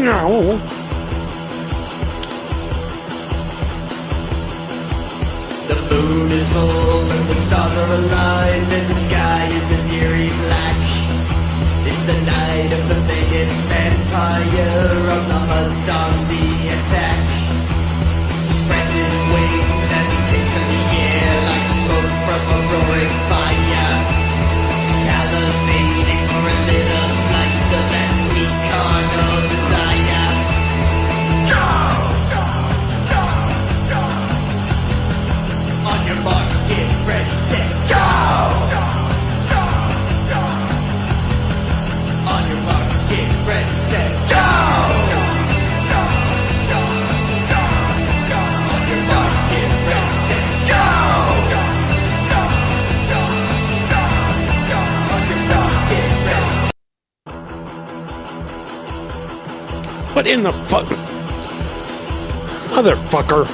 No. The moon is full and the stars are aligned and the sky is an eerie black. It's the night of the biggest vampire on the hunt on the attack. He spreads his wings as he takes from the air like smoke from a roaring fire, salivating for a little slice of that sweet carnal desire. Go! Go! Go! Go! On your marks, get ready, set, go! Go! Go! Go! On your marks, get ready, set, go! Go! Go! Go! Go! Go! On your marks, get ready, set, go! Go! Go! Go! Go! Go! On your marks, get ready, set. What in the fuck? Motherfucker.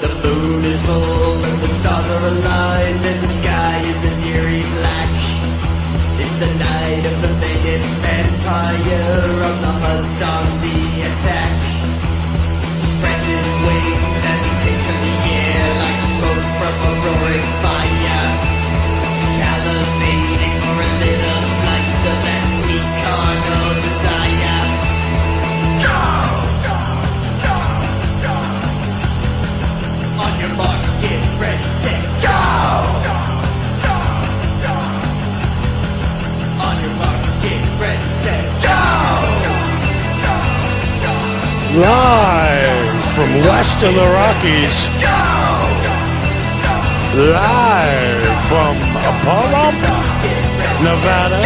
The moon is full and the stars are aligned and the sky is an eerie black. It's the night of the biggest vampire on the hunt on the attack. He spreads his wings as he takes from the air like smoke from a roaring fire, salivating for a little slice of that sweet carnal desire. Go! Go! Go! Go! On your marks, get ready, set, go! Go! Go! Go! On your marks, get ready, set, go! Go! Go! Go! Live from west of the Rockies. Go! Go! Go! Live from Apollo, Nevada,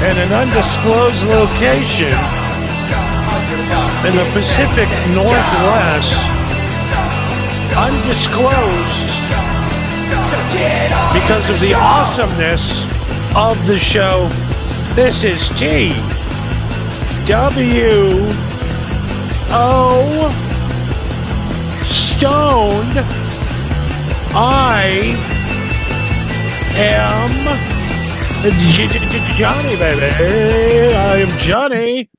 in an undisclosed location in the Pacific Northwest. Undisclosed because of the awesomeness of the show. This is TWO Stoned. I am Johnny, baby. I am Johnny.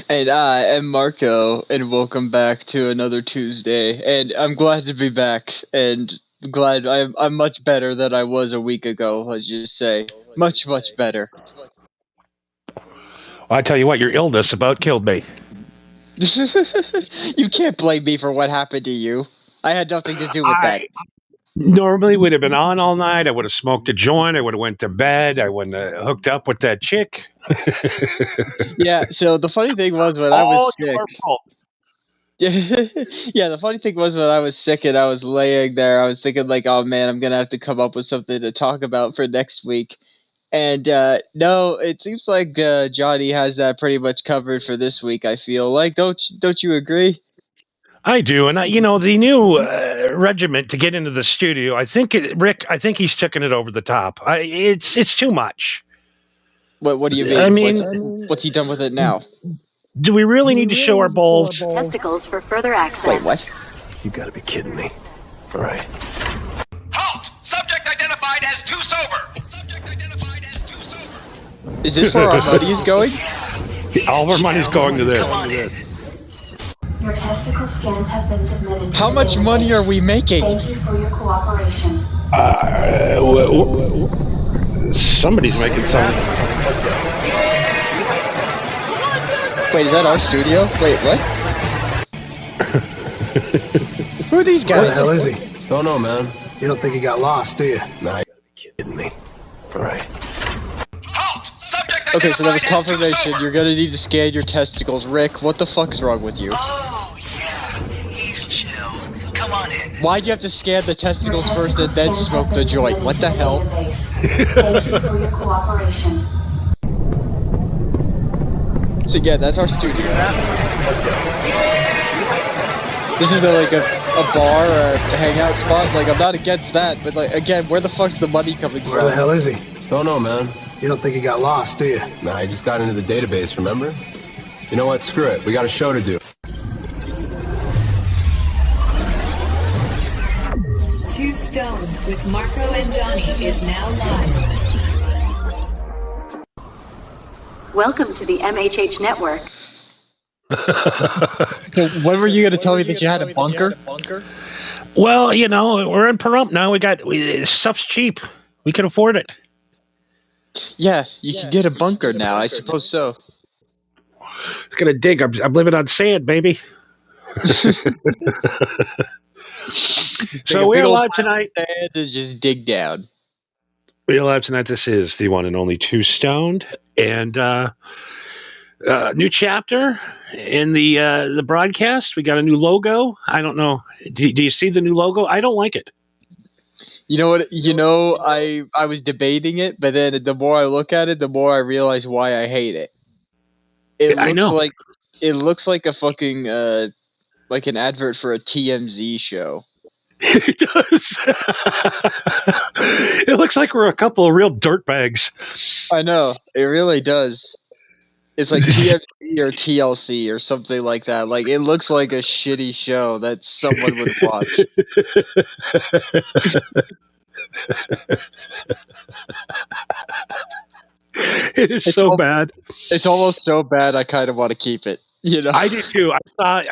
And I am Marco, and welcome back to another Tuesday. And I'm glad to be back, and glad I'm much better than I was a week ago, let's just say. Much, much better. I tell you what, your illness about killed me. You can't blame me for what happened to you. I had nothing to do with that. Normally would have been on all night. I would have smoked a joint. I would have went to bed. I wouldn't have hooked up with that chick. Yeah, so the funny thing was when I was sick. Yeah, the funny thing was when I was sick and I was laying there, I was thinking like, oh man, I'm gonna have to come up with something to talk about for next week. And no, it seems like Johnny has that pretty much covered for this week. I feel like, don't you agree? I do, and the new regiment to get into the studio. I think Rick. I think he's taking it over the top. It's too much. What do you mean? I mean, what's he done with it now? Do we really need to show our balls? Testicles for further access. Wait, what? You gotta be kidding me. All right. Halt! Subject identified as too sober. Subject identified as too sober. Is this where our money is going? All of our money's going to Come on there. in. Your testicle scans have been submitted to How the much money database. are we making? Thank you for your cooperation. Somebody's making some. Wait, is that our studio? Wait, what? Who are these Where the guys? hell is he? Don't know, man. You don't think he got lost, do you? Nah, You gotta be kidding me. All right. Halt! Subject Okay, so that was identified as too confirmation. sober. You're gonna need to scan your testicles. Rick, what the fuck is wrong with you? Oh, yeah. He's chill. Come on in. Why'd you have to scan the Your testicles first testicle and then scans smoke have the been joint? submitted What to the hell? database. Thank you for your cooperation. So yeah, that's our studio. This is like a bar or a hangout spot. Like, I'm not against that, but like, again, where the fuck's the money coming Where the from? hell is he? don't know, man. You don't think he got lost, do you? Nah, I just got into the database, remember? You know what? Screw it. We got a show to do. Too Stoned with Marco and Johnny is now live. Welcome to the MHH network. So when were you going to tell me that you had a bunker? Well, we're in Pahrump now. Stuff's cheap. We can afford it. Yeah, you can get a bunker now. I suppose so. It's gonna dig. I'm living on sand, baby. So we're live tonight. And just dig down. We're live tonight. This is the one and only Two Stoned, and new chapter in the broadcast. We got a new logo. I don't know. Do you see the new logo? I don't like it. You know what? I was debating it, but then the more I look at it, the more I realize why I hate it. It looks like a fucking like an advert for a TMZ show. It does. It looks like we're a couple of real dirtbags. I know. It really does. It's like TMZ or TLC or something like that. Like, it looks like a shitty show that someone would watch. It is so bad. It's almost so bad I kind of want to keep it. I do too. I thought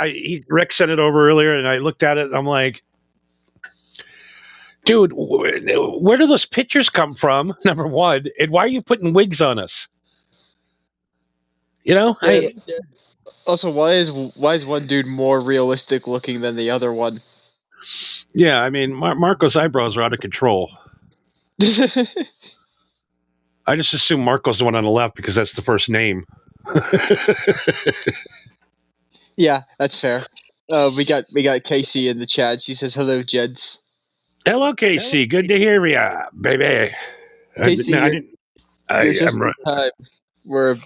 Rick sent it over earlier, and I looked at it, and I'm like, dude, where do those pictures come from? Number one, and why are you putting wigs on us? Also, why is one dude more realistic looking than the other one? Yeah, I mean, Marco's eyebrows are out of control. I just assume Marco's the one on the left because that's the first name. Yeah, that's fair. We got Casey in the chat. She says, "Hello, gents." Hello, Casey. Good to hear ya, baby. Casey, you're just in time. We're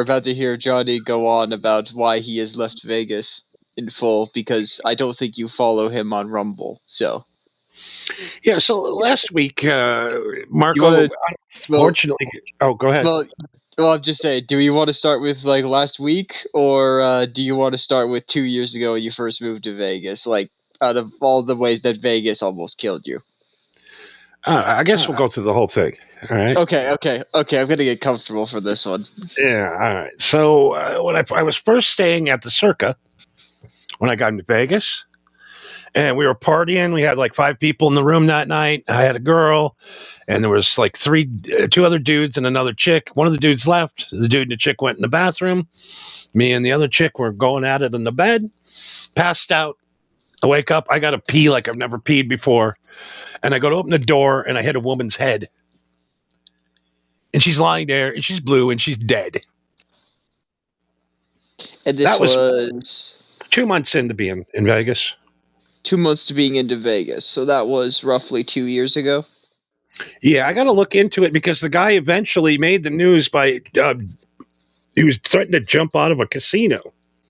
about to hear Johnny go on about why he has left Vegas in full, because I don't think you follow him on Rumble. So yeah. So last week, Marco, unfortunately, go ahead. Well, I'm just saying, do you want to start with like last week, or do you want to start with 2 years ago when you first moved to Vegas? Like, out of all the ways that Vegas almost killed you. I guess we'll go through the whole thing. All right. Okay. I'm gonna get comfortable for this one. Yeah. All right. So when I was first staying at the Circa when I got into Vegas, and we were partying. We had like 5 people in the room that night. I had a girl, and there was like 2 other dudes and another chick. One of the dudes left. The dude and the chick went in the bathroom. Me and the other chick were going at it in the bed. Passed out. I wake up. I got to pee like I've never peed before. And I go to open the door, and I hit a woman's head. And she's lying there, and she's blue, and she's dead. And this was 2 months into being in Vegas. 2 months to being into Vegas. So that was roughly 2 years ago. Yeah, I got to look into it because the guy eventually made the news by he was threatening to jump out of a casino.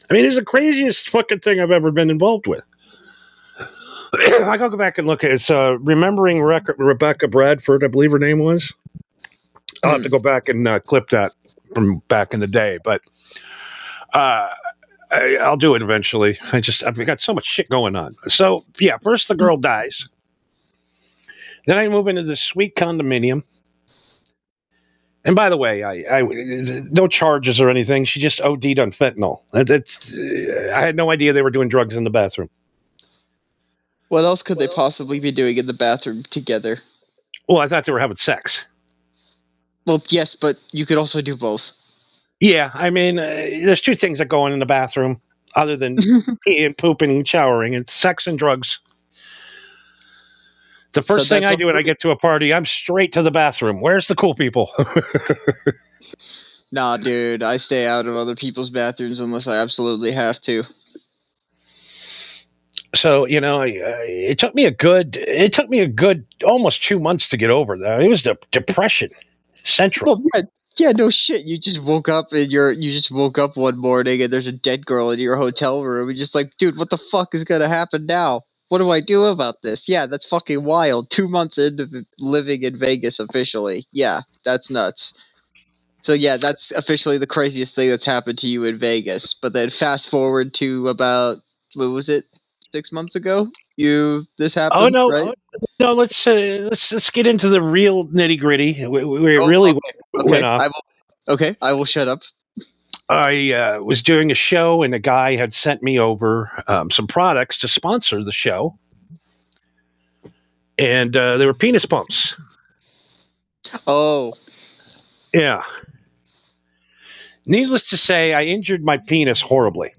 I mean, it's the craziest fucking thing I've ever been involved with. I gotta go back and look at it. It's Remembering Rebecca Bradford, I believe her name was. I'll have to go back and clip that from back in the day, but I'll do it eventually. I've got so much shit going on. So yeah, first the girl dies. Then I move into this sweet condominium. And by the way, I no charges or anything. She just OD'd on fentanyl. I had no idea they were doing drugs in the bathroom. What else could they possibly be doing in the bathroom together? Well, I thought they were having sex. Well, yes, but you could also do both. Yeah, I mean, there's 2 things that go on in the bathroom other than peeing, pooping, and showering. It's sex and drugs. The first thing I do when I get to a party, I'm straight to the bathroom. Where's the cool people? Nah, dude, I stay out of other people's bathrooms unless I absolutely have to. So, it took me a good almost 2 months to get over that. It was depression central. Well, yeah, no shit. You just woke up and you just woke up one morning and there's a dead girl in your hotel room. And just like, dude, what the fuck is gonna happen now? What do I do about this? Yeah, that's fucking wild. 2 months into living in Vegas officially. Yeah, that's nuts. So yeah, that's officially the craziest thing that's happened to you in Vegas. But then fast forward to about, what was it, 6 months ago? This happened. Oh no, right? No. Let's get into the real nitty gritty. We really went off. Okay, I will shut up. I was doing a show, and a guy had sent me over some products to sponsor the show, and they were penis pumps. Oh, Yeah. Needless to say, I injured my penis horribly.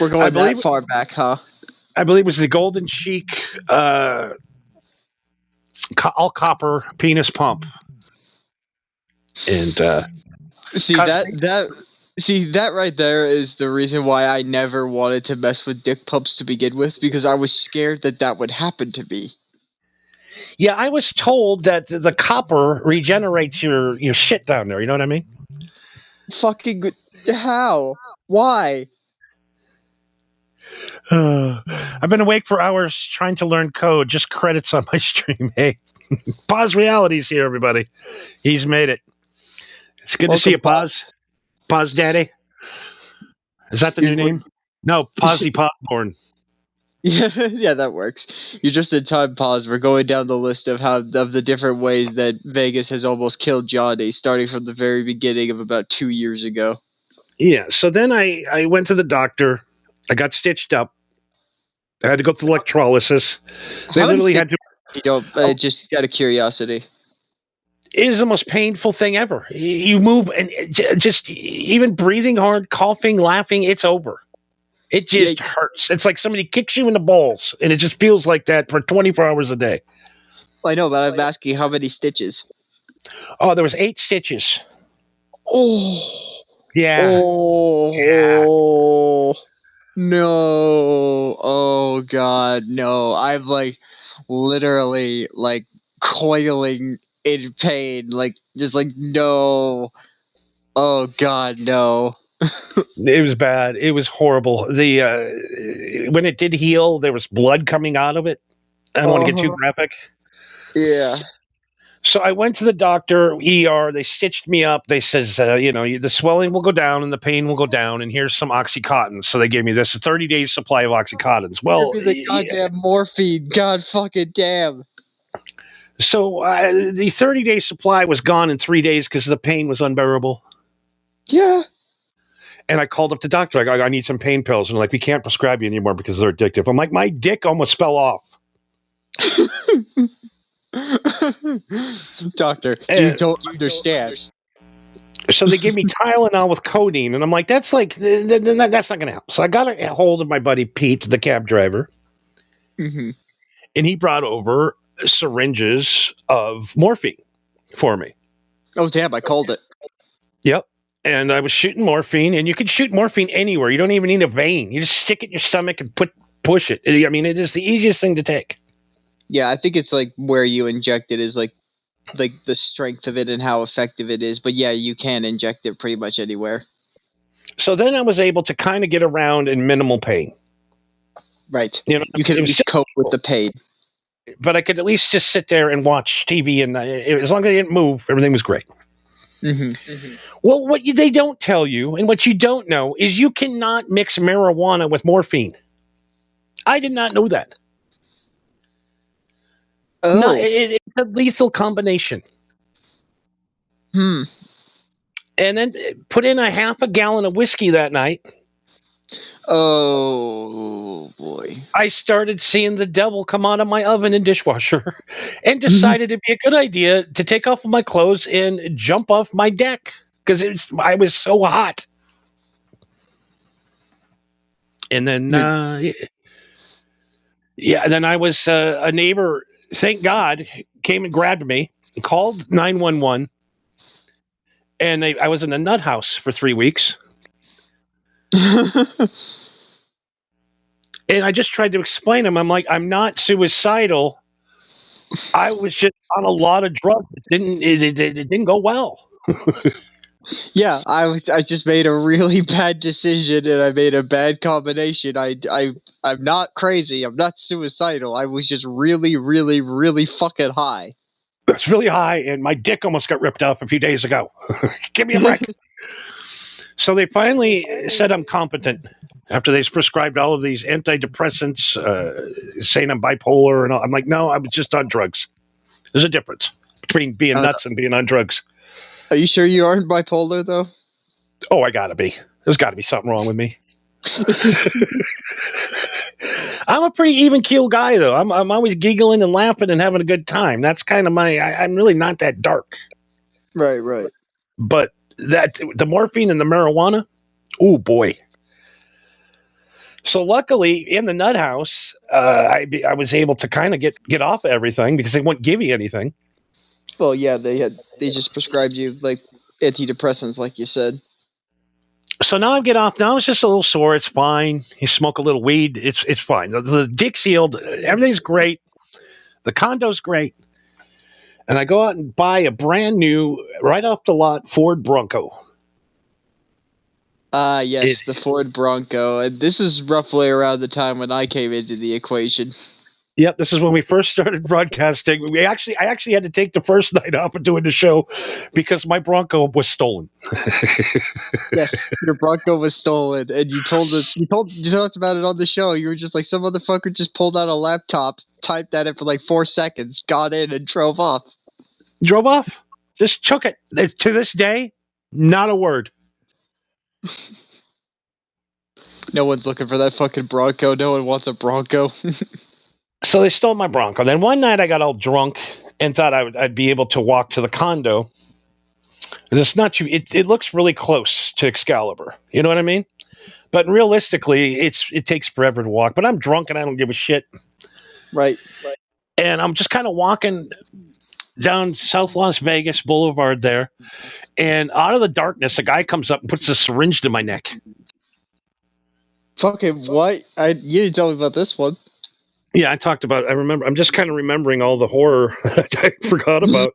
we're going that far back, huh? I believe it was the Golden Cheek all copper penis pump, and See that right there is the reason why I never wanted to mess with dick pumps to begin with, because I was scared that would happen to me. yeah, I was told that the copper regenerates your shit down there. You know what I mean? Fucking how? Why? I've been awake for hours trying to learn code. Just credits on my stream. Hey, Paz Realities here, everybody. He's made it. It's good to see you, Paz. Paz Daddy. Is that the new name? No, Pazzy Popcorn. Yeah, that works. You're just in time, Pause. We're going down the list of the different ways that Vegas has almost killed Johnny, starting from the very beginning of about 2 years ago. Yeah, so then I went to the doctor. I got stitched up. I had to go through electrolysis. They literally had to. You don't. Just out of curiosity. It is the most painful thing ever. You move and just even breathing hard, coughing, laughing, it's over. It just hurts. It's like somebody kicks you in the balls, and it just feels like that for 24 hours a day. Well, I know, but I'm asking how many stitches. Oh, there was 8 stitches. Oh. Yeah. Oh. Yeah. No. Oh God, no. I'm like literally like coiling in pain, like just like no. Oh God, no. It was bad. It was horrible. The when it did heal, there was blood coming out of it. I don't want to get too graphic. Yeah. So I went to the doctor, ER. They stitched me up. They says, the swelling will go down and the pain will go down, and here's some Oxycontin. So they gave me this 30-day supply of Oxycontins. Well, give me the goddamn morphine. God fucking damn. So the 30-day supply was gone in 3 days because the pain was unbearable. Yeah. And I called up the doctor. I go, I need some pain pills. And they're like, we can't prescribe you anymore because they're addictive. I'm like, my dick almost fell off. Doctor, you don't understand. So they gave me Tylenol with codeine. And I'm like, that's not going to help. So I got a hold of my buddy Pete, the cab driver. Mm-hmm. And he brought over syringes of morphine for me. Oh, damn, I called it. Yep. And I was shooting morphine, and you can shoot morphine anywhere. You don't even need a vein. You just stick it in your stomach and push it. I mean, it is the easiest thing to take. Yeah, I think it's like where you inject it is like the strength of it and how effective it is. But yeah, you can inject it pretty much anywhere. So then I was able to kind of get around in minimal pain. Right. You can at least cope with the pain. But I could at least just sit there and watch TV, and as long as I didn't move, everything was great. Mm-hmm. Mm-hmm. Well, what they don't tell you, and what you don't know, is you cannot mix marijuana with morphine. I did not know that. Oh. No, it's a lethal combination. Hmm. And then put in a half a gallon of whiskey that night. Oh, boy. I started seeing the devil come out of my oven and dishwasher and decided it'd be a good idea to take off my clothes and jump off my deck because I was so hot. And then, then I was a neighbor, thank God, came and grabbed me and called 911. And I was in a nut house for 3 weeks. And I just tried to explain to him, I'm like, I'm not suicidal. I was just on a lot of drugs. It didn't go well. Yeah, I just made a really bad decision and I made a bad combination. I'm not crazy. I'm not suicidal. I was just really, really, really fucking high. That's really high, and my dick almost got ripped off a few days ago. Give me a break. So they finally said I'm competent after they prescribed all of these antidepressants, saying I'm bipolar and all. I'm like, no, I was just on drugs. There's a difference between being nuts and being on drugs. Are you sure you aren't bipolar though? Oh, I gotta be. There's got to be something wrong with me. I'm a pretty even keel guy, though. I'm always giggling and laughing and having a good time. That's kind of I'm really not that dark. Right. But the morphine and the marijuana, oh boy. So luckily, in the nut house, I was able to kind of get off of everything because they wouldn't give you anything. Well, yeah, they just prescribed you like antidepressants, like you said. So now I get off. Now it's just a little sore. It's fine. You smoke a little weed. It's fine. The dick's healed. Everything's great. The condo's great. And I go out and buy a brand new, right off the lot, Ford Bronco. Yes, the Ford Bronco. And this was roughly around the time when I came into the equation. Yep, this is when we first started broadcasting. I actually had to take the first night off of doing the show because my Bronco was stolen. Yes, your Bronco was stolen, and you talked about it on the show. You were just like, some motherfucker just pulled out a laptop, typed at it for like 4 seconds, got in, and drove off. Drove off. Just took it. To this day, not a word. No one's looking for that fucking Bronco. No one wants a Bronco. So they stole my Bronco. Then one night I got all drunk and thought I'd be able to walk to the condo. And it's not too. It looks really close to Excalibur. You know what I mean? But realistically, it takes forever to walk. But I'm drunk and I don't give a shit. Right. And I'm just kind of walking down South Las Vegas Boulevard there, and out of the darkness, a guy comes up and puts a syringe to my neck. Fucking what? You didn't tell me about this one. Yeah, I talked about. I remember. I'm just kind of remembering all the horror I forgot about.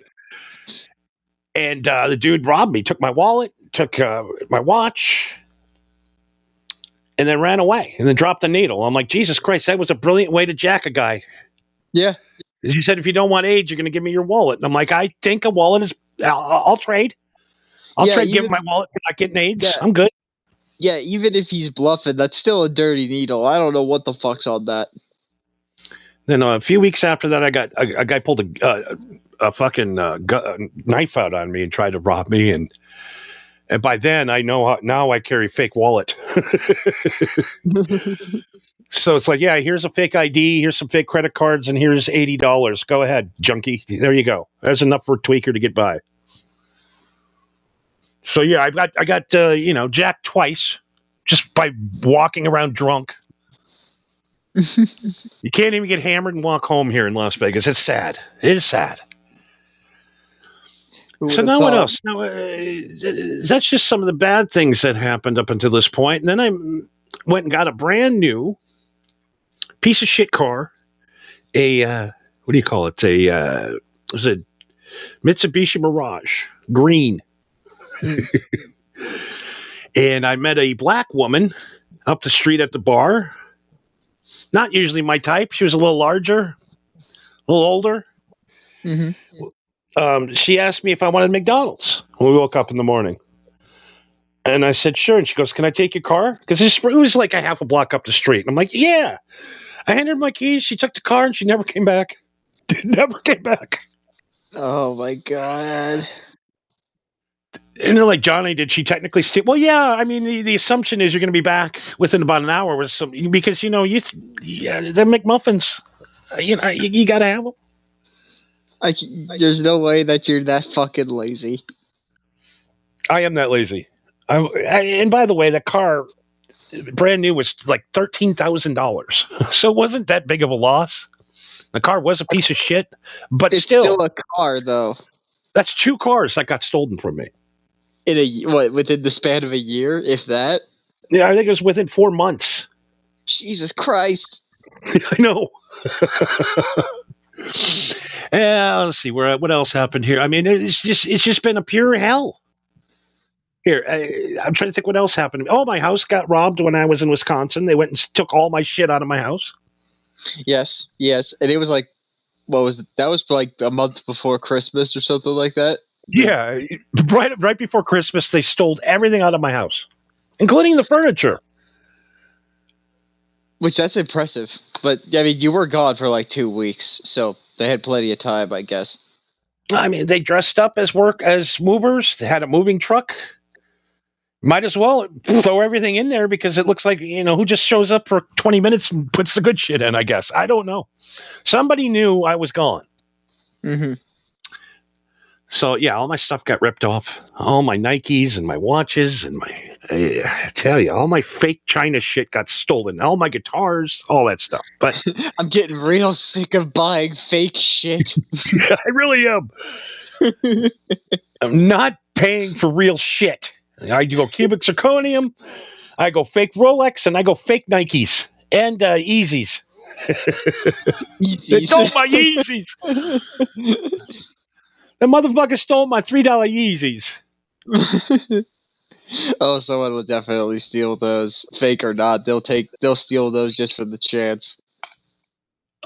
And the dude robbed me, took my wallet, took my watch, and then ran away, and then dropped the needle. I'm like, Jesus Christ, that was a brilliant way to jack a guy. Yeah. He said, if you don't want AIDS, you're going to give me your wallet. And I'm like, I think a wallet is. I'll trade. I'll trade. Give him my wallet. You're not getting AIDS. Yeah. I'm good. Yeah, even if he's bluffing, that's still a dirty needle. I don't know what the fuck's on that. Then a few weeks after that, I got a guy pulled a fucking knife out on me and tried to rob me, and by then I know now I carry fake wallet. So it's like, yeah, here's a fake ID, here's some fake credit cards, and here's $80. Go ahead, junkie. There you go. There's enough for a tweaker to get by. So yeah, I got jacked twice just by walking around drunk. You can't even get hammered and walk home here in Las Vegas. It's sad. It is sad. So now what else? Now that's just some of the bad things that happened up until this point. And then I went and got a brand new piece of shit car. What do you call it? It was a Mitsubishi Mirage, green. And I met a black woman up the street at the bar. Not usually my type. She was a little larger, a little older. Mm-hmm. She asked me if I wanted McDonald's when we woke up in the morning. And I said, sure. And she goes, can I take your car? Because it was like a half a block up the street. And I'm like, yeah. I handed her my keys. She took the car and she never came back. Never came back. Oh, my God. And they're like, Johnny, did she technically steal? Well, yeah. I mean, the assumption is you're going to be back within about an hour with some, because the McMuffins, you got to have them. There's no way that you're that fucking lazy. I am that lazy. And by the way, the car, brand new, was like $13,000. So it wasn't that big of a loss. The car was a piece of shit, but it's still a car, though. That's 2 cars that got stolen from me. Within the span of a year, if that? Yeah, I think it was within 4 months. Jesus Christ. I know. Let's see what else happened here. I mean, it's just been a pure hell. Here, I'm trying to think what else happened. Oh, my house got robbed when I was in Wisconsin. They went and took all my shit out of my house. Yes, and it was like, what was it? That was like a month before Christmas or something like that. Yeah, right before Christmas, they stole everything out of my house, including the furniture. Which, that's impressive. But, I mean, you were gone for like 2 weeks, so they had plenty of time, I guess. I mean, they dressed up as movers. They had a moving truck. Might as well throw everything in there because it looks like, who just shows up for 20 minutes and puts the good shit in, I guess. I don't know. Somebody knew I was gone. Mm-hmm. So, yeah, all my stuff got ripped off. All my Nikes and my watches and I tell you, all my fake China shit got stolen. All my guitars, all that stuff. But I'm getting real sick of buying fake shit. I really am. I'm not paying for real shit. I go cubic zirconium, I go fake Rolex, and I go fake Nikes and Yeezys. They stole my Yeezys. The motherfucker stole my $3 Yeezys. Oh, someone will definitely steal those, fake or not. They'll steal those just for the chance.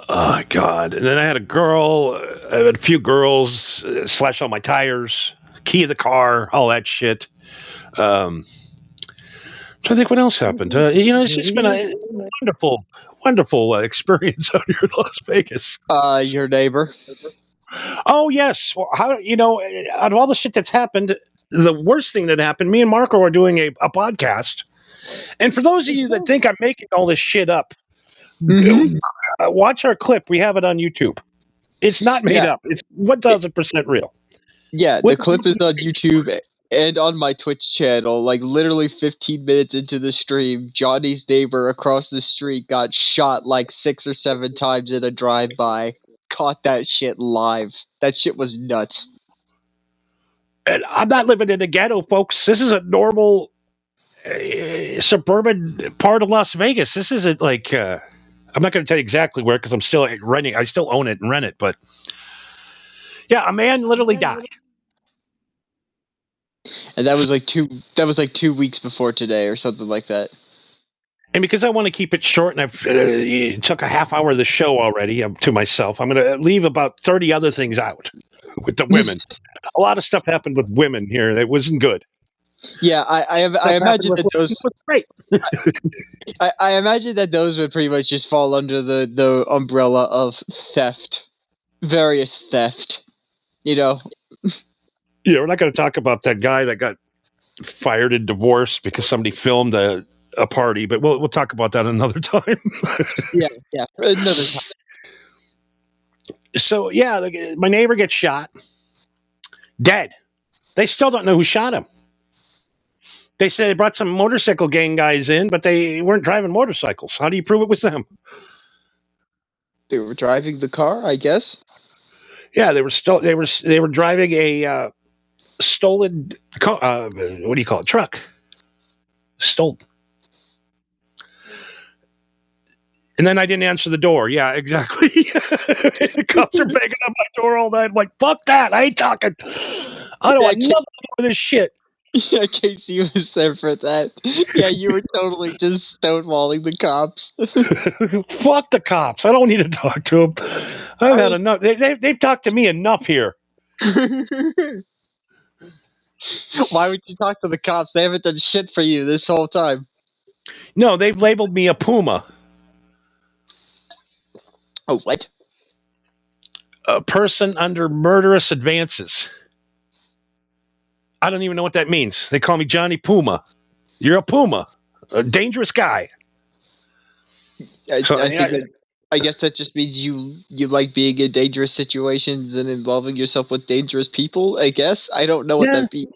Oh God! And then I had I had a few girls slash all my tires, key of the car, all that shit. Trying to think what else happened. It's just been a wonderful experience out here in Las Vegas. Your neighbor. Oh yes. Well, out of all the shit that's happened, the worst thing that happened, me and Marco are doing a podcast. And for those of you that think I'm making all this shit up, watch our clip. We have it on YouTube. It's not made up. It's 1000% real. Yeah, the clip is on YouTube and on my Twitch channel. Like literally 15 minutes into the stream, Johnny's neighbor across the street got shot like 6 or 7 times in a drive-by. Caught that shit live. That shit was nuts. And I'm not living in a ghetto, folks. This is a normal suburban part of Las Vegas. This isn't like I'm not going to tell you exactly where because I'm still renting. I still own it and rent it, but yeah, a man literally died. And that was like 2 weeks before today or something like that. And because I want to keep it short, and I've took a half hour of the show already to myself, I'm going to leave about 30 other things out with the women. A lot of stuff happened with women here that wasn't good. Yeah, I imagine that those was great. I imagine that those would pretty much just fall under the umbrella of theft, various theft. Yeah, we're not going to talk about that guy that got fired and divorced because somebody filmed a party, but we'll talk about that another time. yeah, another time. So yeah, my neighbor gets shot, dead. They still don't know who shot him. They say they brought some motorcycle gang guys in, but they weren't driving motorcycles. How do you prove it was them? They were driving the car, I guess. Yeah, they were driving a stolen car, what do you call it? Truck. Stolen. And then I didn't answer the door. Yeah, exactly. The cops are banging on my door all night. I'm like, fuck that. I ain't talking. I don't want nothing to do with this shit. Yeah, Casey was there for that. Yeah, you were totally just stonewalling the cops. Fuck the cops. I don't need to talk to them. I've had enough. They've talked to me enough here. Why would you talk to the cops? They haven't done shit for you this whole time. No, they've labeled me a puma. Oh, what? A person under murderous advances. I don't even know what that means. They call me Johnny Puma. You're a puma. A dangerous guy. I guess that just means you like being in dangerous situations and involving yourself with dangerous people, I guess. I don't know what that means.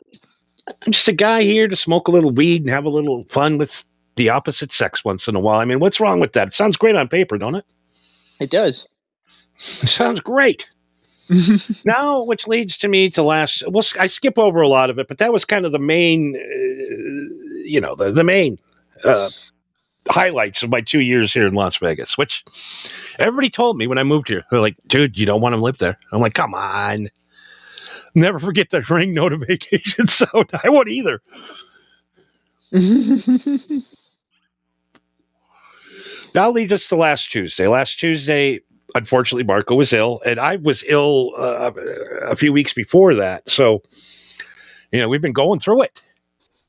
I'm just a guy here to smoke a little weed and have a little fun with the opposite sex once in a while. I mean, what's wrong with that? It sounds great on paper, don't it? It does. It sounds great. Now, which leads to me to I skip over a lot of it, but that was kind of the main, the main highlights of my 2 years here in Las Vegas, which everybody told me when I moved here. They're like, dude, you don't want to live there. I'm like, come on. Never forget the ring notification sound. I won't either. That leads us to last Tuesday. Last Tuesday, unfortunately, Marco was ill, and I was ill a few weeks before that. So, we've been going through it.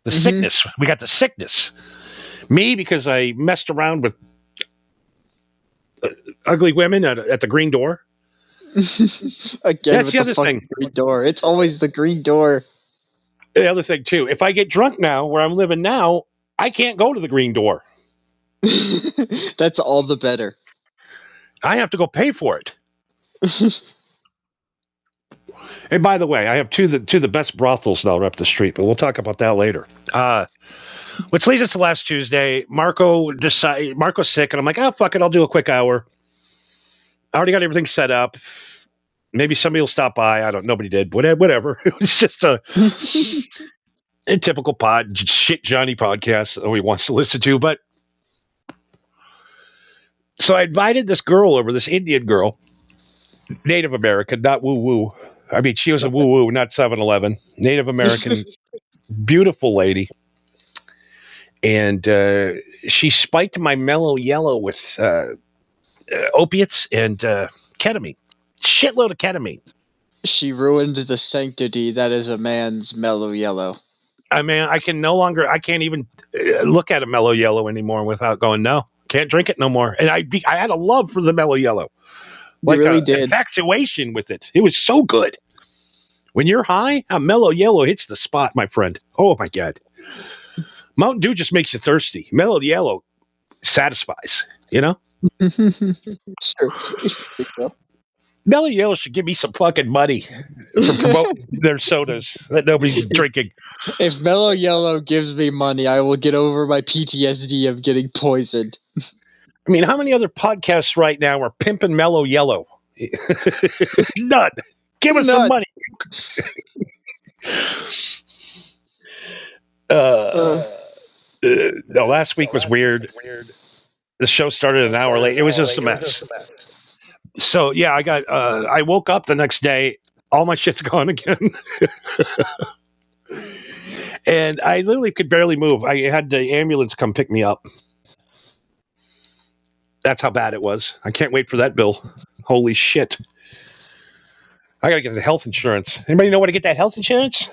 The sickness. We got the sickness. Me, because I messed around with ugly women at the Green Door. Again That's with the the other fucking thing. green door. It's always the green door. The other thing too. If I get drunk now, where I'm living now, I can't go to the green door. That's all the better. I have to go pay for it. And by the way, I have two of the best brothels now up the street, but we'll talk about that later. Which leads us to last Tuesday. Marco's sick, and I'm like, oh fuck it, I'll do a quick hour. I already got everything set up. Maybe somebody will stop by. I don't. Nobody did. Whatever. It was just a typical shit Johnny podcast that he wants to listen to. But so I invited this girl over, this Indian girl, Native American, not woo woo. I mean, she was a woo woo, not 7-Eleven. Native American, beautiful lady. And she spiked my mellow yellow with opiates and ketamine. Shitload of ketamine. She ruined the sanctity that is a man's mellow yellow. I mean, I can't even look at a mellow yellow anymore without going, no, can't drink it no more. And I had a love for the mellow yellow. You really did. Infatuation with it. It was so good. When you're high, a mellow yellow hits the spot, my friend. Oh my God. Mountain Dew just makes you thirsty. Mellow yellow satisfies, you know? Sure. Mellow Yellow should give me some fucking money for promoting their sodas that nobody's drinking. If Mellow Yellow gives me money, I will get over my PTSD of getting poisoned. I mean, how many other podcasts right now are pimping Mellow Yellow? None. Give us some money. No, last week was weird. The show started an hour late. It was just a mess. So yeah, I woke up the next day, all my shit's gone again. And I literally could barely move. I had the ambulance come pick me up. That's how bad it was. I can't wait for that bill. Holy shit. I gotta get the health insurance. Anybody know where to get that health insurance?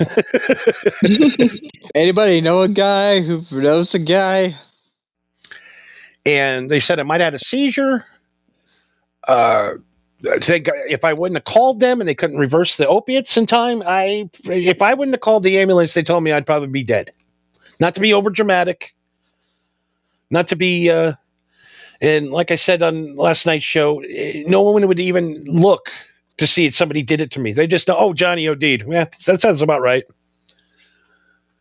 Anybody know a guy who knows a guy? And they said I might have had a seizure. I think if I wouldn't have called them and they couldn't reverse the opiates in time, if I wouldn't have called the ambulance, they told me I'd probably be dead. Not to be over dramatic. Not to be, and like I said on last night's show, no one would even look to see if somebody did it to me. They just know, oh, Johnny OD'd. Yeah, that sounds about right.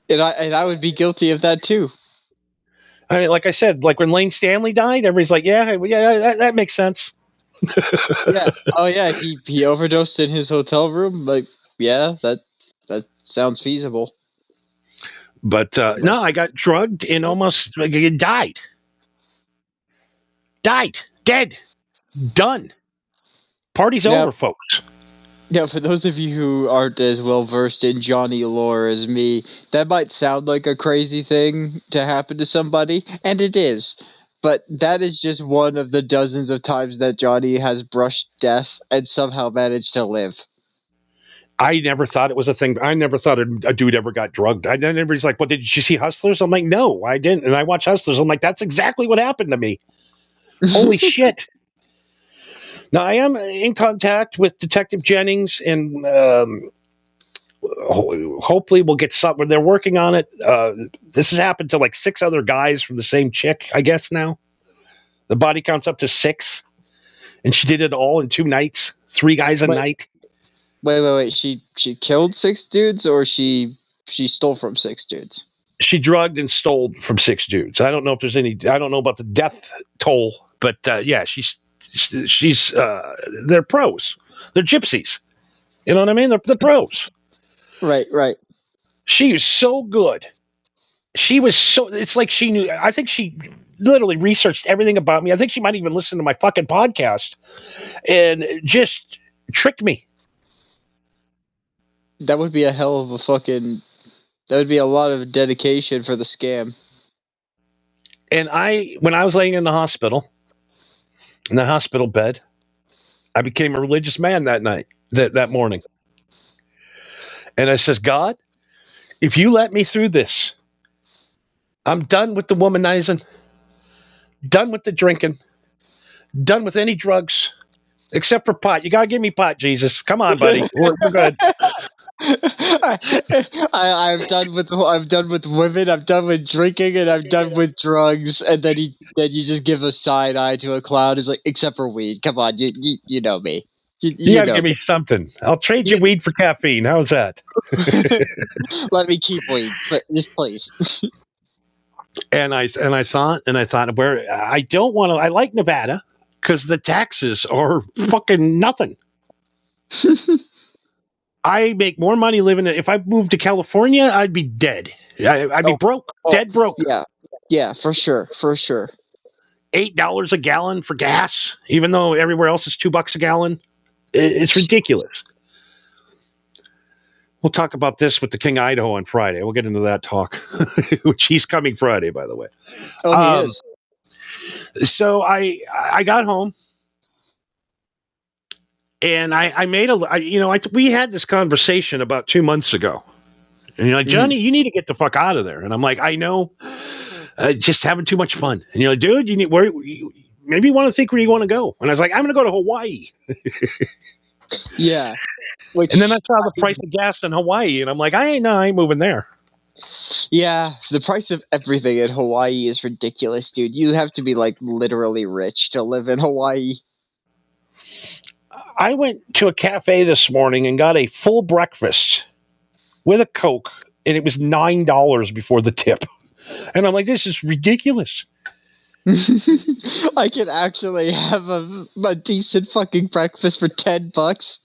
And I would be guilty of that too. I mean, like I said, like when Lane Stanley died, everybody's like, yeah, that makes sense. Yeah. Oh yeah, he overdosed in his hotel room. Like, yeah, that sounds feasible. But no, I got drugged and almost died. Dead, done. Party's over, folks. Yeah, for those of you who aren't as well versed in Johnny lore as me, that might sound like a crazy thing to happen to somebody, and it is. But that is just one of the dozens of times that Johnny has brushed death and somehow managed to live. I never thought it was a thing. I never thought a dude ever got drugged. Everybody's like, well, did you see Hustlers? I'm like, no, I didn't. And I watch Hustlers. I'm like, that's exactly what happened to me. Holy shit. Now, I am in contact with Detective Jennings, and hopefully we'll get something. They're working on it. This has happened to like 6 other guys from the same chick, I guess now. The body count's up to 6, and she did it all in 2 nights, 3 guys a night. Wait. She killed 6 dudes, or she stole from 6 dudes? She drugged and stole from 6 dudes. I don't know if there's any. I don't know about the death toll, but yeah, she's they're pros. They're gypsies. You know what I mean? They're pros. Right. She is so good. She was so. It's like she knew. I think she literally researched everything about me. I think she might even listen to my fucking podcast and just tricked me. That would be a hell of a fucking. That would be a lot of dedication for the scam. And when I was laying in the hospital bed, I became a religious man that night, that morning. And I says, God, if you let me through this, I'm done with the womanizing, done with the drinking, done with any drugs, Except for pot. You gotta give me pot, Jesus. Come on, buddy. We're good. I'm done with women. I'm done with drinking, and I'm done with drugs. And then you just give a side eye to a clown. Is like, except for weed. Come on, you know me. You You gotta know give me something. I'll trade you weed for caffeine. How's that? Let me keep weed, but just please. And I thought where I don't want to. I like Nevada because the taxes are fucking nothing. I make more money living. If I moved to California, I'd be dead. I'd be broke, dead broke. Yeah, for sure. $8 a gallon for gas, even though everywhere else is $2 a gallon. It's ridiculous. We'll talk about this with the King of Idaho on Friday. We'll get into that talk, which he's coming Friday, by the way. Oh, he is. So I got home. And I made we had this conversation about 2 months ago. And you're like, Johnny, you need to get the fuck out of there. And I'm like, I know, just having too much fun. And you're like, dude, maybe you want to think where you want to go. And I was like, I'm going to go to Hawaii. Yeah. And then I saw the price of gas in Hawaii. And I'm like, I ain't moving there. Yeah, the price of everything in Hawaii is ridiculous, dude. You have to be like literally rich to live in Hawaii. I went to a cafe this morning and got a full breakfast with a Coke, and it was $9 before the tip. And I'm like, this is ridiculous. I can actually have a decent fucking breakfast for $10.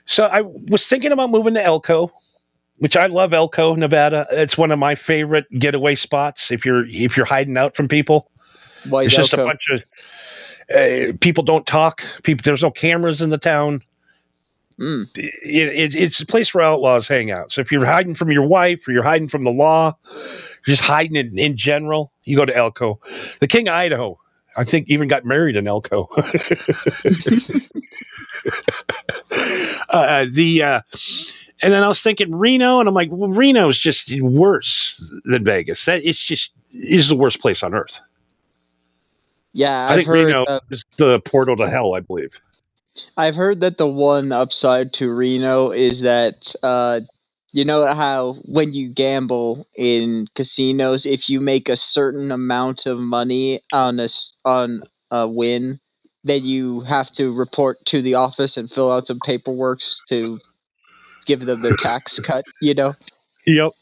So I was thinking about moving to Elko, which I love Elko, Nevada. It's one of my favorite getaway spots if you're hiding out from people. Why It's just Elko? a bunch of people don't talk. There's no cameras in the town. It's a place where outlaws hang out. So if you're hiding from your wife or you're hiding from the law, you're just hiding in general, you go to Elko. The King of Idaho, I think, even got married in Elko. And then I was thinking Reno, and I'm like, well, Reno is just worse than Vegas. That is the worst place on earth. Yeah, I think Reno is the portal to hell, I believe. I've heard that the one upside to Reno is that you know how when you gamble in casinos, if you make a certain amount of money on a win, then you have to report to the office and fill out some paperwork to give them their tax cut. You know. Yep.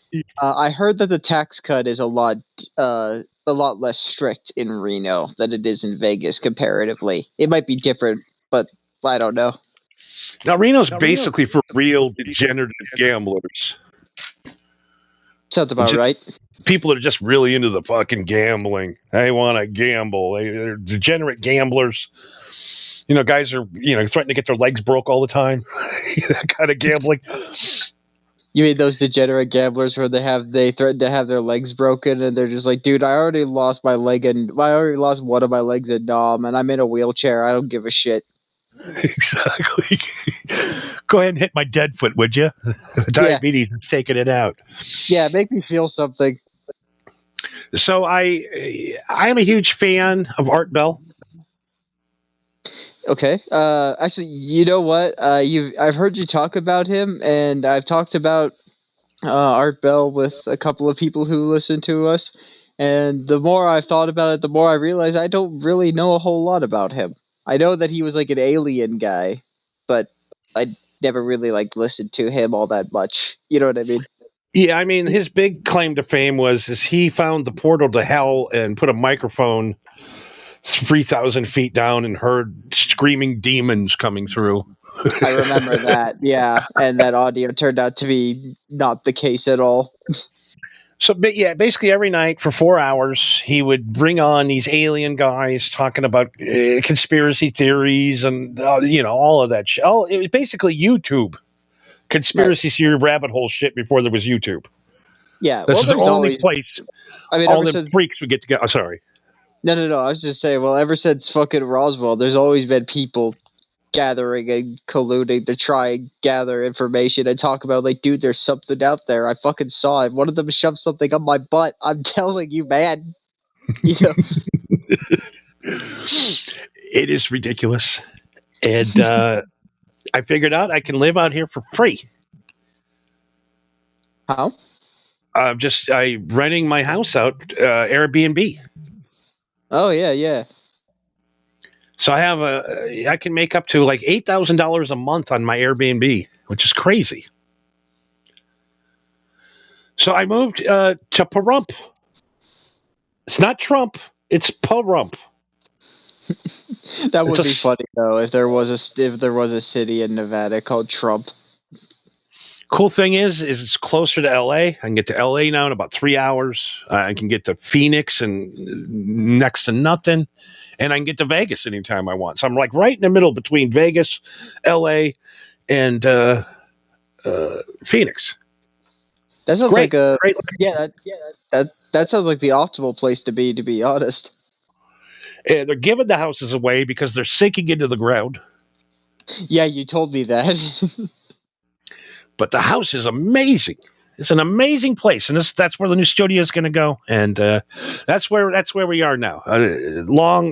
I heard that the tax cut is a lot less strict in Reno than it is in Vegas comparatively. It might be different, but I don't know. Now Reno's basically for real degenerate gamblers. Sounds about right. People that are just really into the fucking gambling. They want to gamble. They're degenerate gamblers. You know, guys are threatening to get their legs broke all the time. That kind of gambling. You mean those degenerate gamblers where they threaten to have their legs broken and they're just like, dude, I already lost my leg and I already lost one of my legs in Nom and I'm in a wheelchair. I don't give a shit. Exactly. Go ahead and hit my dead foot, would you? Diabetes is taking it out. Yeah, make me feel something. So I am a huge fan of Art Bell. Okay. Actually, you know what? I've heard you talk about him, and I've talked about Art Bell with a couple of people who listen to us. And the more I've thought about it, the more I realize I don't really know a whole lot about him. I know that he was like an alien guy, but I never really listened to him all that much. You know what I mean? Yeah, I mean, his big claim to fame was he found the portal to hell and put a microphone 3,000 feet down and heard screaming demons coming through. I remember that, yeah, and that audio turned out to be not the case at all. So, yeah, basically every night for 4 hours, he would bring on these alien guys talking about conspiracy theories and, all of that shit. It was basically YouTube. Conspiracy theory rabbit hole shit before there was YouTube. Yeah, this is the only place all the freaks would get together. Oh, sorry. No. I was just saying, well, ever since fucking Roswell, there's always been people gathering and colluding to try and gather information and talk about, dude, there's something out there. I fucking saw it. One of them shoved something up my butt. I'm telling you, man. It is ridiculous. And I figured out I can live out here for free. How? I renting my house out, Airbnb. Oh yeah, yeah. So I can make up to like $8,000 a month on my Airbnb, which is crazy. So I moved to Pahrump. It's not Trump, it's Pahrump. That would It's be funny though if there was a city in Nevada called Trump. Cool thing is it's closer to LA. I can get to LA now in about 3 hours. I can get to Phoenix in next to nothing, and I can get to Vegas anytime I want. So I'm like right in the middle between Vegas, LA, and Phoenix. That sounds Great, like a great. that sounds like the optimal place to be honest. And they're giving the houses away because they're sinking into the ground. Yeah, you told me that. But the house is amazing. It's an amazing place, and that's where the new studio is going to go. And that's where we are now.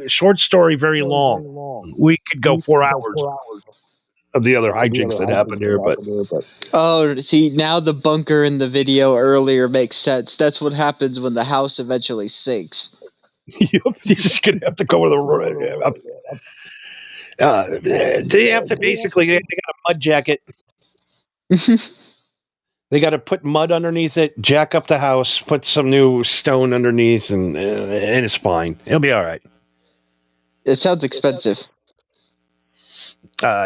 Short story, very long. We could go 4 hours of the other hijinks that happened here, but Oh, see, now the bunker in the video earlier makes sense. That's what happens when the house eventually sinks. you're just going to have to go with they have to basically they got a mud jacket. They got to put mud underneath it, jack up the house, put some new stone underneath, and it's fine. It'll be all right. It sounds expensive.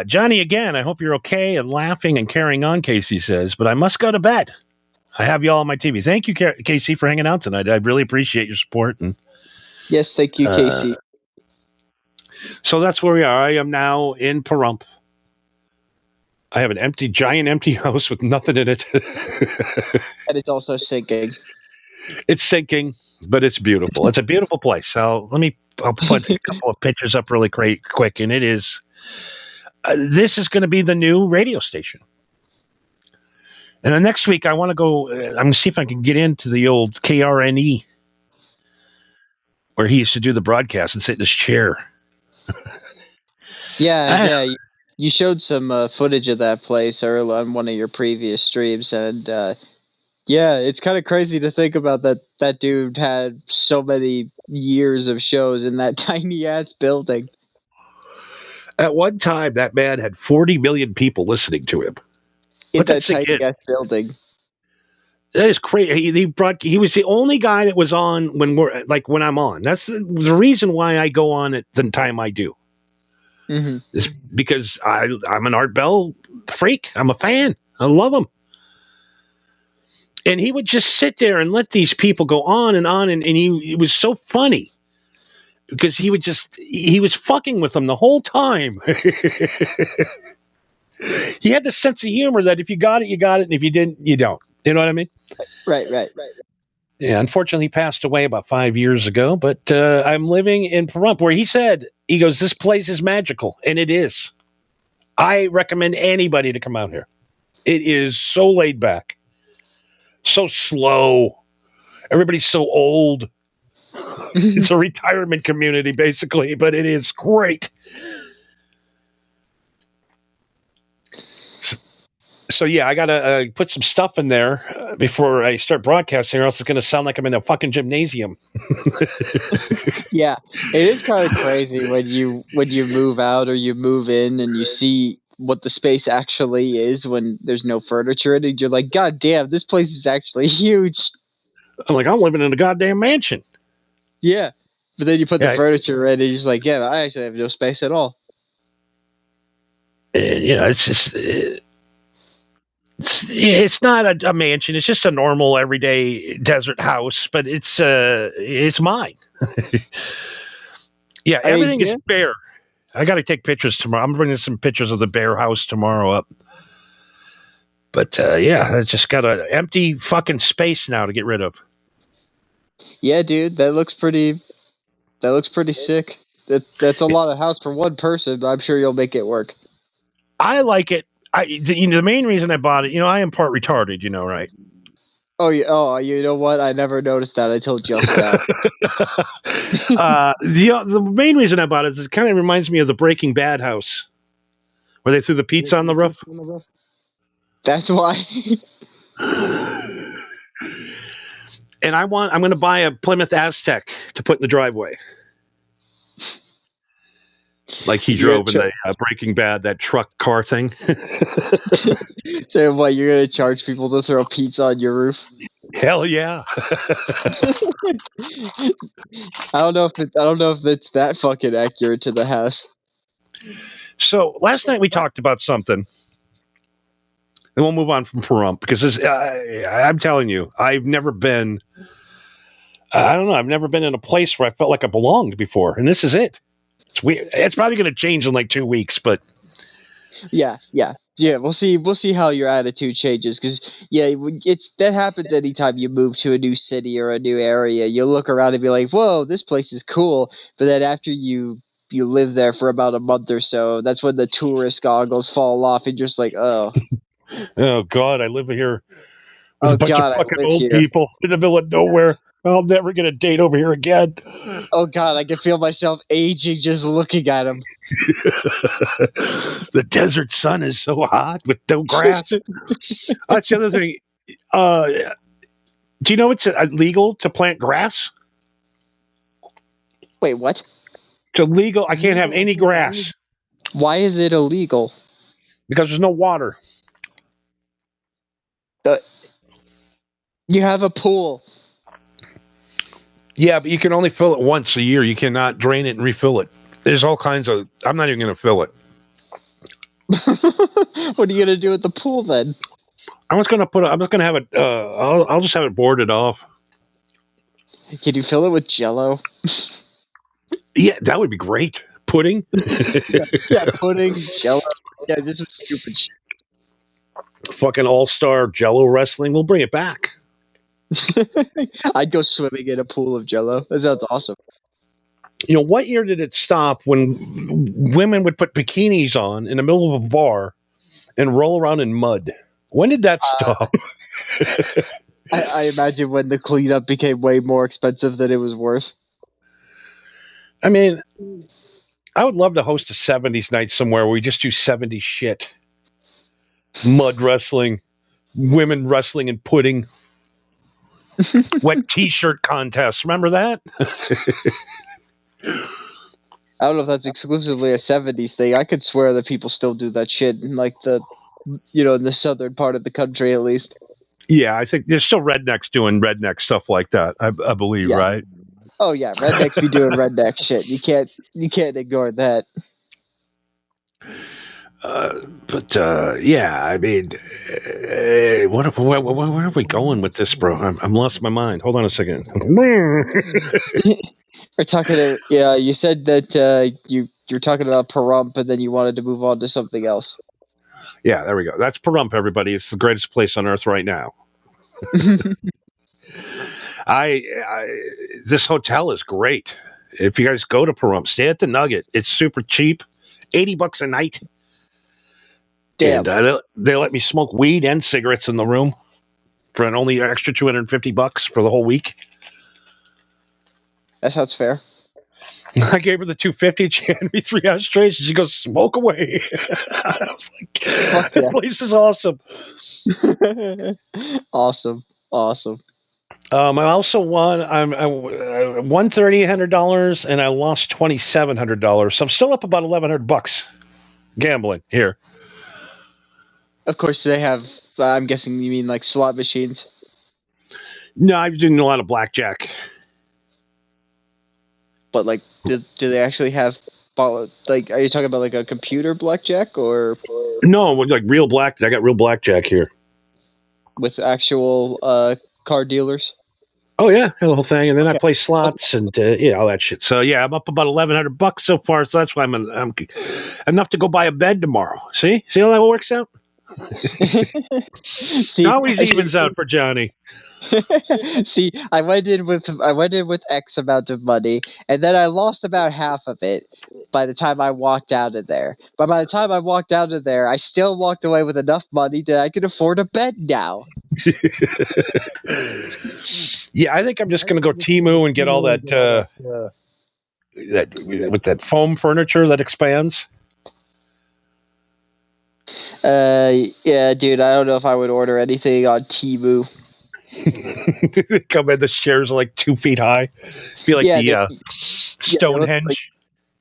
Johnny, again, I hope you're okay and laughing and carrying on, Casey says, but I must go to bed. I have you all on my TV. Thank you, Casey, for hanging out tonight. I really appreciate your support. And Yes, thank you, Casey. so that's where we are. I am now in Pahrump. I have an giant empty house with nothing in it. And it's also sinking. It's sinking, but it's beautiful. It's a beautiful place. I'll put a couple of pictures up really quick, and it is. This is going to be the new radio station. And then next week, I want to go. I'm going to see if I can get into the old KRNE, where he used to do the broadcast and sit in his chair. Yeah. You showed some footage of that place earlier on one of your previous streams, and yeah, it's kind of crazy to think about that dude had so many years of shows in that tiny ass building. At one time, that man had 40 million people listening to him. In Let that that sink tiny in. ass building. That is crazy. He was the only guy that was on when I'm on. That's the reason why I go on at the time I do. Mm-hmm. Is because I'm an Art Bell freak. I'm a fan. I love him. And he would just sit there and let these people go on, and it was so funny because he was fucking with them the whole time. He had this sense of humor that if you got it, you got it, and if you didn't, you don't. You know what I mean? Right. Yeah, unfortunately, he passed away about 5 years ago, but I'm living in Pahrump, where he goes, this place is magical, and it is. I recommend anybody to come out here. It is so laid back, so slow. Everybody's so old. It's a retirement community, basically, but it is great. So yeah, I gotta put some stuff in there before I start broadcasting, or else it's gonna sound like I'm in a fucking gymnasium. Yeah, it is kind of crazy when you move out or you move in and you see what the space actually is when there's no furniture in it. You're like, God damn, this place is actually huge. I'm like, I'm living in a goddamn mansion. Yeah, but then you put the furniture in and you're just like, yeah, I actually have no space at all. It's just. It's not a mansion. It's just a normal, everyday desert house, but it's mine. Yeah, everything is bare. I got to take pictures tomorrow. I'm bringing some pictures of the bare house tomorrow up. But yeah, I just got an empty fucking space now to get rid of. Yeah, dude, that looks pretty sick. That's a lot of house for one person, but I'm sure you'll make it work. I like it. The main reason I bought it, I am part retarded, right? Oh, yeah. Oh, you know what? I never noticed that until just now. The main reason I bought it is it kind of reminds me of the Breaking Bad house where they threw the pizza on the roof. That's why. And I'm going to buy a Plymouth Aztec to put in the driveway. Like he You're drove in the Breaking Bad, that truck car thing. So what? You're gonna charge people to throw pizza on your roof? Hell yeah. I don't know if it's that fucking accurate to the house. So last night we talked about something. And we'll move on from Pahrump because I'm telling you, I've never been. I don't know. I've never been in a place where I felt like I belonged before, and this is it. It's weird. It's probably going to change in like 2 weeks, but Yeah. We'll see how your attitude changes because that happens anytime you move to a new city or a new area. You look around and be like, "Whoa, this place is cool," but then after you live there for about a month or so, that's when the tourist goggles fall off and you're just like, "Oh, oh god, I live here with a oh bunch of God, I fucking live old here. people in the middle of nowhere. I'll never get a date over here again. Oh God, I can feel myself aging just looking at them." The desert sun is so hot with no grass. That's the other thing. Do you know it's illegal to plant grass? Wait, what? It's illegal. I can't have any grass Why is it illegal? because there's no water. You have a pool. Yeah, but you can only fill it once a year. You cannot drain it and refill it. There's all kinds of. I'm not even going to fill it. What are you gonna do with the pool then? I'm just going to have it. I'll just have it boarded off. Can you fill it with Jello? Yeah, that would be great. Pudding. Yeah, pudding, Jello. Yeah, this was stupid shit. Fucking all-star Jello wrestling. We'll bring it back. I'd go swimming in a pool of Jello. That sounds awesome. You know, what year did it stop when women would put bikinis on in the middle of a bar and roll around in mud? When did that stop? I imagine when the cleanup became way more expensive than it was worth. I mean, I would love to host a 70s night somewhere where we just do 70s shit. Mud wrestling, women wrestling and pudding, wet t-shirt contests. Remember that? I don't know if that's exclusively a 70s thing. I could swear that people still do that shit in like in the southern part of the country at least. Yeah, I think there's still rednecks doing redneck stuff like that. I believe, Yeah. right? Oh yeah, rednecks be doing redneck shit. You can't ignore that. Yeah, I mean, where are we going with this, bro? I'm lost my mind. Hold on a second. We're talking. Yeah, you said that you're talking about Pahrump, and then you wanted to move on to something else. Yeah, there we go. That's Pahrump, everybody. It's the greatest place on earth right now. This hotel is great. If you guys go to Pahrump, stay at the Nugget. It's super cheap, $80 a night. Damn. And they let me smoke weed and cigarettes in the room for an only extra $250 for the whole week. That sounds fair. I gave her the $250. She handed me 3 ashtrays. And she goes, "Smoke away." I was like, Fuck "That yeah. place is awesome." Awesome. I also won. I won $3,800 and I lost $2,700. So I'm still up about $1,100 gambling here. Of course, they have. I'm guessing you mean like slot machines. No, I'm doing a lot of blackjack. But like, do they actually have? Like, are you talking about like a computer blackjack or No, like real black. I got real blackjack here. with actual card dealers? Oh yeah, the whole thing, and then I play slots and all that shit. So yeah, I'm up about $1,100 so far. So that's why I'm enough to go buy a bed tomorrow. See how that works out? See, It always evens out for Johnny. see, I went in with X amount of money, and then I lost about half of it by the time I walked out of there. But by the time I walked out of there, I still walked away with enough money that I could afford a bed now. Yeah, I think I'm just going to go Temu and get all that with that foam furniture that expands. Yeah, dude, I don't know if I would order anything on Temu. They come in, the chairs are like 2 feet high. Be like Yeah, the they look Stonehenge.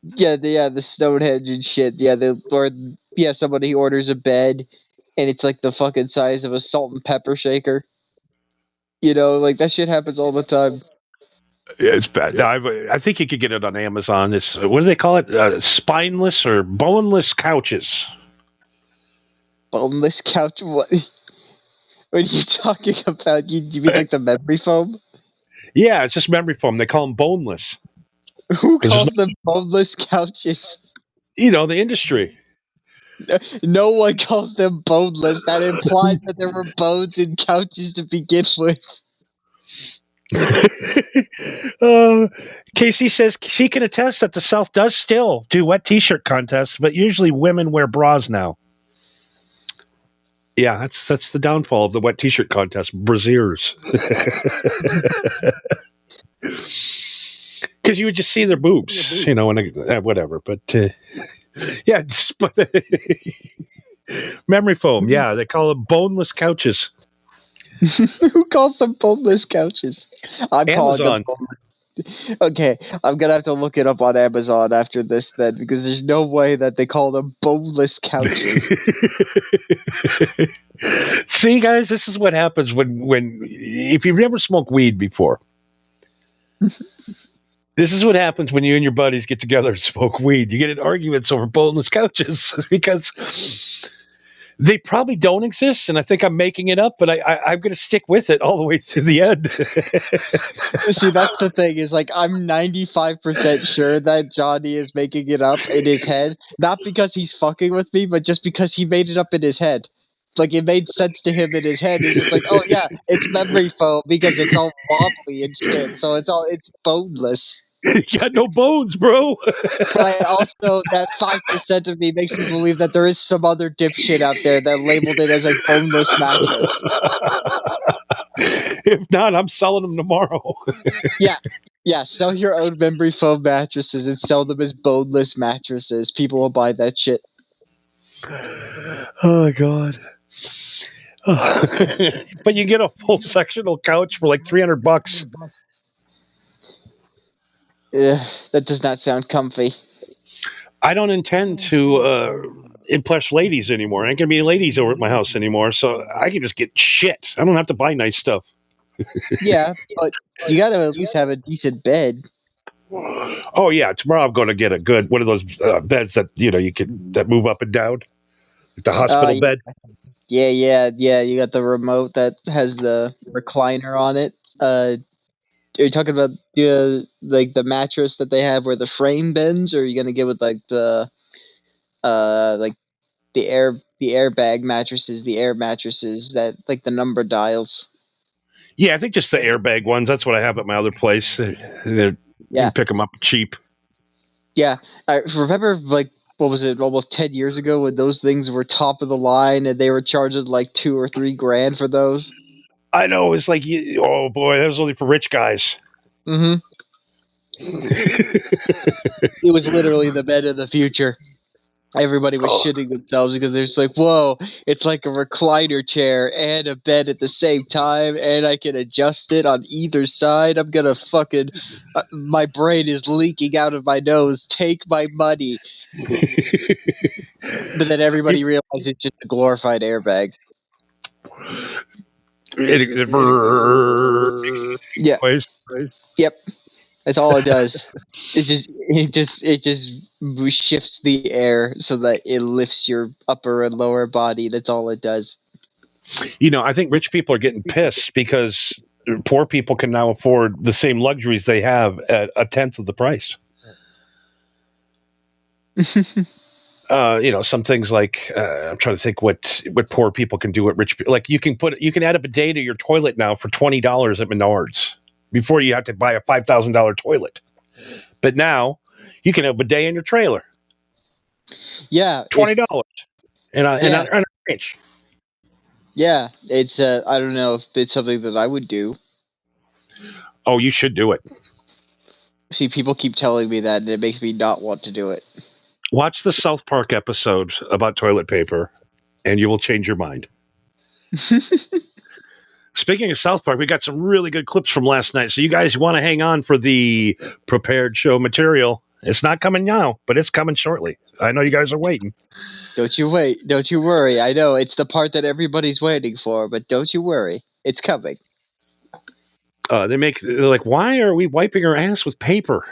the Stonehenge and shit. Yeah, somebody orders a bed, and it's like the fucking size of a salt and pepper shaker. You know, like that shit happens all the time. Yeah, it's bad. No, I think you could get it on Amazon. It's what do they call it? Spineless or boneless couches. Boneless couch. What? What are you talking about? You mean like the memory foam? Yeah, it's just memory foam. They call them boneless. Who 'Cause there's calls them boneless couches? the industry. No one calls them boneless. That implies that there were bones in couches to begin with. Casey says she can attest that the South does still do wet T-shirt contests, but usually women wear bras now. Yeah, that's the downfall of the wet T-shirt contest. Braziers. Because you would just see their boobs, and whatever. But yeah, memory foam. Yeah, they call them boneless couches. Who calls them boneless couches? I'm calling them Amazon. boneless. Okay, I'm gonna have to look it up on Amazon after this then, because there's no way that they call them boneless couches. See, guys, this is what happens when if you've never smoked weed before. This is what happens when you and your buddies get together and smoke weed. You get in arguments over boneless couches because they probably don't exist, and I think I'm making it up, but I'm going to stick with it all the way to the end. See, that's the thing, is like I'm 95% sure that Johnny is making it up in his head, not because he's fucking with me, but just because he made it up in his head. Like it made sense to him in his head. He's just like, oh yeah, it's memory foam because it's all wobbly and shit, so it's boneless. You got no bones, bro. But I also, that 5% of me makes me believe that there is some other dipshit out there that labeled it as a boneless mattress. If not, I'm selling them tomorrow. Yeah, sell your own memory foam mattresses and sell them as boneless mattresses. People will buy that shit. Oh my god. But you get a full sectional couch for like $300. That does not sound comfy. I don't intend to impress ladies anymore. I ain't gonna be ladies over at my house anymore, so I can just get shit. I don't have to buy nice stuff. Yeah, but you gotta at least have a decent bed. Oh yeah, tomorrow I'm going to get a good one of those beds that you can that move up and down, the hospital Yeah. bed. Yeah. You got the remote that has the recliner on it. Are you talking about like the mattress that they have where the frame bends, or are you gonna get with like the like the airbag mattresses, the air mattresses that like the number dials? Yeah, I think just the airbag ones. That's what I have at my other place. You can pick them up cheap. Yeah, I remember like what was it, almost 10 years ago when those things were top of the line and they were charging like $2 or $3 grand for those. I know, it's like, oh boy, that was only for rich guys. Mm-hmm. It was literally the bed of the future. Everybody was shitting themselves because they're just like, whoa, it's like a recliner chair and a bed at the same time, and I can adjust it on either side. I'm gonna fucking, my brain is leaking out of my nose. Take my money. But then everybody realized it's just a glorified airbag. Yeah. Yep. That's all it does. It just shifts the air so that it lifts your upper and lower body. That's all it does. I think rich people are getting pissed because poor people can now afford the same luxuries they have at a tenth of the price. Some things like I'm trying to think what poor people can do, what rich people like. You can add a bidet to your toilet now for $20 at Menards. Before you have to buy a $5,000 toilet, but now you can have a bidet in your trailer. Yeah, $20 and Yeah. a range. yeah, it's I don't know if it's something that I would do. Oh, you should do it. See, people keep telling me that, and it makes me not want to do it. Watch the South Park episode about toilet paper, and you will change your mind. Speaking of South Park, we got some really good clips from last night. So you guys want to hang on for the prepared show material. It's not coming now, but it's coming shortly. I know you guys are waiting. Don't you wait. Don't you worry. I know it's the part that everybody's waiting for, but don't you worry. It's coming. They're like, why are we wiping our ass with paper?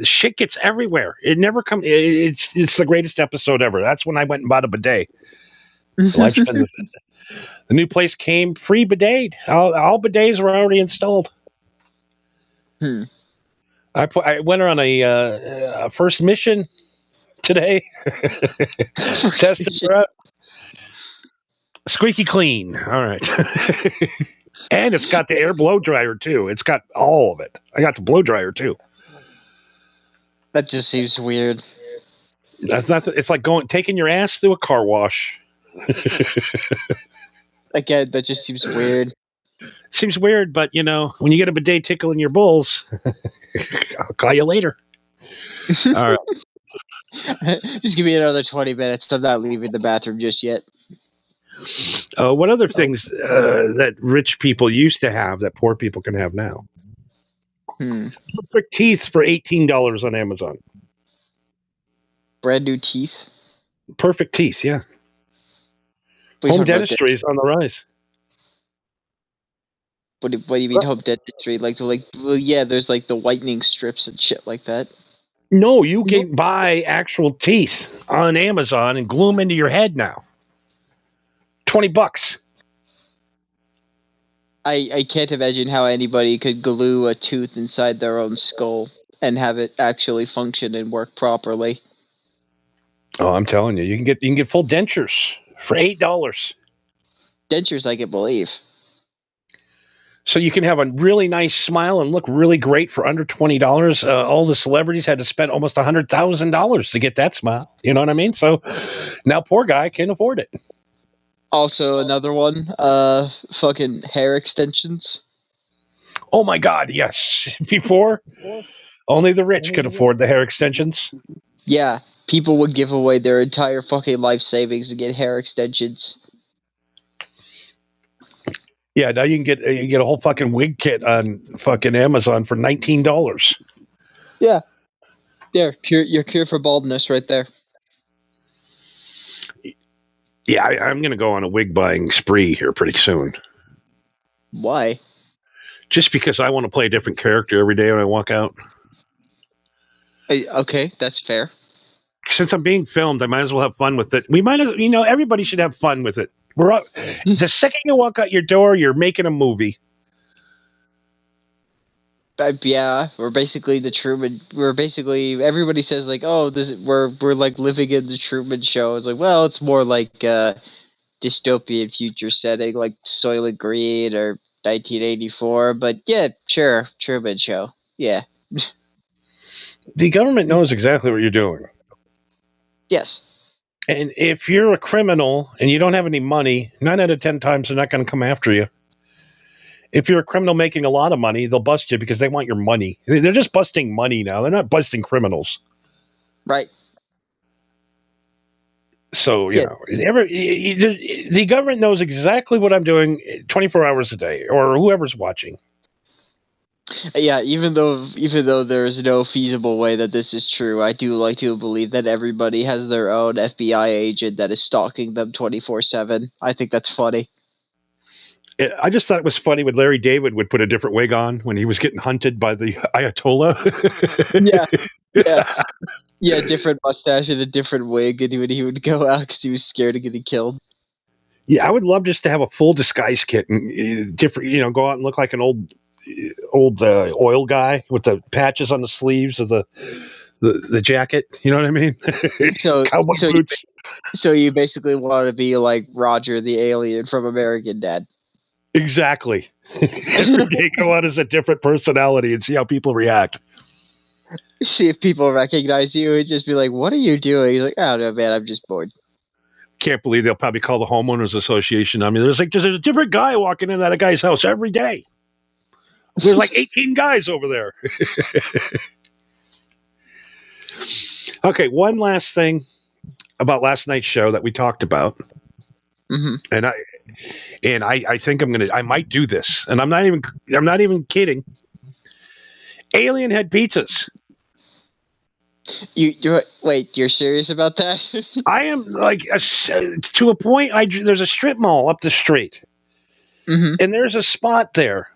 Shit gets everywhere. It never comes. It's the greatest episode ever. That's when I went and bought a bidet. The new place came free bidet. All bidets were already installed. I went on a first mission today. Tested it out. Squeaky clean. All right. And it's got the air blow dryer too. It's got all of it. I got the blow dryer too. That just seems weird. That's not. It's like taking your ass through a car wash. Again, that just seems weird. Seems weird, but when you get a bidet tickling your balls, I'll call you later. All right. Just give me another 20 minutes. I'm not leaving the bathroom just yet. What other things that rich people used to have that poor people can have now? Perfect teeth for $18 on Amazon. Brand new teeth? Perfect teeth, yeah. Home dentistry is on the rise. What do you mean home dentistry? There's like the whitening strips and shit like that. No, you can buy actual teeth on Amazon and glue them into your head now. $20. I can't imagine how anybody could glue a tooth inside their own skull and have it actually function and work properly. Oh, I'm telling you, you can get full dentures for $8. Dentures, I can believe. So you can have a really nice smile and look really great for under $20. All the celebrities had to spend almost $100,000 to get that smile. You know what I mean? So now poor guy can afford it. Also, another one, fucking hair extensions. Oh my God, yes. Before, only the rich could afford the hair extensions. Yeah, people would give away their entire fucking life savings to get hair extensions. Yeah, now you can get a whole fucking wig kit on fucking Amazon for $19. Yeah. There, your cure for baldness right there. Yeah, I'm going to go on a wig buying spree here pretty soon. Why? Just because I want to play a different character every day when I walk out. Okay, that's fair. Since I'm being filmed, I might as well have fun with it. Everybody should have fun with it. The second you walk out your door, you're making a movie. Yeah, we're basically the Truman. Everybody says like, oh, we're like living in the Truman Show. It's like, well, it's more like dystopian future setting, like Soylent Green or 1984. But yeah, sure, Truman Show. Yeah. The government knows exactly what you're doing. Yes. And if you're a criminal and you don't have any money, 9 out of 10 times they're not going to come after you. If you're a criminal making a lot of money, they'll bust you because they want your money. They're just busting money now. They're not busting criminals. Right. So, the government knows exactly what I'm doing 24 hours a day, or whoever's watching. Yeah, even though there is no feasible way that this is true, I do like to believe that everybody has their own FBI agent that is stalking them 24/7. I think that's funny. I just thought it was funny when Larry David would put a different wig on when he was getting hunted by the Ayatollah. Yeah, different mustache and a different wig, and he would go out because he was scared of getting killed. Yeah, I would love just to have a full disguise kit and different, go out and look like an old oil guy with the patches on the sleeves of the the jacket. You know what I mean? So, Cowboy so you, boots. so you basically want to be like Roger the alien from American Dad. Exactly. Every day go out as a different personality and see how people react. See if people recognize you and just be like, "What are you doing?" He's like, "I don't know, man. I'm just bored." Can't believe they'll probably call the homeowners association. I mean, there's a different guy walking in at a guy's house every day. There's like 18 guys over there. Okay, one last thing about last night's show that we talked about, Mm-hmm. and I think I might do this, and I'm not even kidding. Alien head pizzas. Wait, you're serious about that? I am like to a point. There's a strip mall up the street, Mm-hmm. and there's a spot there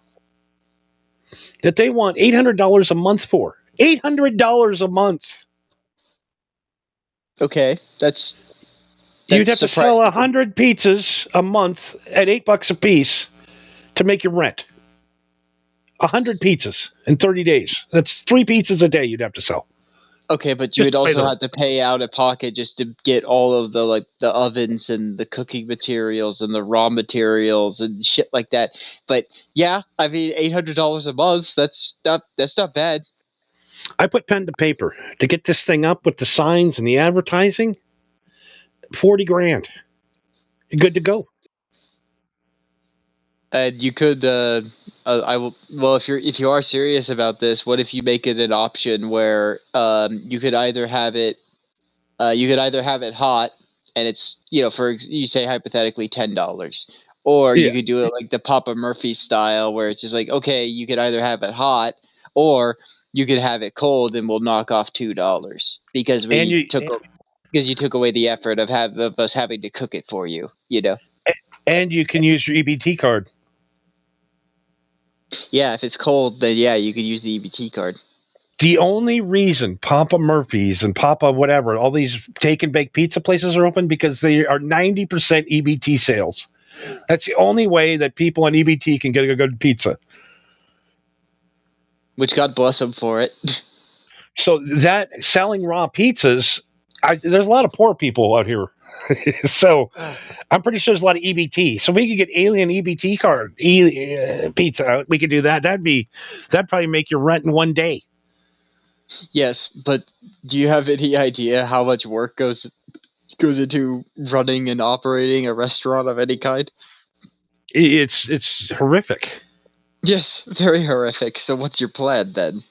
that they want $800 a month for. $800 a month. Okay, that's You'd have to sell surprising. 100 pizzas a month at $8 a piece to make your rent. 100 pizzas in 30 days. That's 3 pizzas a day you'd have to sell. Okay, but you Just would also play have to pay out of pocket just to get all of the the ovens and the cooking materials and the raw materials and shit like that. But yeah, I mean $800 a month, that's not bad. I put pen to paper to get this thing up with the signs and the advertising. 40 grand. You're good to go. And you could I will well if you are serious about this, what if you make it an option where you could either have it hot and it's you say hypothetically $10, or you Yeah. could do it like the Papa Murphy style where it's just like, okay, you could either have it hot or you could have it cold and we'll knock off $2 because you took away the effort of us having to cook it for you. And you can use your EBT card. Yeah, if it's cold, then yeah, you could use the EBT card. The only reason Papa Murphy's and Papa whatever, all these take and bake pizza places are open because they are 90% EBT sales. That's the only way that people on EBT can get a good pizza. Which God bless them for it. So that selling raw pizzas, there's a lot of poor people out here. So I'm pretty sure there's a lot of EBT. So we could get alien EBT card pizza out. We could do that. That'd probably make your rent in one day. Yes, but do you have any idea how much work goes into running and operating a restaurant of any kind? It's horrific. Yes, very horrific. So what's your plan then?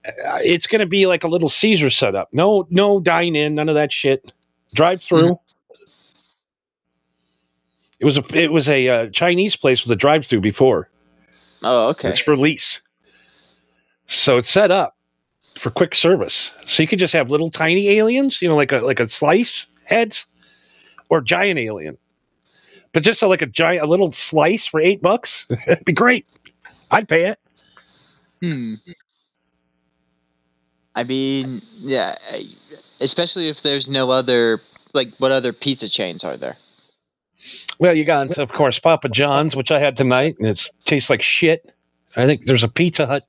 It's going to be like a little Caesar setup. No dine in, none of that shit. Drive through. It was a Chinese place with a drive through before. Oh, okay. It's for lease. So it's set up for quick service. So you could just have little tiny aliens, like a slice heads, or giant alien. But just a little slice for $8, it'd be great. I'd pay it. I mean, yeah, especially if there's no other, what other pizza chains are there? Well, you got, of course, Papa John's, which I had tonight, and it tastes like shit. I think there's a Pizza Hut.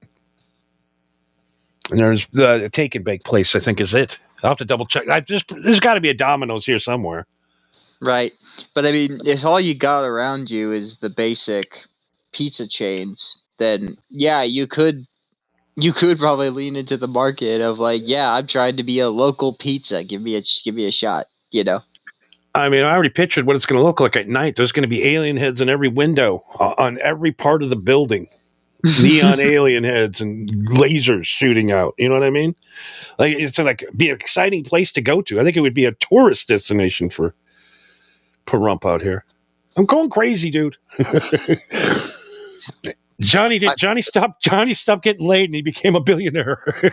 And there's the take and bake place, I think, is it. I'll have to double check. There's got to be a Domino's here somewhere. Right. But I mean, if all you got around you is the basic pizza chains, then yeah, you could probably lean into the market of I'm trying to be a local pizza. Give me a shot, I mean, I already pictured what it's going to look like at night. There's going to be alien heads in every window, on every part of the building. Neon alien heads and lasers shooting out. You know what I mean? Like, it's be an exciting place to go to. I think it would be a tourist destination for Pahrump out here. I'm going crazy, dude. Johnny stopped getting laid and he became a billionaire.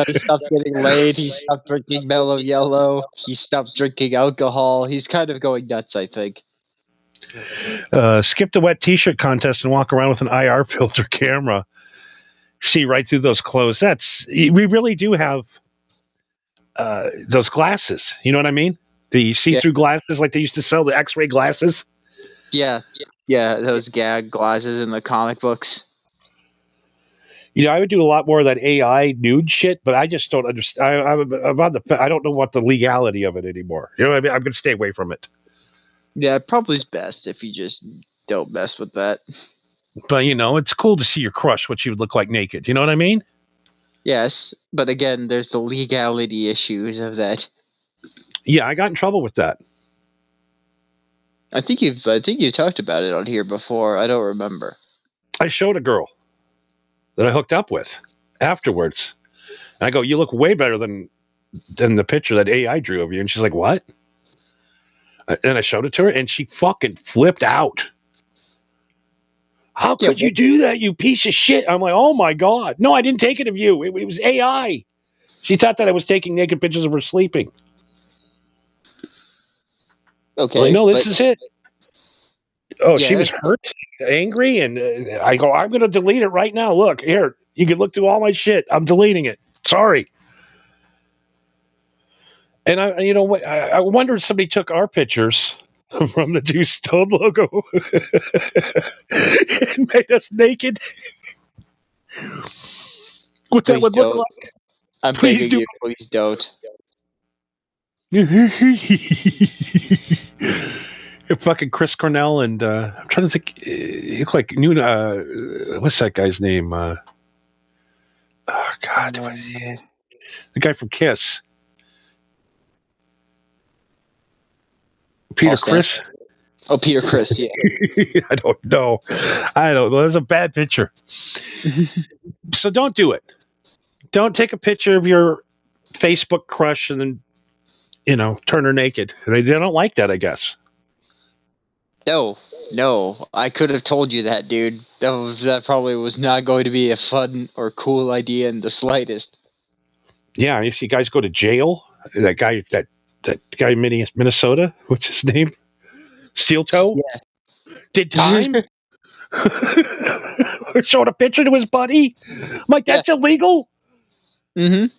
He stopped getting laid. He stopped drinking Mellow Yellow. He stopped drinking alcohol. He's kind of going nuts, I think. Skip the wet t-shirt contest and walk around with an IR filter camera. See right through those clothes. We really do have those glasses. You know what I mean? The see-through glasses, like they used to sell the X-ray glasses. Yeah, those gag glasses in the comic books. I would do a lot more of that AI nude shit, but I just don't understand. I don't know what the legality of it anymore. You know what I mean? I'm going to stay away from it. Yeah, probably is best if you just don't mess with that. But, it's cool to see your crush, what she would look like naked. You know what I mean? Yes, but again, there's the legality issues of that. Yeah, I got in trouble with that. I think you've talked about it on here before. I don't remember. I showed a girl that I hooked up with afterwards. And I go, you look way better than the picture that AI drew of you. And she's like, what? And I showed it to her, and she fucking flipped out. How could you do that, you piece of shit? I'm like, oh my God. No, I didn't take it of you. It was AI. She thought that I was taking naked pictures of her sleeping. Okay. Like, no, this is it. Oh, she was hurt, angry, and I go, I'm going to delete it right now. Look, here, you can look through all my shit. I'm deleting it. Sorry. And I wonder if somebody took our pictures from the Two Stone logo and made us naked. What that would look like. I'm begging you, please don't. Fucking Chris Cornell and I'm trying to think. He looked like new. What's that guy's name? Oh God, what is he? The guy from Kiss. Peter Criss. Oh, Peter Criss. Yeah. I don't know. That's a bad picture. So don't do it. Don't take a picture of your Facebook crush and then, turn her naked. They don't like that, I guess. No, I could have told you that, dude. That probably was not going to be a fun or cool idea in the slightest. Yeah, you see guys go to jail. That guy in Minnesota, what's his name? Steel Toe? Yeah. Did time? Showed a picture to his buddy. I'm like, that's illegal? Mm-hmm.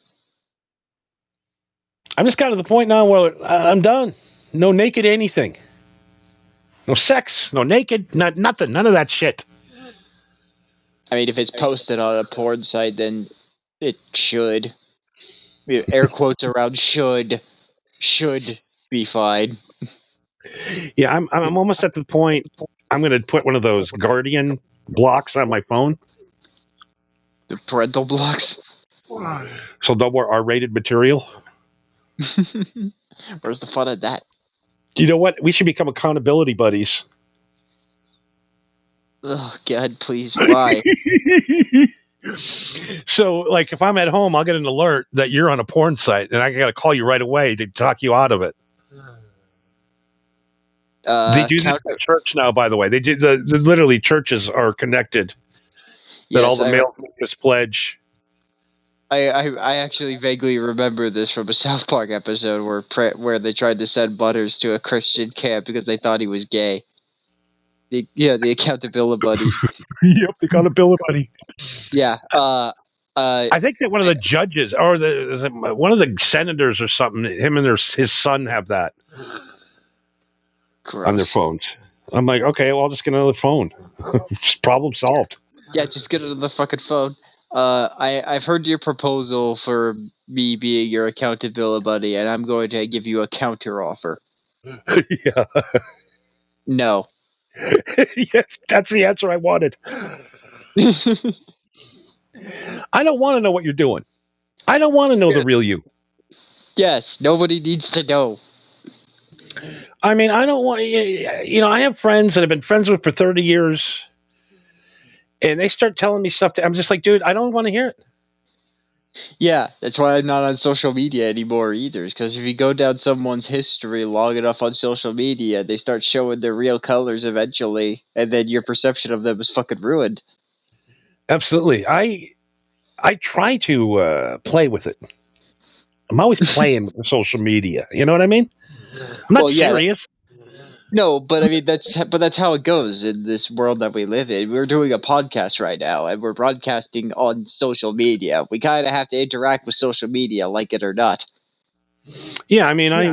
I'm just got to the point now where I'm done. No naked anything. No sex, no naked, nothing, none of that shit. I mean, if it's posted on a porn site, then it should. Air quotes around should be fine. Yeah, I'm almost at the point. I'm going to put one of those Guardian blocks on my phone. The parental blocks. So no more R-rated material. Where's the fun of that? You know what? We should become accountability buddies. Oh, God, please, why? So, like, if I'm at home, I'll get an alert that you're on a porn site, and I got to call you right away to talk you out of it. They do that at church now, by the way. They did. Literally, churches are connected. That all the males make this pledge. I actually vaguely remember this from a South Park episode where they tried to send Butters to a Christian camp because they thought he was gay. The accountability buddy. Yep, the accountability buddy. Yeah. I think that one of the judges or one of the senators or something, him and his son have that on their phones. I'm like, okay, well, I'll just get another phone. Problem solved. Yeah, just get another fucking phone. I've heard your proposal for me being your accountability buddy, and I'm going to give you a counter offer. Yeah. No. Yes, that's the answer I wanted. I don't want to know what you're doing. I don't want to know the real you. Yes, nobody needs to know. I mean, I don't want I have friends that I've been friends with for 30 years, and they start telling me stuff. I'm just like, dude, I don't want to hear it. Yeah, that's why I'm not on social media anymore either. Because if you go down someone's history long enough on social media, they start showing their real colors eventually, and then your perception of them is fucking ruined. Absolutely. I try to play with it. I'm always playing with the social media. You know what I mean? I'm not serious. No, but I mean that's how it goes in this world that we live in. We're doing a podcast right now, and we're broadcasting on social media. We kind of have to interact with social media, like it or not. Yeah, I mean, I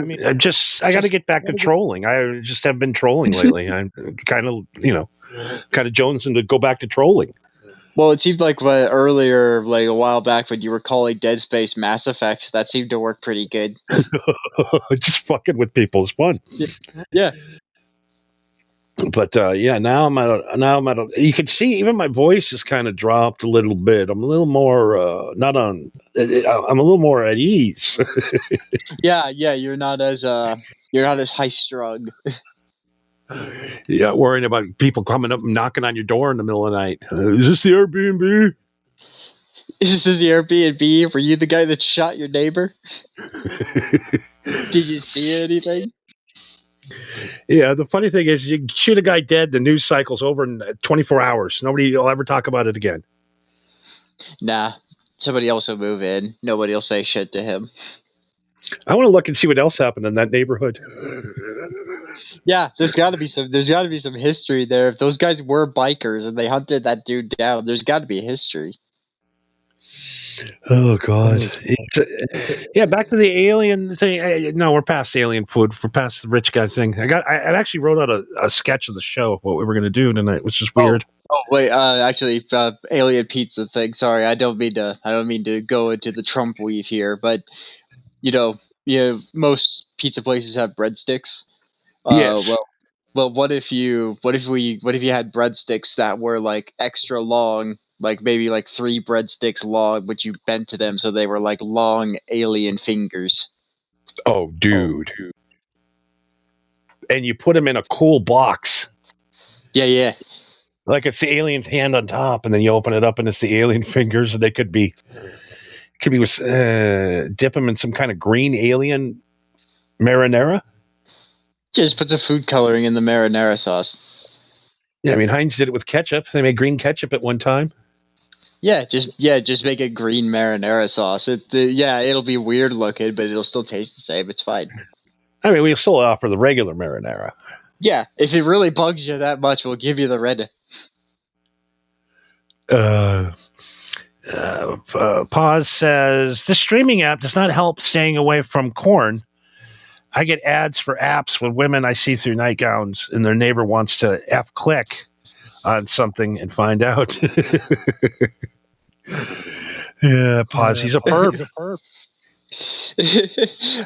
got to get back to trolling. I just have been trolling lately. I'm kind of jonesing to go back to trolling. Well, it seemed like earlier, like a while back, when you were calling Dead Space Mass Effect, that seemed to work pretty good. Just fucking with people is fun. Yeah. But yeah, now I'm at a. You can see even my voice has kind of dropped a little bit. I'm a little more not on. I'm a little more at ease. Yeah, you're not as high strung. Yeah, worrying about people coming up and knocking on your door in the middle of the night. Is this the Airbnb? Is this the Airbnb? Were you the guy that shot your neighbor? Did you see anything? Yeah, the funny thing is, you shoot a guy dead, the news cycle's over in 24 hours. Nobody will ever talk about it again. Nah. Somebody else will move in. Nobody will say shit to him. I want to look and see what else happened in that neighborhood. Yeah, there's got to be some history there. If those guys were bikers and they hunted that dude down, there's got to be history. Oh God! Yeah, back to the alien thing. No, we're past alien food. We're past the rich guy thing. I actually wrote out a sketch of the show, what we were going to do tonight, which is weird. Oh wait, actually, alien pizza thing. Sorry, I don't mean to go into the Trump weave here, but most pizza places have breadsticks. Yes. Well, what if you had breadsticks that were like extra long, like maybe like 3 breadsticks long, but you bent to them so they were like long alien fingers. Oh, dude. And you put them in a cool box. Yeah. Like it's the alien's hand on top, and then you open it up, and it's the alien fingers, and they could be with dip them in some kind of green alien marinara. Just put some food coloring in the marinara sauce. Yeah, I mean Heinz did it with ketchup. They made green ketchup at one time. Yeah, just make a green marinara sauce. It'll be weird looking, but it'll still taste the same. It's fine. I mean, we still offer the regular marinara. Yeah, if it really bugs you that much, we'll give you the red. Pause says this streaming app does not help staying away from corn. I get ads for apps with women I see through nightgowns, and their neighbor wants to click on something and find out. Yeah, pause. He's a perp.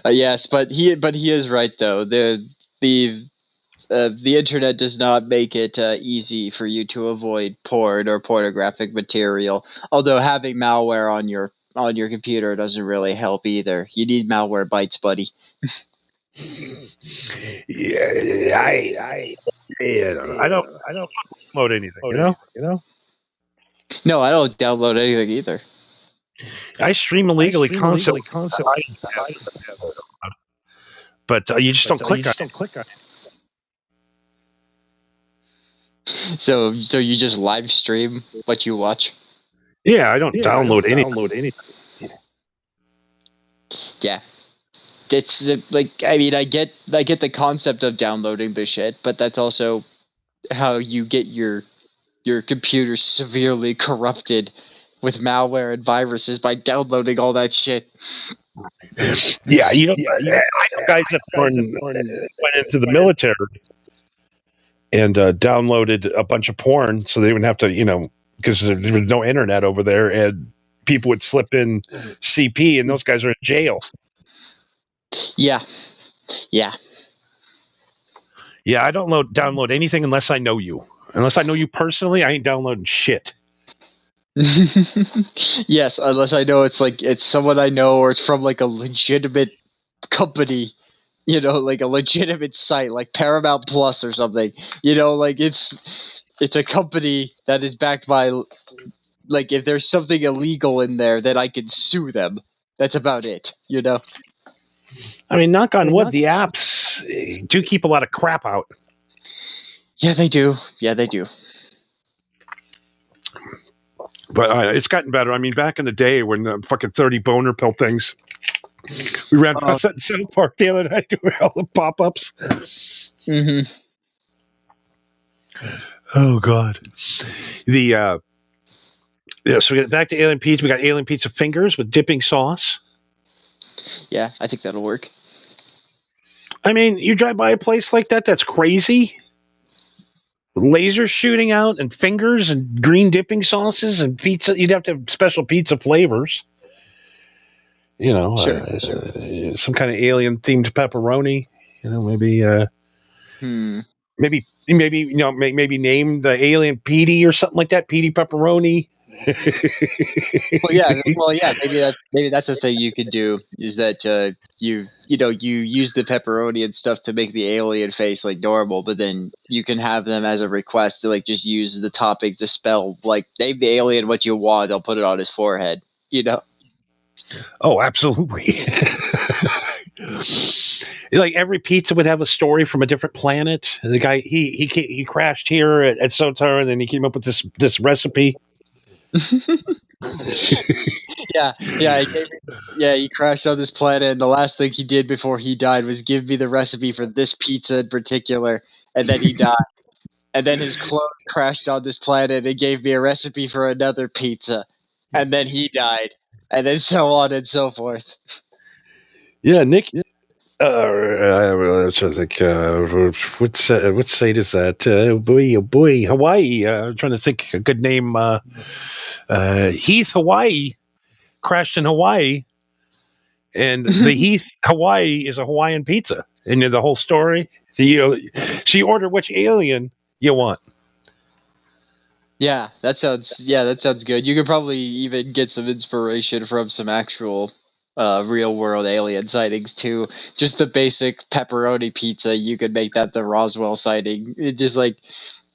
Yes, but he is right though. The internet does not make it easy for you to avoid porn or pornographic material. Although having malware on your computer doesn't really help either. You need malware bites, buddy. Yeah, I don't download anything. You know. No, I don't download anything either. I stream illegally constantly. But you just don't click on it. So you just live stream what you watch? Yeah, I don't download anything. Yeah. It's like, I mean, I get the concept of downloading the shit, but that's also how you get your computer severely corrupted with malware and viruses, by downloading all that shit. Yeah, I know guys that went into the military and downloaded a bunch of porn, so they wouldn't have to, because there was no internet over there, and people would slip in CP, and those guys are in jail. Yeah. I don't download anything unless I know you. Unless I know you personally, I ain't downloading shit. Yes, unless I know it's someone I know, or it's from like a legitimate company, like a legitimate site like Paramount Plus or something. Like it's a company that is backed by, like, if there's something illegal in there, then I can sue them. That's about it. I mean, knock on wood, the apps do keep a lot of crap out. Yeah, they do. But it's gotten better. I mean, back in the day when the fucking 30 boner pill things, we ran past that in South Park the other night with all the pop-ups. Mm-hmm. Oh, God. So we get back to alien pizza. We got alien pizza fingers with dipping sauce. Yeah, I think that'll work. I mean, you drive by a place like that, that's crazy. lasers shooting out and fingers and green dipping sauces and pizza. You'd have to have special pizza flavors. Sure. Some kind of alien themed pepperoni. Maybe maybe name the alien Petey or something like that. Petey pepperoni. Well, yeah. Maybe that's a thing you could do is that you use the pepperoni and stuff to make the alien face like normal, but then you can have them as a request to like just use the topping to spell like name the alien what you want. They'll put it on his forehead. Oh, absolutely. Like every pizza would have a story from a different planet. The guy he crashed here at Sotar, and then he came up with this recipe. He crashed on this planet, and the last thing he did before he died was give me the recipe for this pizza in particular, and then he died. And then his clone crashed on this planet and gave me a recipe for another pizza, and then he died, and then so on and so forth. Yeah, Nick. I think what state is that? Oh boy, Hawaii. I'm trying to think a good name. Heath, Hawaii, crashed in Hawaii, and the Heath, Hawaii is a Hawaiian pizza, and the whole story. So you order which alien you want. Yeah, that sounds good. You could probably even get some inspiration from some actual real world alien sightings too. Just the basic pepperoni pizza, you could make that the Roswell sighting. It just like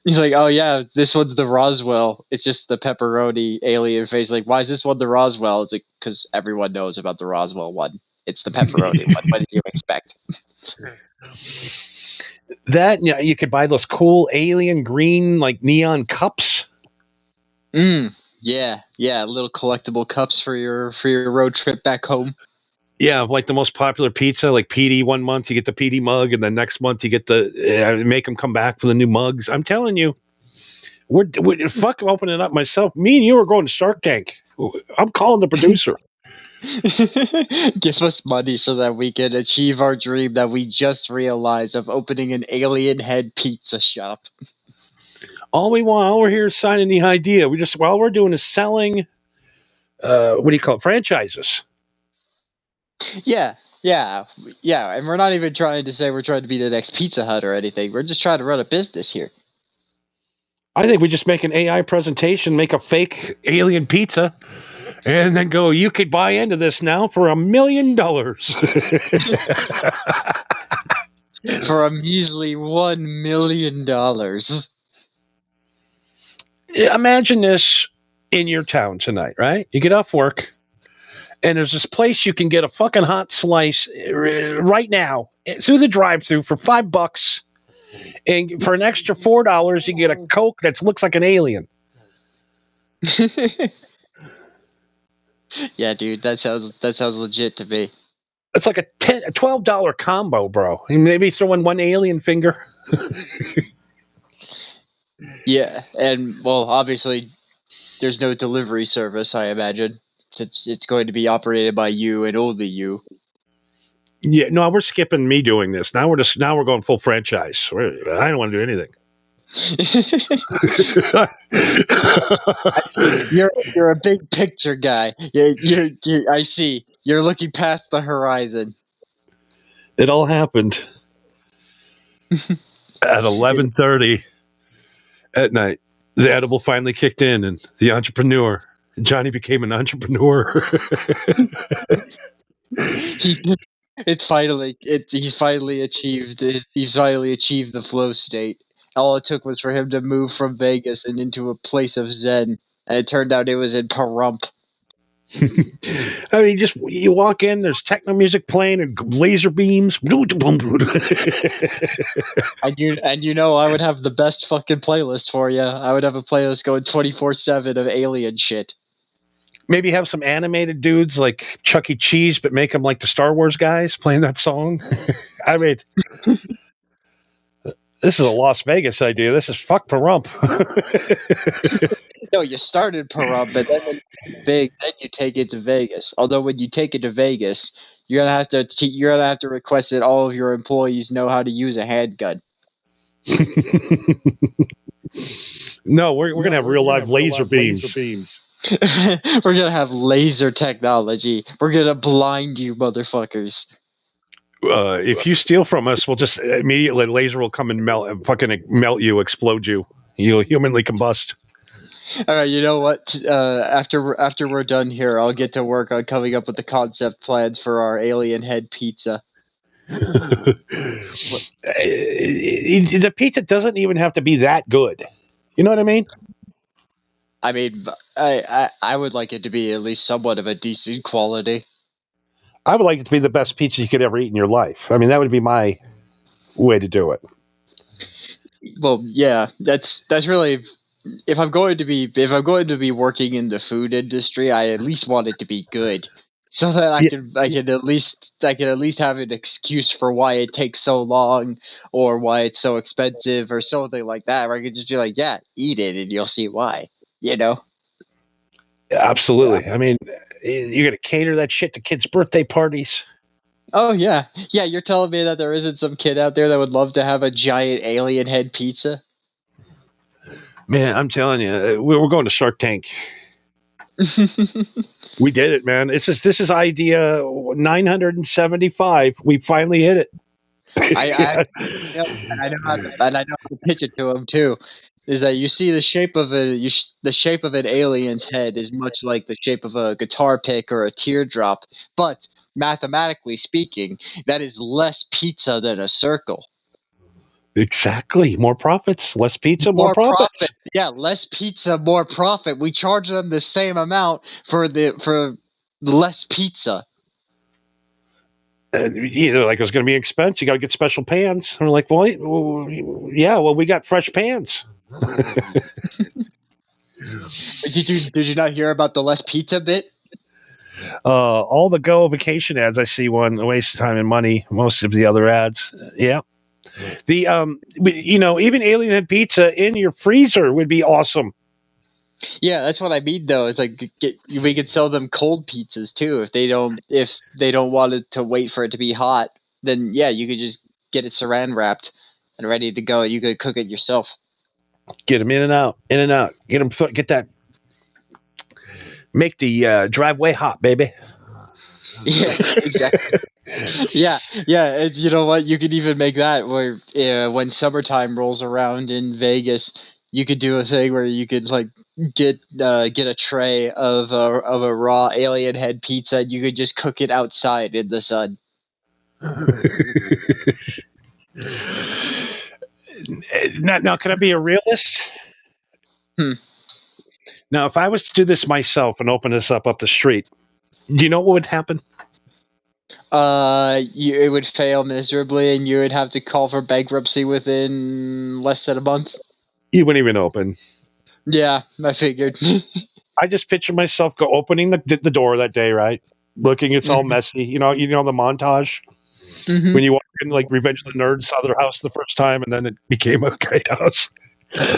he's like, oh yeah, this one's the Roswell. It's just the pepperoni alien face. Like, why is this one the Roswell? It's like because everyone knows about the Roswell one. It's the pepperoni one. What did you expect? That you could buy those cool alien green like neon cups. Yeah, little collectible cups for your road trip back home. Yeah, like the most popular pizza, like PD. 1 month you get the PD mug, and then next month you get the make them come back for the new mugs. I'm telling you, we're fucking opening up myself. Me and you are going to Shark Tank. I'm calling the producer. Give us money so that we can achieve our dream that we just realized of opening an alien head pizza shop. All we're here is signing the idea. All we're doing is selling. What do you call it? Franchises. Yeah, and we're not even trying to say we're trying to be the next Pizza Hut or anything. We're just trying to run a business here. I think we just make an AI presentation, make a fake alien pizza, and then go, you could buy into this now for $1 million. For a measly $1 million. Imagine this in your town tonight, right? You get off work, and there's this place you can get a fucking hot slice right now through the drive-thru for $5, and for an extra $4, you get a Coke that looks like an alien. Yeah, dude, that sounds legit to me. It's like a $12 combo, bro. And maybe throw in one alien finger. Yeah, and well, obviously, there's no delivery service. I imagine it's going to be operated by you and only you. Yeah, no, we're skipping me doing this. Now we're going full franchise. I don't want to do anything. You're a big picture guy. I see. You're looking past the horizon. It all happened at 11:30 at night. The edible finally kicked in, and the entrepreneur, Johnny, became an entrepreneur. He's finally achieved the flow state. All it took was for him to move from Vegas and into a place of Zen, and it turned out it was in Pahrump. I mean, you walk in, there's techno music playing and laser beams. And I would have the best fucking playlist for you. I would have a playlist going 24/7 of alien shit. Maybe have some animated dudes like Chuck E. Cheese, but make them like the Star Wars guys playing that song. I mean, this is a Las Vegas idea. This is fuck Pahrump. No, you started Pahrump, but then when you get big, then you take it to Vegas. Although when you take it to Vegas, you're gonna have to request that all of your employees know how to use a handgun. No, we're gonna have real live laser beams. We're gonna have laser technology. We're gonna blind you, motherfuckers. If you steal from us, we'll just immediately laser will come and fucking melt you, explode you. You'll humanly combust. All right, you know what? After we're done here, I'll get to work on coming up with the concept plans for our alien head pizza. The pizza doesn't even have to be that good. You know what I mean? I mean, I would like it to be at least somewhat of a decent quality. I would like it to be the best pizza you could ever eat in your life. I mean, that would be my way to do it. Well, yeah, that's really. If I'm going to be working in the food industry, I at least want it to be good, so that I can at least have an excuse for why it takes so long or why it's so expensive or something like that. Where I could just be like, yeah, eat it and you'll see why. You know. Absolutely. I mean, you're gonna cater that shit to kids' birthday parties. Oh yeah, yeah. You're telling me that there isn't some kid out there that would love to have a giant alien head pizza? Man, I'm telling you, we're going to Shark Tank. We did it, man. This is idea 975. We finally hit it. I know how to pitch it to him too. Is that you see the shape of the shape of an alien's head is much like the shape of a guitar pick or a teardrop, but mathematically speaking, that is less pizza than a circle. Exactly. More profits, less pizza, more profits. Profit. Yeah, less pizza, more profit. We charge them the same amount for less pizza. Like it was going to be expensive. You got to get special pans. And we're like, well, yeah, well, we got fresh pans. Did you not hear about the less pizza bit? All the Go vacation ads I see, one a waste of time and money. Most of the other ads, yeah. The even alien head pizza in your freezer would be awesome. Yeah, that's what I mean though. It's like we could sell them cold pizzas too if they don't want it to wait for it to be hot. Then yeah, you could just get it saran wrapped and ready to go. You could cook it yourself. Get them in and out. Get that. Make the driveway hot, baby. Yeah, exactly. yeah. And you know what? You could even make that where when summertime rolls around in Vegas, you could do a thing where you could like get a tray of a raw alien head pizza and you could just cook it outside in the sun. Now, can I be a realist? Now, if I was to do this myself and open this up the street, do you know what would happen? It would fail miserably, and you would have to call for bankruptcy within less than a month. You wouldn't even open. Yeah, I figured. I just picture myself opening the door that day, right? Looking, it's all messy. You know the montage when you walk in, like Revenge of the Nerds saw their house the first time, and then it became a great house.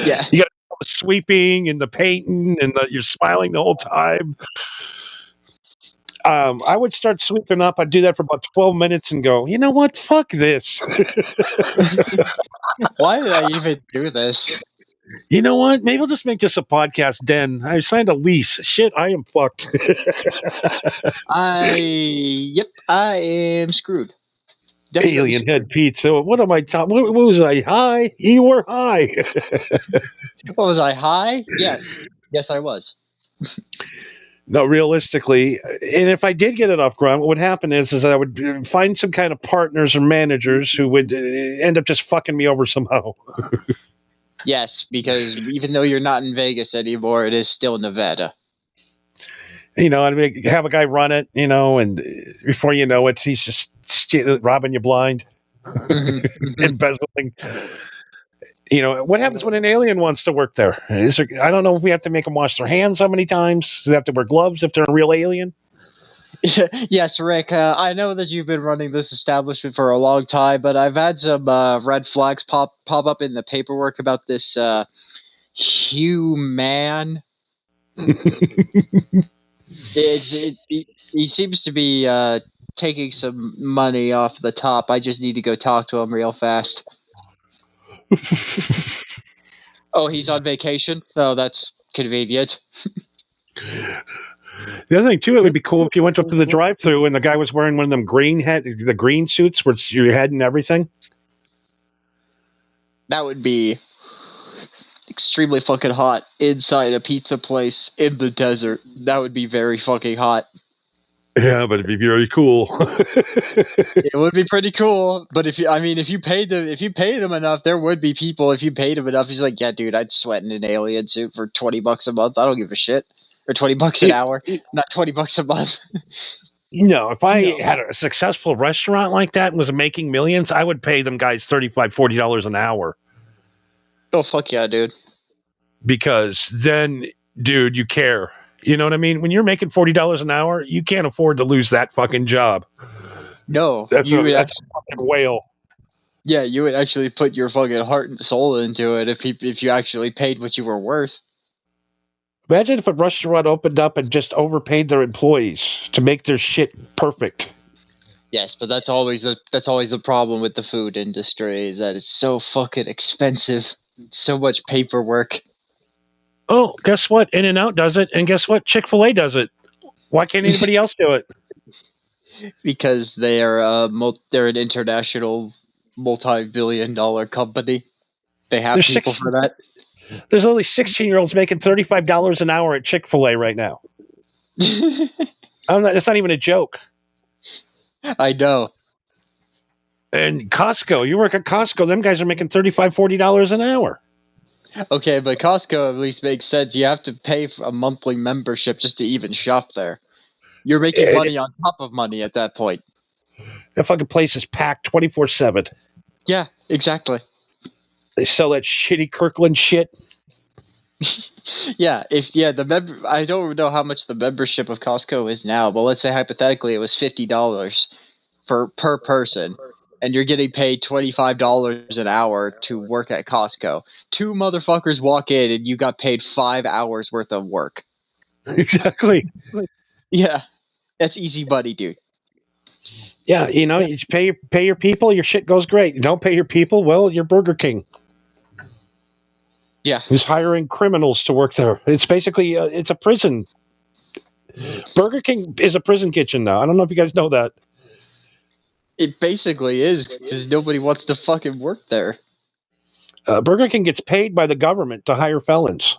Yeah, you got the sweeping and the painting, and you're smiling the whole time. I would start sweeping up. I'd do that for about 12 minutes and go, you know what? Fuck this. Why did I even do this? You know what? Maybe I'll just make this a podcast den. I signed a lease. Shit, I am fucked. I am screwed. Definitely Alien screwed. head pizza. What am I talking? What was I high? You were high. What was I high? Yes, I was. No, realistically, and if I did get it off ground, what would happen is I would find some kind of partners or managers who would end up just fucking me over somehow. Yes, because even though you're not in Vegas anymore, it is still Nevada. I'd have a guy run it, and before you know it, he's just robbing you blind, embezzling. What happens when an alien wants to work there? I don't know if we have to make them wash their hands how many times. Do they have to wear gloves if they're a real alien? Yes, Rick, I know that you've been running this establishment for a long time, but I've had some red flags pop up in the paperwork about this human. He seems to be taking some money off the top. I just need to go talk to him real fast. Oh, he's on vacation? Oh, that's convenient. The other thing too, it would be cool if you went up to the drive-thru and the guy was wearing one of them the green suits with your head and everything. That would be extremely fucking hot inside a pizza place in the desert. That would be very fucking hot. Yeah, but it'd be very cool. It would be pretty cool, but if you paid him enough, there would be people. If you paid him enough, he's like, yeah, dude, I'd sweat in an alien suit for $20 a month. I don't give a shit, or $20 an hour, not $20 a month. If I had a successful restaurant like that and was making millions, I would pay them guys $35-$40 an hour. Oh fuck yeah, dude! Because then, dude, you care. You know what I mean? When you're making $40 an hour, you can't afford to lose that fucking job. No, that's a fucking whale. Yeah, you would actually put your fucking heart and soul into it if you actually paid what you were worth. Imagine if a restaurant opened up and just overpaid their employees to make their shit perfect. Yes, but that's always the problem with the food industry, is that it's so fucking expensive. So much paperwork. Oh, guess what? In-N-Out does it, and guess what? Chick-fil-A does it. Why can't anybody else do it? Because they're an international multi-billion-dollar company. They have people for that. There's only 16-year-olds making $35 an hour at Chick-fil-A right now. That's not even a joke. I know. And Costco, you work at Costco, them guys are making $35-$40 an hour. Okay, but Costco at least makes sense. You have to pay for a monthly membership just to even shop there. You're making money on top of money at that point. That fucking place is packed 24/7. Yeah, exactly. They sell that shitty Kirkland shit. Yeah, I don't know how much the membership of Costco is now, but let's say hypothetically it was $50 per person, and you're getting paid $25 an hour to work at Costco. Two motherfuckers walk in and you got paid 5 hours worth of work. Exactly. Yeah, that's easy money, dude. Yeah, you pay your people, your shit goes great. You don't pay your people, well, you're Burger King. Yeah. Who's hiring criminals to work there. It's basically, it's a prison. Burger King is a prison kitchen now. I don't know if you guys know that. It basically is, because nobody wants to fucking work there. Burger King gets paid by the government to hire felons.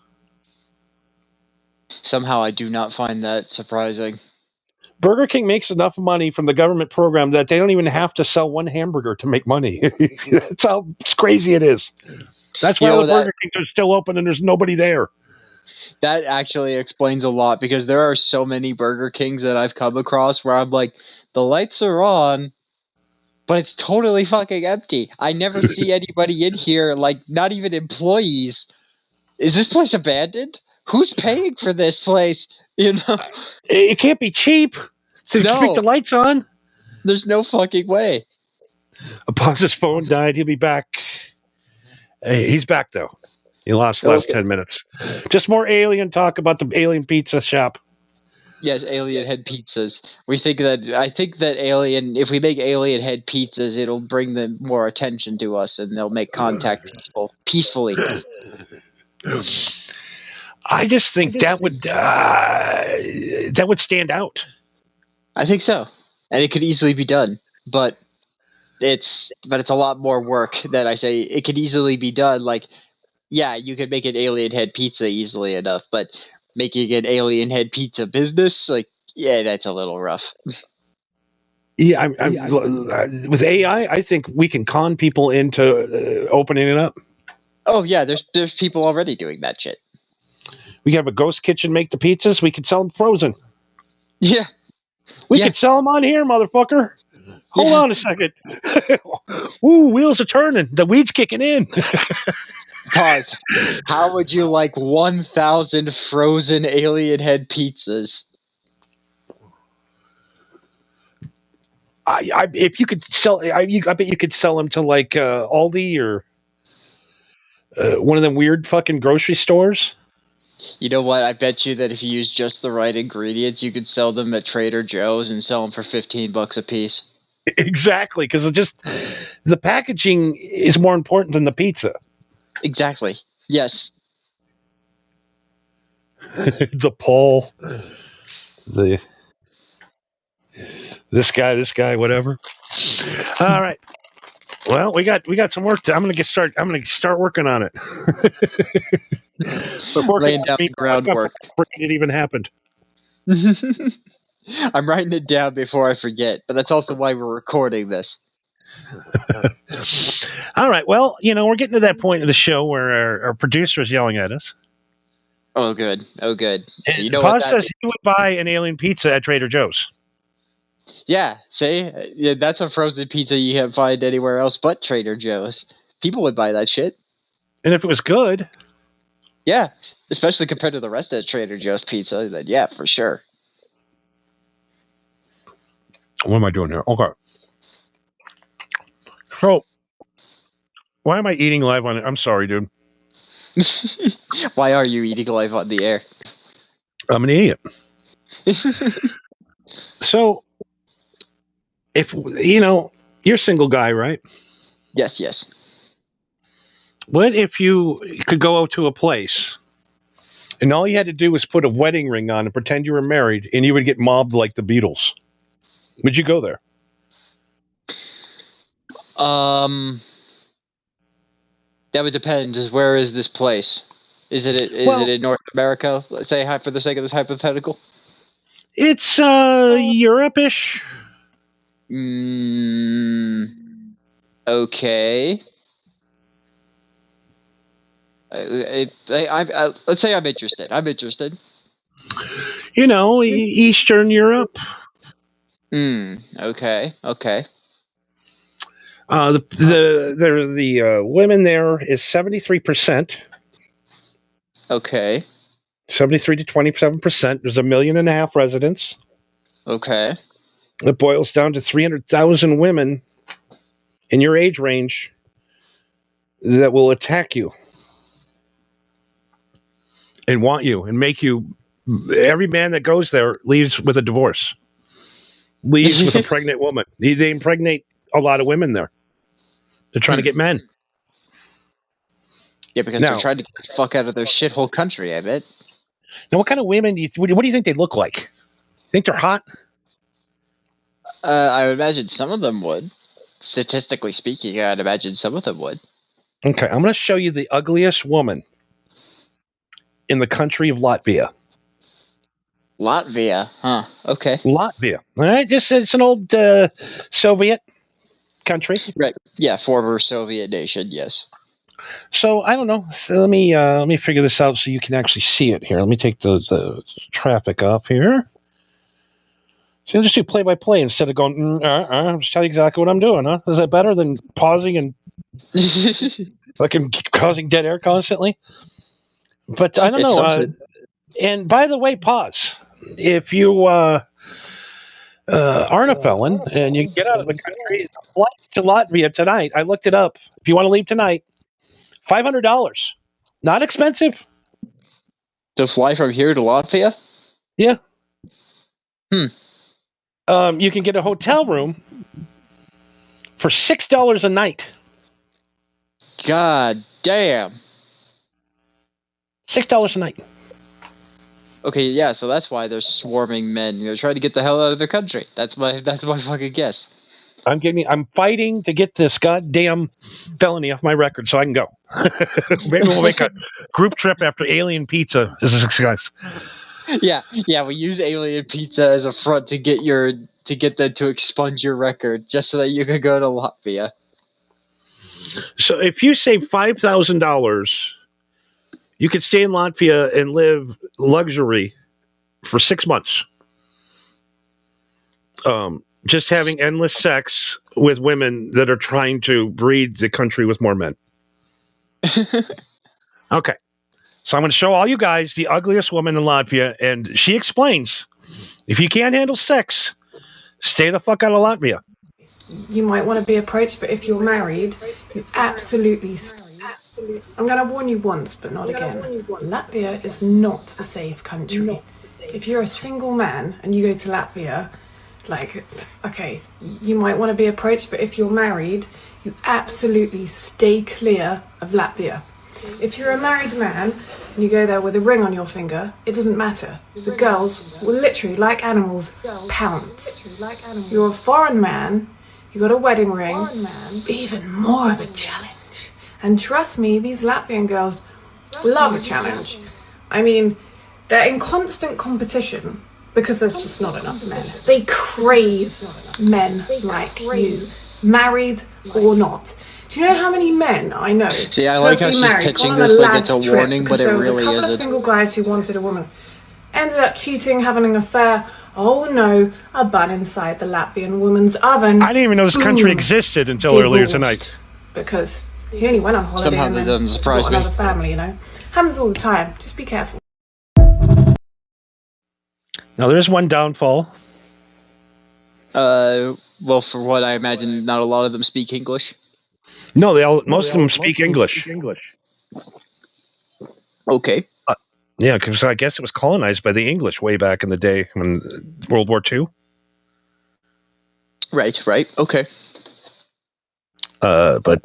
Somehow I do not find that surprising. Burger King makes enough money from the government program that they don't even have to sell one hamburger to make money. That's how crazy it is. That's why the Burger Kings are still open and there's nobody there. That actually explains a lot, because there are so many Burger Kings that I've come across where I'm like, the lights are on, but it's totally fucking empty. I never see anybody in here, like, not even employees. Is this place abandoned? Who's paying for this place? It can't be cheap to keep the lights on. There's no fucking way. His phone died. He'll be back. Hey, he's back, though. He lost the last 10 minutes. Just more alien talk about the alien pizza shop. Yes, alien head pizzas. I think that if we make alien head pizzas, it'll bring them more attention to us, and they'll make contact peacefully. I just think that would stand out. I think so, and it could easily be done, but it's a lot more work. That I say it could easily be done. Like, yeah, you could make an alien head pizza easily enough, but making an alien head pizza business, like, yeah, that's a little rough. Yeah, with AI, I think we can con people into opening it up. Oh yeah, there's people already doing that shit. We have a ghost kitchen make the pizzas. We could sell them frozen. Yeah, we could sell them on here, motherfucker. Hold on a second. Ooh, wheels are turning. The weed's kicking in. Pause. How would you like 1,000 frozen alien head pizzas? If you could sell, I bet you could sell them to like Aldi or one of them weird fucking grocery stores. You know what? I bet you that if you use just the right ingredients, you could sell them at Trader Joe's and sell them for $15 a piece. Exactly, because the packaging is more important than the pizza. Exactly. Yes. The pole, this guy, whatever. All right. Well, we got some work to. I'm gonna start working on it. Laying down the groundwork. It even happened. I'm writing it down before I forget, but that's also why we're recording this. All right. Well, we're getting to that point of the show where our producer is yelling at us. Oh, good. So you know Paz what that says he would buy an alien pizza at Trader Joe's. Yeah, see? Yeah, that's a frozen pizza you can't find anywhere else but Trader Joe's. People would buy that shit. And if it was good. Yeah, especially compared to the rest of Trader Joe's pizza, then yeah, for sure. What am I doing here? Okay. So, why am I eating live on it? I'm sorry, dude. Why are you eating live on the air? I'm an idiot. So, if, you're a single guy, right? Yes. What if you could go out to a place and all you had to do was put a wedding ring on and pretend you were married and you would get mobbed like the Beatles? Would you go there? That would depend. Where is this place? Is it in North America? Let's say, for the sake of this hypothetical. It's Europe-ish. Okay. Let's say I'm interested. Eastern Europe. Okay. The women there is 73%. Okay. 73 to 27%. There's 1.5 million residents. Okay. It boils down to 300,000 women in your age range that will attack you and want you and make you. Every man that goes there leaves with a divorce, leaves with a pregnant woman. They impregnate a lot of women there. They're trying to get men. Yeah, because they're trying to get the fuck out of their shithole country, I bet. Now, what kind of women what do you think they look like? Think they're hot? I would imagine some of them would. Statistically speaking, I'd imagine some of them would. Okay, I'm going to show you the ugliest woman in the country of Latvia. Latvia, huh? Okay. Latvia. All right, it's an old Soviet country. Right. Yeah, former Soviet nation. Yes. So I don't know. So let me figure this out so you can actually see it here. Let me take the traffic off here. So I'll just do play-by-play instead of going, I'll just tell you exactly what I'm doing, huh? Is that better than pausing and fucking causing dead air constantly? But I don't know. And by the way, pause. If you aren't a felon and you get out of the country, fly to Latvia tonight. I looked it up. If you want to leave tonight, $500. Not expensive. To fly from here to Latvia? Yeah. You can get a hotel room for $6 a night. God damn. $6 a night. Okay, yeah, so that's why they're swarming men. They're trying to get the hell out of their country. That's my fucking guess. I'm fighting to get this goddamn felony off my record so I can go. Maybe we'll make a group trip after Alien Pizza is a success. Yeah, we use Alien Pizza as a front to get them to expunge your record just so that you can go to Latvia. So if you save $5,000, you could stay in Latvia and live luxury for 6 months. Just having endless sex with women that are trying to breed the country with more men. Okay. So I'm going to show all you guys the ugliest woman in Latvia, and she explains, if you can't handle sex, stay the fuck out of Latvia. You might want to be approached, but if you're married, you absolutely... I'm going to warn you once, but not again. Latvia is not a safe country. If you're a single man and you go to Latvia, Like, okay, you might want to be approached, but if you're married, you absolutely stay clear of Latvia. If you're a married man and you go there with a ring on your finger, it doesn't matter. The girls will literally, like animals, pounce. You're a foreign man, you got a wedding ring, even more of a challenge. And trust me, these Latvian girls love a challenge. I mean, they're in constant competition because there's just not enough men. They crave men like you, married or not. Do you know how many men I know? See, I like how she's pitching this like it's a warning, but it really isn't. There was a couple of single guys who wanted a woman, ended up cheating, having an affair. Oh no, a bun inside the Latvian woman's oven. I didn't even know this country existed until earlier tonight. Because he only went on holiday Somehow and that then doesn't surprise got me. another family, you know. Happens all the time. Just be careful. Now, there's one downfall. Well, for what I imagine, not a lot of them speak English. No, most of them speak English. Okay. Yeah, because I guess it was colonized by the English way back in the day when World War II. Right. Okay. But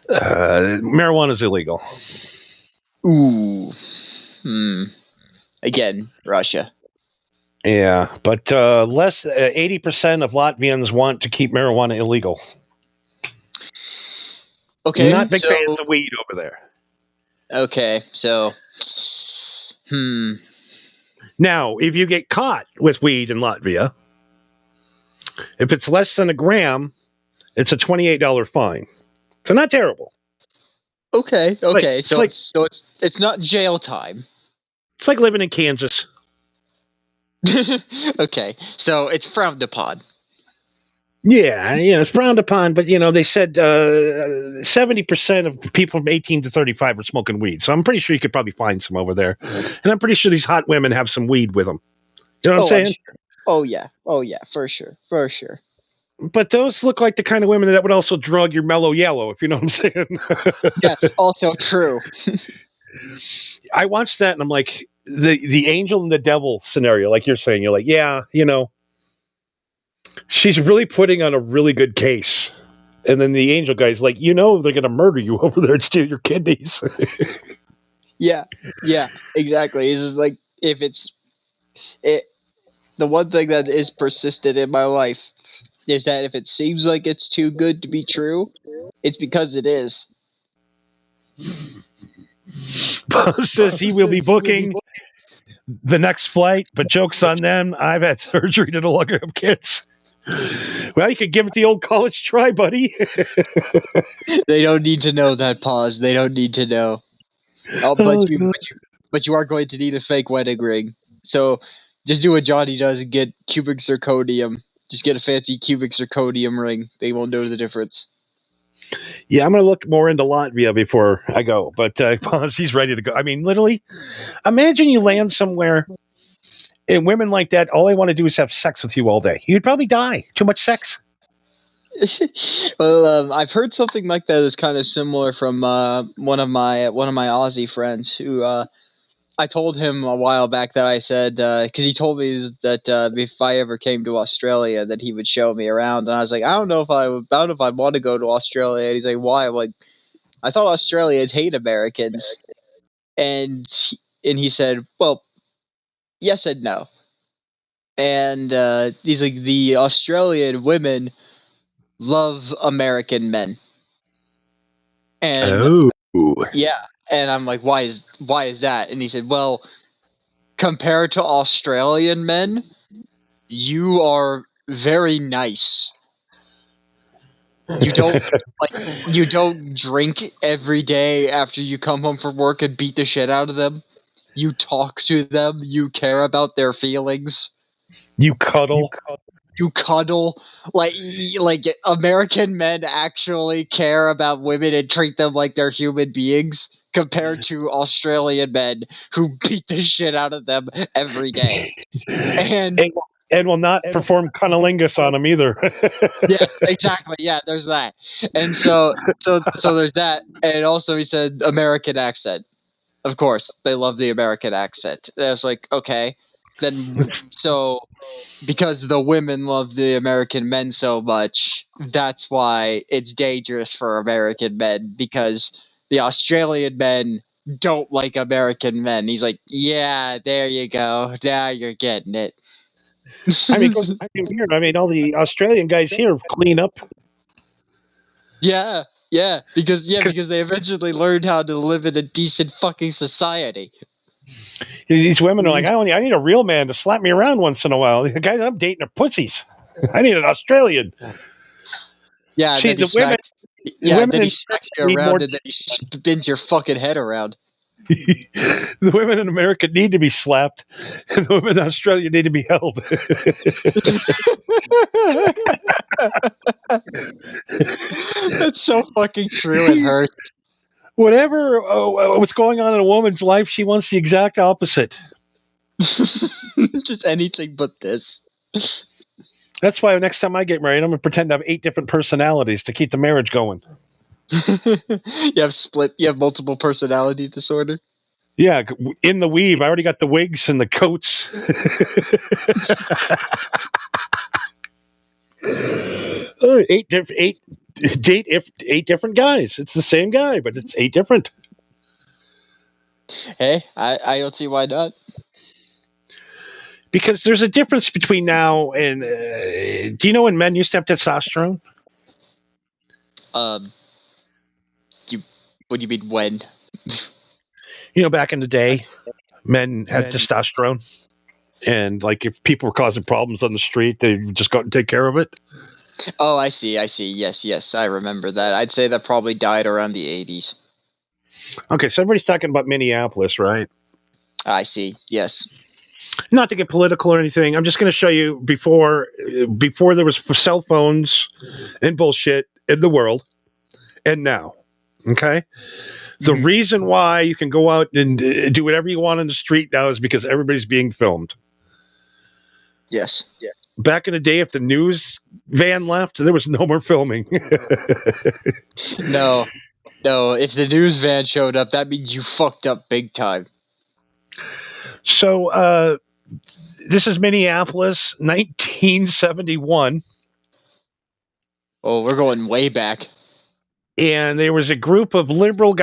marijuana is illegal. Ooh. Again, Russia. Yeah, but 80% of Latvians want to keep marijuana illegal. Okay. Not big fans of weed over there. Okay, so Now, if you get caught with weed in Latvia, if it's less than a gram, it's a $28 fine. So not terrible. Okay. Like, So it's not jail time. It's like living in Kansas. Okay, so it's frowned upon. Yeah, it's frowned upon, but they said 70% of people from 18 to 35 are smoking weed. So I'm pretty sure you could probably find some over there. And I'm pretty sure these hot women have some weed with them. You know what I'm saying? Sure. Oh yeah, for sure. But those look like the kind of women that would also drug your mellow yellow, if you know what I'm saying. Yes, also true. I watched that and I'm like, the angel and the devil scenario, like you're saying, you're like, yeah, she's really putting on a really good case. And then the angel guy's like, they're going to murder you over there and steal your kidneys. Yeah, exactly. It's just like, the one thing that is persistent in my life is that if it seems like it's too good to be true, it's because it is. Boss says he will be booking the next flight, but joke's on them. I've had surgery to no longer have kids. Well, you could give it the old college try, buddy. They don't need to know that pause. They don't need to know. But you are going to need a fake wedding ring. So just do what Johnny does and get cubic zirconium. Just get a fancy cubic zirconium ring. They won't know the difference. Yeah, I'm going to look more into Latvia before I go. But Paz, he's ready to go. I mean, literally, imagine you land somewhere and women like that, all they want to do is have sex with you all day. You'd probably die. Too much sex. Well, I've heard something like that is kind of similar from one of my Aussie friends who I told him a while back that I said because he told me that if I ever came to Australia, that he would show me around, and I was like, I don't know if I want to go to Australia. And he's like, why? I'm like, I thought Australians hate Americans, and he said, well, yes and no. And he's like, the Australian women love American men, and yeah, and I'm like, why is that? And he said, well, compared to Australian men, you are very nice. You don't drink every day after you come home from work and beat the shit out of them. You talk to them. You care about their feelings. You cuddle. You cuddle. Like American men actually care about women and treat them like they're human beings compared to Australian men who beat the shit out of them every day. And will not perform cunnilingus on them either. Yes, exactly. Yeah, there's that. And so there's that. And also he said American accent. Of course, they love the American accent. I was like, okay. Then so because the women love the American men so much, that's why it's dangerous for American men, because the Australian men don't like American men. He's like, yeah, there you go. Now you're getting it. I mean, go back in here. I mean, all the Australian guys here clean up. yeah, because they eventually learned how to live in a decent fucking society. These women are like, I need a real man to slap me around once in a while. The guys I'm dating are pussies. I need an Australian. Yeah, See, and then the women. and then he in smacks you need around, more- and then he spins your fucking head around. The women in America need to be slapped, and the women in Australia need to be held. That's so fucking true. It hurts. Whatever, what's going on in a woman's life, she wants the exact opposite. Just anything but this. That's why next time I get married, I'm going to pretend to have 8 different personalities to keep the marriage going. You have multiple personality disorder. Yeah, in the weave. I already got the wigs and the coats. 8 different guys. It's the same guy, but it's 8 different. Hey, I don't see why not. Because there's a difference between now and do you know when men used to have testosterone? What do you mean when? Back in the day, men had testosterone, and like if people were causing problems on the street, they would just go out and take care of it. Oh, I see. Yes, I remember that. I'd say that probably died around the 80s. Okay, so everybody's talking about Minneapolis, right? I see. Yes. Not to get political or anything, I'm just going to show you before there was cell phones and bullshit in the world, and now. Okay? The reason why you can go out and do whatever you want on the street now is because everybody's being filmed. Yes. Yeah. Back in the day, if the news van left, there was no more filming. No. If the news van showed up, that means you fucked up big time. So, this is Minneapolis, 1971. Oh, we're going way back. And there was a group of liberal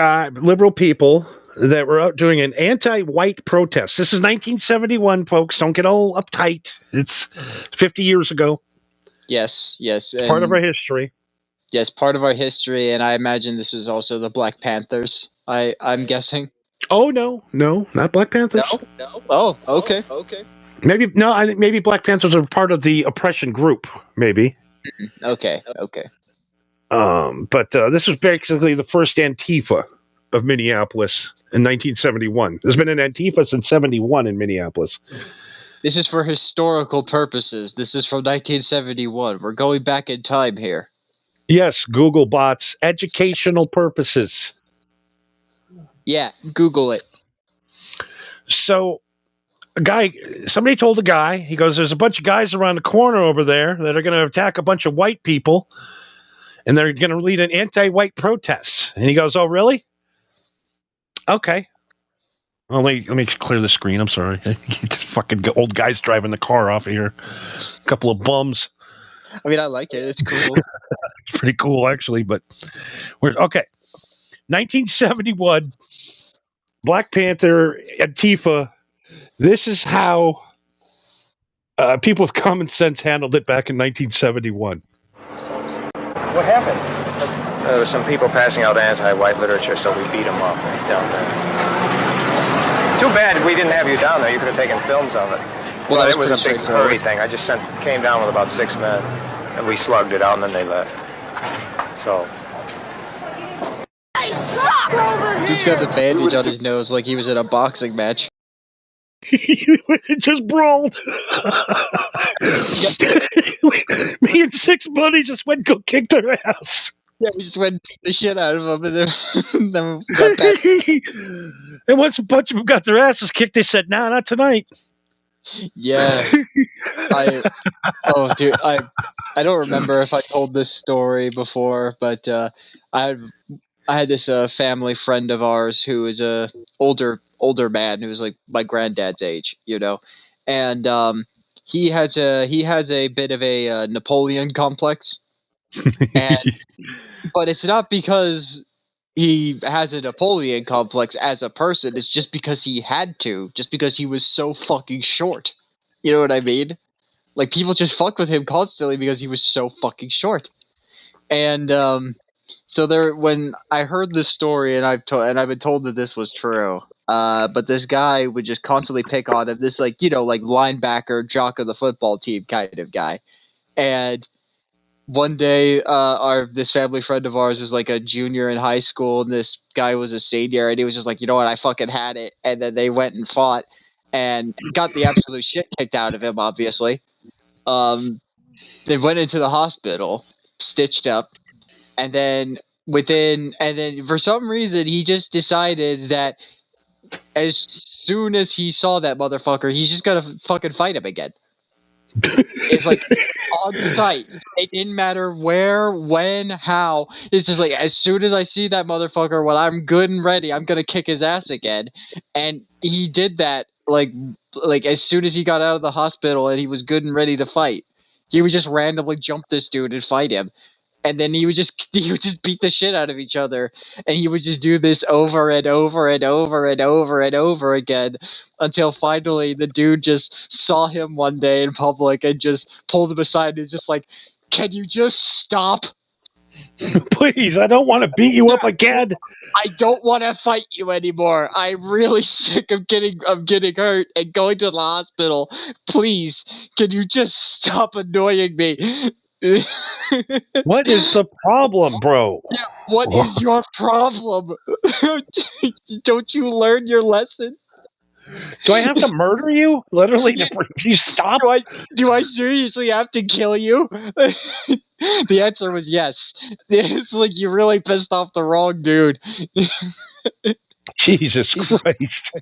people that were out doing an anti-white protest. This is 1971, folks. Don't get all uptight. It's 50 years ago. Yes. Part of our history. Yes, part of our history, and I imagine this is also the Black Panthers. I'm guessing. Oh no, not Black Panthers. No. Oh, okay. Maybe no. I think maybe Black Panthers are part of the oppression group. Maybe. Okay. But this was basically the first Antifa of Minneapolis in 1971. There's been an Antifa since 71 in Minneapolis. This is for historical purposes. This is from 1971. We're going back in time here. Yes, Google bots, educational purposes. Yeah, Google it. So, somebody told a guy, he goes, there's a bunch of guys around the corner over there that are going to attack a bunch of white people, and they're going to lead an anti-white protest. And he goes, oh, really? Okay. Well, let me clear the screen. I'm sorry. Fucking old guys driving the car off of here. A couple of bums. I mean, I like it. It's cool. It's pretty cool, actually. But okay. 1971, Black Panther, Antifa. This is how people with common sense handled it back in 1971. What happened? There were some people passing out anti-white literature, so we beat them up down there. Too bad we didn't have you down there. You could have taken films of it. Well, it was a big hurry thing. I just came down with about 6 men, and we slugged it out, and then they left. So. Dude's got the bandage on his nose like he was in a boxing match. It just brawled. Me and 6 buddies just went and go kick their ass. Yeah, we just went and beat the shit out of them, and then we got back. And once a bunch of them got their asses kicked, they said, "Nah, not tonight." Yeah. I don't remember if I told this story before, but I had this family friend of ours who was a older man who was like my granddad's age, and he has a bit of a Napoleon complex, but it's not because he has a Napoleon complex as a person. It's just because he had to, just because he was so fucking short. You know what I mean? Like, people just fuck with him constantly because he was so fucking short. And so there, when I heard this story, and I've been told that this was true, but this guy would just constantly pick on him. This, like, like linebacker, jock of the football team kind of guy. And one day, this family friend of ours is like a junior in high school, and this guy was a senior, and he was just like, you know what, I fucking had it. And then they went and fought and got the absolute shit kicked out of him, obviously. They went into the hospital, stitched up, and then for some reason he just decided that as soon as he saw that motherfucker, he's just gonna fucking fight him again. It's like on sight. It didn't matter where, when, how. It's just like, as soon as I see that motherfucker, when I'm good and ready, I'm gonna kick his ass again. And he did that like as soon as he got out of the hospital and he was good and ready to fight. He would just randomly jump this dude and fight him. And then he would just beat the shit out of each other, and he would just do this over and over and over and over and over again until finally the dude just saw him one day in public and just pulled him aside and was just like, "Can you just stop? Please, I don't want to beat you up again. I don't want to fight you anymore. I'm really sick of getting hurt and going to the hospital. Please, can you just stop annoying me?" What is the problem, bro? Yeah, what is your problem? Don't you learn your lesson? Do I have to murder you? Literally, you stop? Do I seriously have to kill you? The answer was yes. It's like, you really pissed off the wrong dude. Jesus Christ.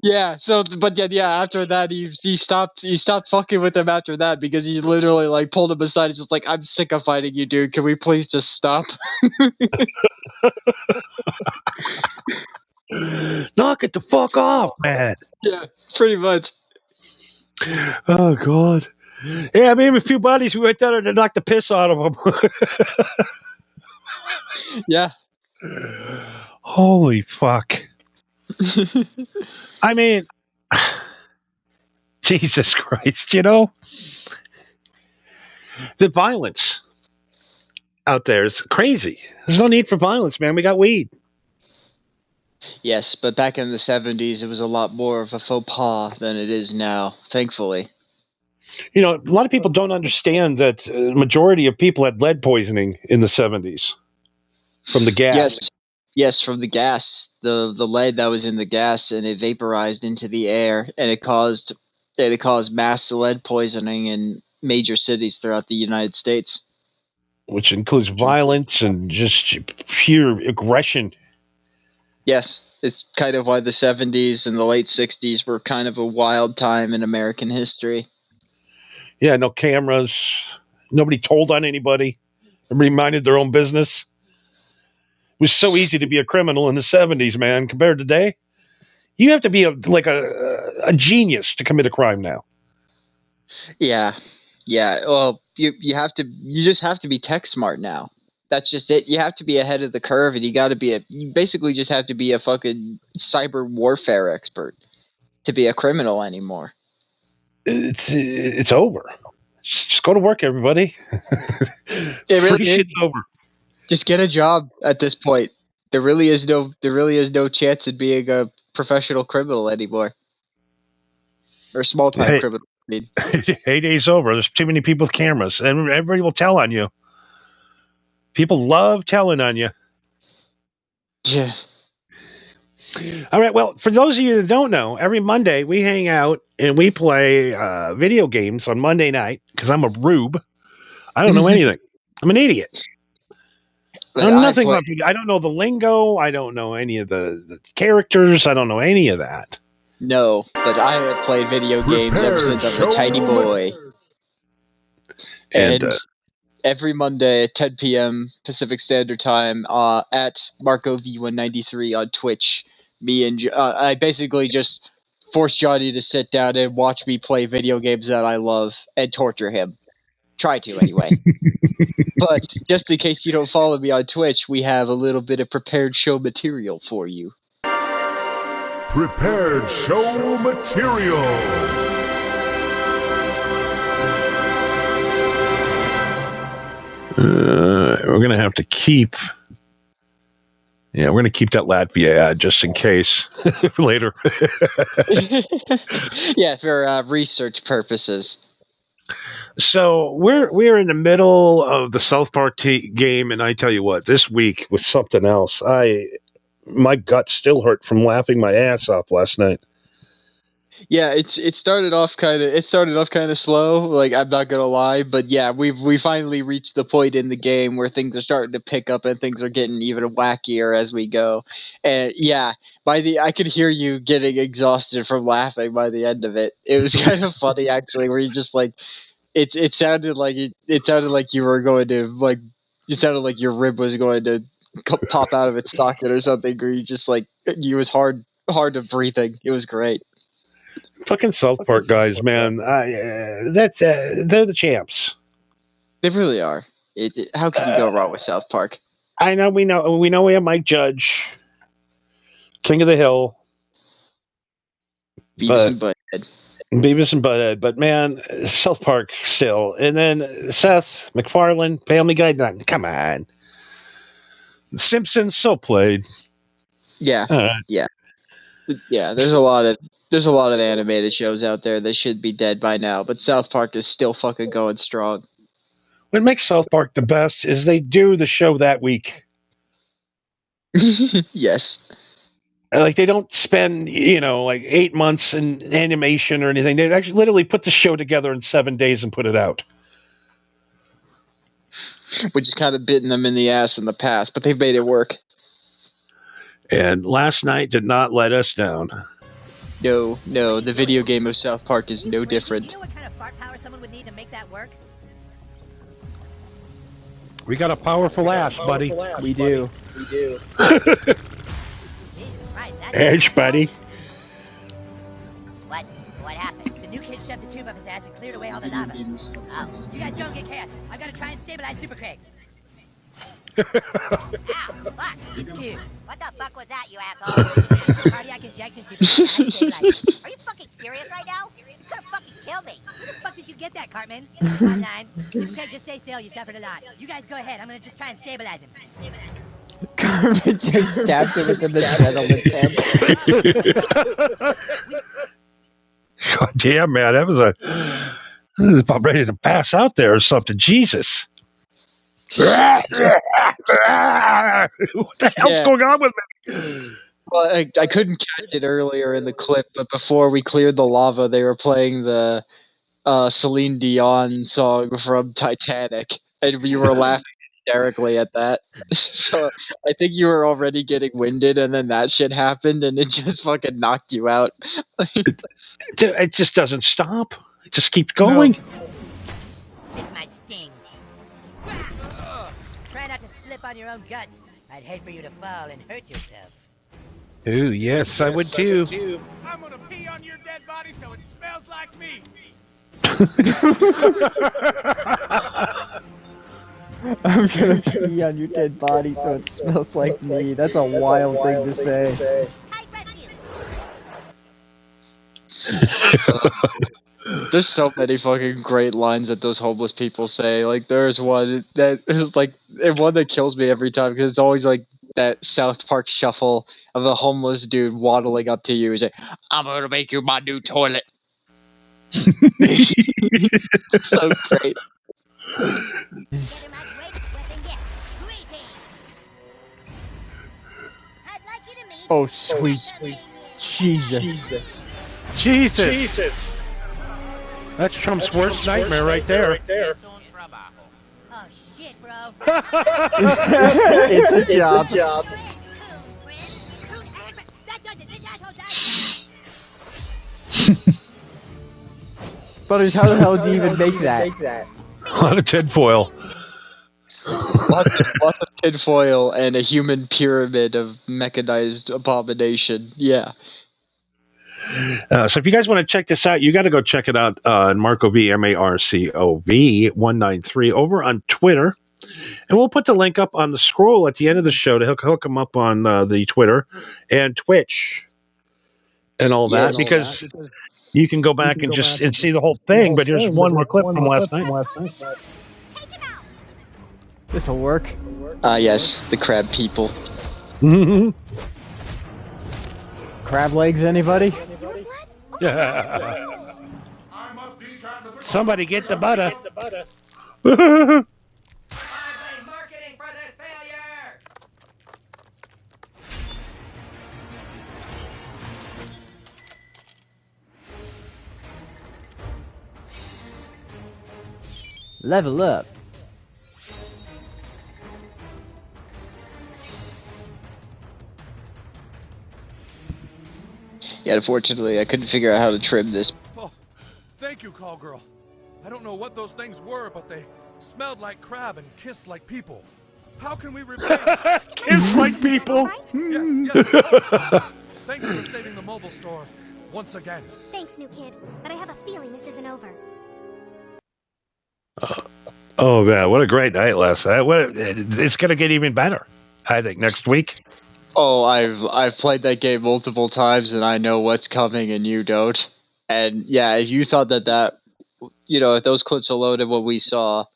Yeah. So, but yeah. After that, he stopped fucking with him after that, because he literally like pulled him aside. He's just like, "I'm sick of fighting you, dude. Can we please just stop?" Knock it the fuck off, man. Yeah, pretty much. Oh God. Yeah, me and a few buddies, we went down there to knock the piss out of them. Yeah. Holy fuck. I mean, Jesus Christ, the violence out there is crazy. There's no need for violence, man. We got weed. Yes, but back in the 70s, it was a lot more of a faux pas than it is now, thankfully. A lot of people don't understand that a majority of people had lead poisoning in the 70s from the gas. Yes, from the gas. The lead that was in the gas, and it vaporized into the air, and it caused mass lead poisoning in major cities throughout the United States. Which includes violence and just pure aggression. Yes, it's kind of why the 70s and the late 60s were kind of a wild time in American history. Yeah, no cameras. Nobody told on anybody. Everybody minded their own business. It was so easy to be a criminal in the 70s, man, compared to today. You have to be a genius to commit a crime now. Yeah. Well, you just have to be tech smart now. That's just it. You have to be ahead of the curve, and you basically just have to be a fucking cyber warfare expert to be a criminal anymore. It's over. Just go to work, everybody. Free shit's over. Just get a job at this point. There really is no chance of being a professional criminal anymore, or small time criminal. Heyday's over. There's too many people with cameras, and everybody will tell on you. People love telling on you. Yeah. All right. Well, for those of you that don't know, every Monday we hang out and we play video games on Monday night, because I'm a rube. I don't know anything. I'm an idiot. I know nothing about video. I don't know the lingo. I don't know any of the characters. I don't know any of that. No, but I have played video games ever since I was a tiny boy. And every Monday at 10 p.m. Pacific Standard Time at Marco V193 on Twitch, me and I basically just force Johnny to sit down and watch me play video games that I love and torture him. Try to, anyway. But just in case you don't follow me on Twitch, we have a little bit of prepared show material for you. Prepared show material. We're going to have to keep... Yeah, we're going to keep that Latvia ad just in case later. Yeah, for research purposes. So we're in the middle of the South Park game, and I tell you what, this week was something else. My gut still hurt from laughing my ass off last night. Yeah, it started off kind of slow. Like, I'm not gonna lie, but yeah, we finally reached the point in the game where things are starting to pick up and things are getting even wackier as we go. And yeah, I could hear you getting exhausted from laughing by the end of it. It was kind of funny actually, where you just like it sounded like you were going to like it sounded like your rib was going to pop out of its socket or something, or you just like you was hard of breathing. It was great. Fucking South Park guys, man. They're the champs. They really are. How could you go wrong with South Park? I know. We know we have Mike Judge, King of the Hill, Beavis and Butthead. But man, South Park still. And then Seth MacFarlane, Family Guy. Come on, Simpsons so played. Yeah, yeah. There's a lot of animated shows out there that should be dead by now, but South Park is still fucking going strong. What makes South Park the best is they do the show that week. Yes. Like, they don't spend, like 8 months in animation or anything. They actually literally put the show together in 7 days and put it out. Which is kind of bitten them in the ass in the past, but they've made it work. And last night did not let us down. No, the video game of South Park is no different. Do you know what kind of fart power someone would need to make that work? We got a powerful ass, buddy. We do. Edge, buddy. What happened? The new kid shoved the tube up his ass and cleared away all the lava. Oh, you guys don't get chaos. I've got to try and stabilize Super Craig. Ow, look, it's cute. What the fuck was that, you asshole? Cardiac injection tube. Are you fucking serious right now? You could have fucking killed me. Where the fuck did you get that, Cartman? Come on, Super Craig, just stay still. You suffered a lot. You guys go ahead. I'm gonna just try and stabilize him. Cartman just stabs him with the gentleman's head. God damn, man, that was about ready to pass out there or something. Jesus. What the hell's going on with me? Well, I couldn't catch it earlier in the clip, but before we cleared the lava, they were playing the Celine Dion song from Titanic, and we were laughing hysterically at that. So I think you were already getting winded, and then that shit happened, and it just fucking knocked you out. It just doesn't stop. It just keeps going. No. This might sting. Try not to slip on your own guts. I'd hate for you to fall and hurt yourself. Ooh, yes, I would too. I'm gonna pee on your dead body so it smells like me. I'm gonna pee on your dead body so it smells like me. That's a wild thing to say. There's so many fucking great lines that those homeless people say. Like, there's one that is like one that kills me every time because it's always like that South Park shuffle of a homeless dude waddling up to you. He's like, "I'm gonna make you my new toilet." It's so great. Oh, sweet Jesus. Jesus. That's Trump's worst nightmare right there. Oh shit, bro. It's a job. Butters, how the hell do you even make that? A lot of tinfoil. Lots of tinfoil and a human pyramid of mechanized abomination. Yeah. So if you guys want to check this out, you got to go check it out on Marco V, Marcov 193 over on Twitter. And we'll put the link up on the scroll at the end of the show to hook them up on the Twitter and Twitch and all that, because you can go back and see the whole thing. But here's one more clip from last night. This'll work. Yes, the crab people. Crab legs, anybody? Somebody get the butter. Level up. Yeah, unfortunately, I couldn't figure out how to trim this. Oh, thank you, call girl. I don't know what those things were, but they smelled like crab and kissed like people. How can we repay? Kiss like people. Yes. Thanks for saving the mobile store once again. Thanks, new kid. But I have a feeling this isn't over. Oh man, what a great night last night! It's gonna get even better, I think, next week. Oh, I've played that game multiple times, and I know what's coming, and you don't. And yeah, if you thought that if those clips alone of what we saw,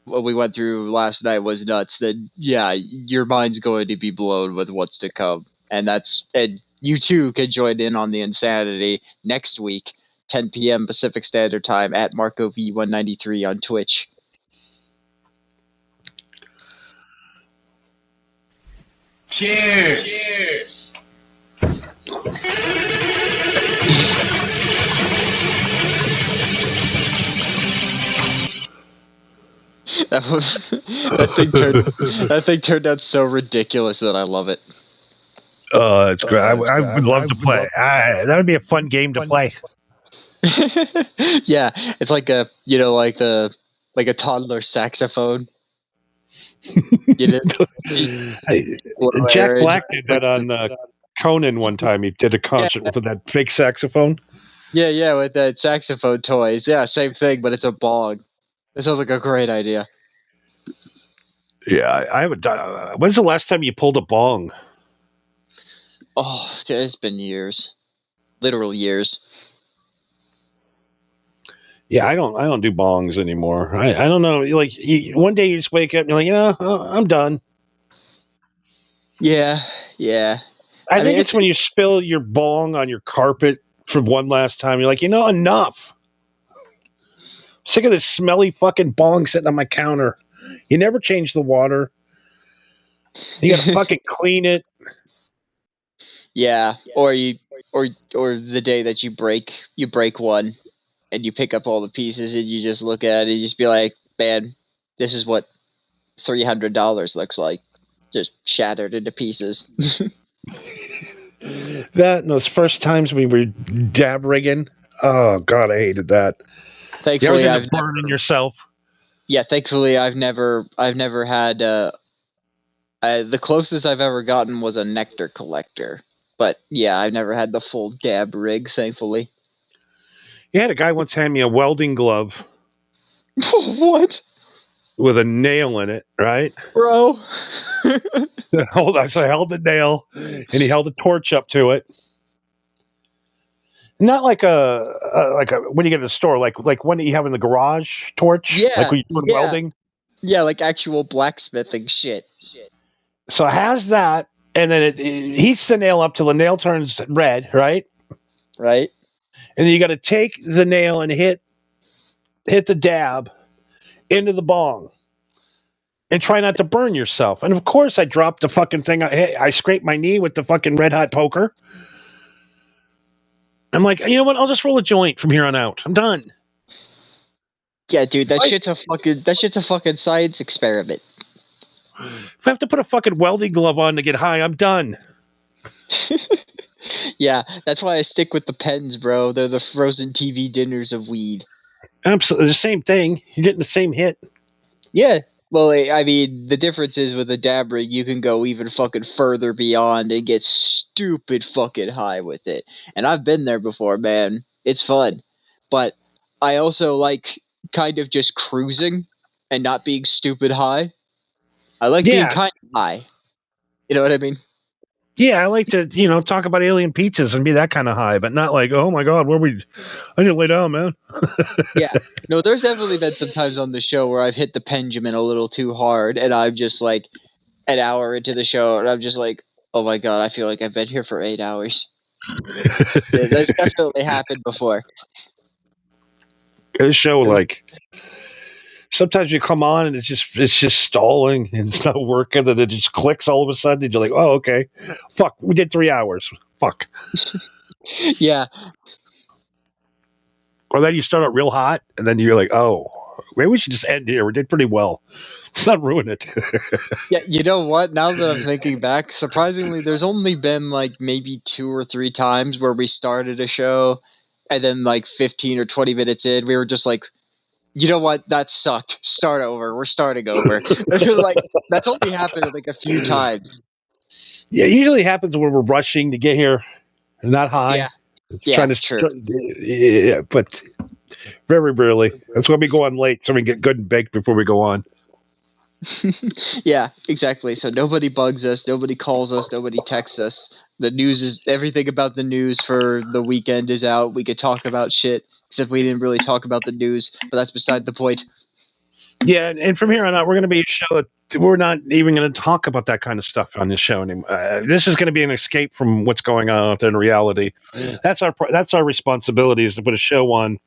what we went through last night was nuts, then yeah, your mind's going to be blown with what's to come. And you too can join in on the insanity next week, 10 p.m. Pacific Standard Time at Marco V193 on Twitch. Cheers! That thing turned out so ridiculous that I love it. Oh, it's great. I would love to play. That would be a fun game to play. Yeah, it's like a toddler saxophone. Jack Black did that on Conan one time. He did a concert with that fake saxophone. Yeah, with that saxophone toys. Yeah, same thing, but it's a bong. That sounds like a great idea. Yeah, I would. When's the last time you pulled a bong? Oh, it's been years, literal years. Yeah, I don't do bongs anymore. I don't know. Like one day you just wake up and you're like, yeah, I'm done. Yeah. I think it's when you spill your bong on your carpet for one last time. You're like, enough. Sick of this smelly fucking bong sitting on my counter. You never change the water. You gotta fucking clean it. Yeah, or the day that you break one. And you pick up all the pieces and you just look at it and you just be like, man, this is what $300 looks like. Just shattered into pieces. That and those first times we were dab rigging. Oh God, I hated that. Thankfully, I've burning yourself. Yeah, thankfully I've never had the closest I've ever gotten was a nectar collector. But yeah, I've never had the full dab rig, thankfully. You had a guy once hand me a welding glove. What? With a nail in it, right? Bro. Hold on. So I held the nail and he held a torch up to it. Not like a when you get to the store, like one that you have in the garage torch. Yeah. Like when you do welding. Yeah, like actual blacksmithing shit. So it has that, and then it heats the nail up till the nail turns red, right? Right. And then you got to take the nail and hit the dab into the bong and try not to burn yourself. And of course I dropped the fucking thing. I scraped my knee with the fucking red hot poker. I'm like, you know what? I'll just roll a joint from here on out. I'm done. Yeah, dude, that shit's a fucking science experiment. If I have to put a fucking welding glove on to get high, I'm done. Yeah, that's why I stick with the pens, bro. They're the frozen TV dinners of weed. Absolutely, the same thing. You're getting the same hit. Yeah, Well, I mean, the difference is with a dab rig, you can go even fucking further beyond and get stupid fucking high with it. And I've been there before, man. It's fun. But I also like kind of just cruising and not being stupid high. I like being Yeah. kind of high. You know what I mean? Yeah, I like to, talk about alien pizzas and be that kind of high, but not like, oh my God, I need to lay down, man. Yeah. No, there's definitely been some times on the show where I've hit the pendulum a little too hard, and I'm just like an hour into the show, and I'm just like, oh my God, I feel like I've been here for 8 hours. Yeah, that's definitely happened before. This show, like, sometimes you come on and it's just stalling and it's not working, and it just clicks all of a sudden, and you're like, oh, okay. Fuck, we did 3 hours. Fuck. Yeah. Or then you start out real hot, and then you're like, oh, maybe we should just end here. We did pretty well. Let's not ruin it. Yeah, you know what? Now that I'm thinking back, surprisingly, there's only been like maybe 2 or 3 times where we started a show, and then like 15 or 20 minutes in, we were just like, you know what? That sucked. Start over. We're starting over. Like, that's only happened like a few times. Yeah, it usually happens when we're rushing to get here, not high. Yeah. It's Yeah, trying to, true. yeah, but very rarely. That's why we go on late, so we get good and baked before we go on. Yeah, exactly. So nobody bugs us, nobody calls us, nobody texts us. The news is everything about the news for the weekend is out. We could talk about shit, except we didn't really talk about the news, but that's beside the point. Yeah, and from here on out, we're going to be a show that we're not even going to talk about that kind of stuff on this show anymore. This is going to be an escape from what's going on out there in reality. That's our responsibility, is to put a show on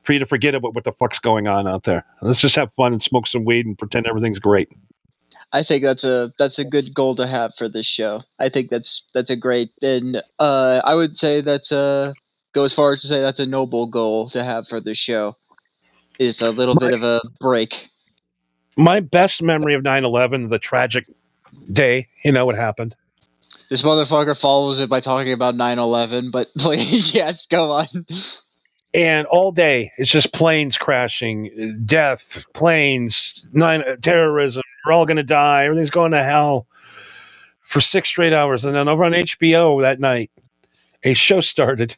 for you to forget about what the fuck's going on out there. Let's just have fun and smoke some weed and pretend everything's great. I think that's a good goal to have for this show. I think that's a great, and I would say that's go as far as to say that's a noble goal to have for this show. Is a little bit of a break. My best memory of 9/11, the tragic day, what happened. This motherfucker follows it by talking about 9/11, but please, yes, go on. And all day, it's just planes crashing, death, planes, terrorism. We're all going to die. Everything's going to hell for 6 straight hours. And then over on HBO that night, a show started,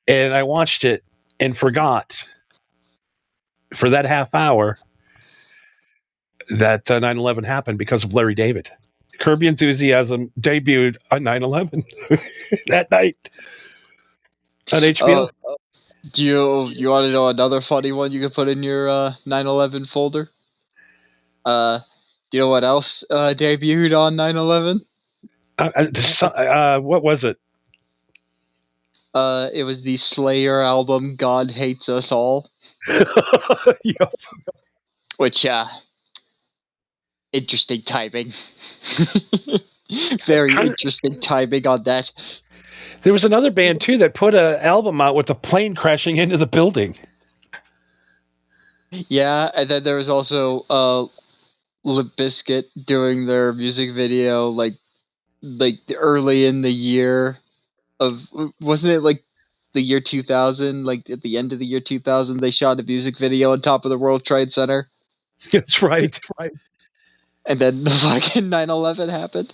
and I watched it and forgot for that half hour that 9/11 happened because of Larry David. Curb Your Enthusiasm debuted on 9/11 that night on HBO. Do you want to know another funny one you can put in your 9/11 folder? Do you know what else debuted on 9/11? What was it? It was the Slayer album "God Hates Us All." Yep. Which interesting timing. Very interesting timing on that. There was another band too that put an album out with a plane crashing into the building. Yeah, and then there was also Limp Bizkit doing their music video like early in the year of, wasn't it like the year 2000, like at the end of the year 2000 they shot a music video on top of the World Trade Center. That's right. And then the fucking 9/11 happened.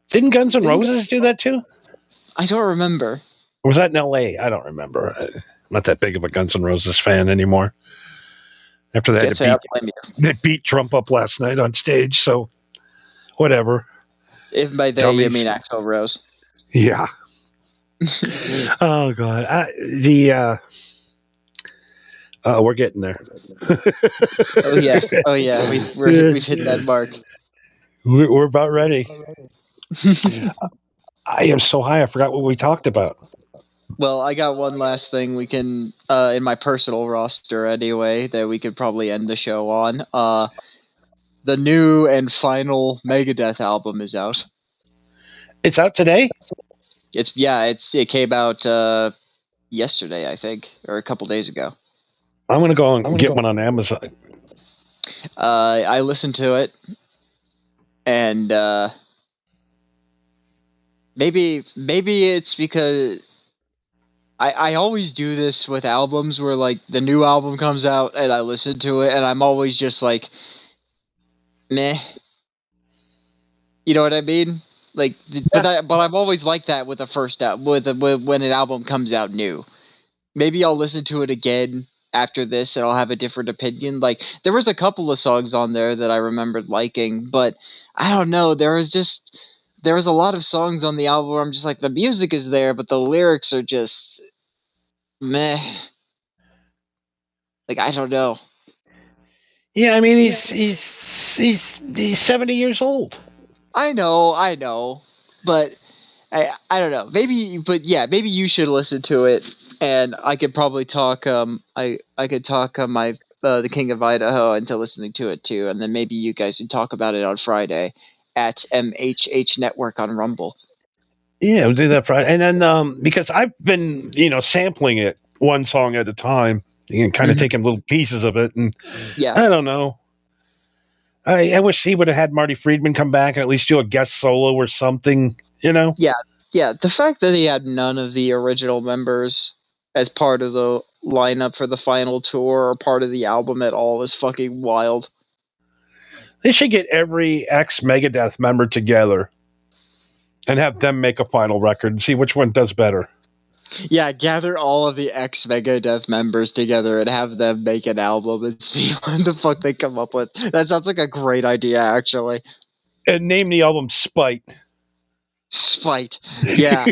Didn't Guns N' Roses do that too? I don't remember. Or was that in LA? I don't remember. I'm not that big of a Guns N' Roses fan anymore. After they beat Trump up last night on stage, so whatever. If by they you mean Axl Rose. Yeah. Oh God. We're getting there. Oh yeah. We've hit that mark. We're about ready. I am so high, I forgot what we talked about. Well, I got one last thing we can, in my personal roster anyway, that we could probably end the show on. The new and final Megadeth album is out. It's out today? It came out yesterday, I think, or a couple days ago. I'm gonna go and get one on Amazon. I listened to it, and maybe it's because I always do this with albums where like the new album comes out and I listen to it and I'm always just like, meh. You know what I mean? Like, but I'm always like that with the first album, with when an album comes out new. Maybe I'll listen to it again after this and I'll have a different opinion. Like, there was a couple of songs on there that I remembered liking, but I don't know. There was a lot of songs on the album where I'm just like, the music is there, but the lyrics are just meh. Like, I don't know. Yeah, I mean he's 70 years old. I know, but I don't know. Maybe you should listen to it, and I could probably talk. I could talk my the King of Idaho into listening to it too, and then maybe you guys can talk about it on Friday at MHH Network on Rumble. Yeah, we'll do that Friday, and then because I've been sampling it one song at a time and kind of taking little pieces of it, and Yeah, I don't know. I wish he would have had Marty Friedman come back and at least do a guest solo or something, yeah. The fact that he had none of the original members as part of the lineup for the final tour or part of the album at all is fucking wild. They should get every ex-Megadeth member together and have them make a final record and see which one does better. Yeah, gather all of the ex-Megadeth members together and have them make an album and see what the fuck they come up with. That sounds like a great idea, actually. And name the album Spite. Spite. Yeah.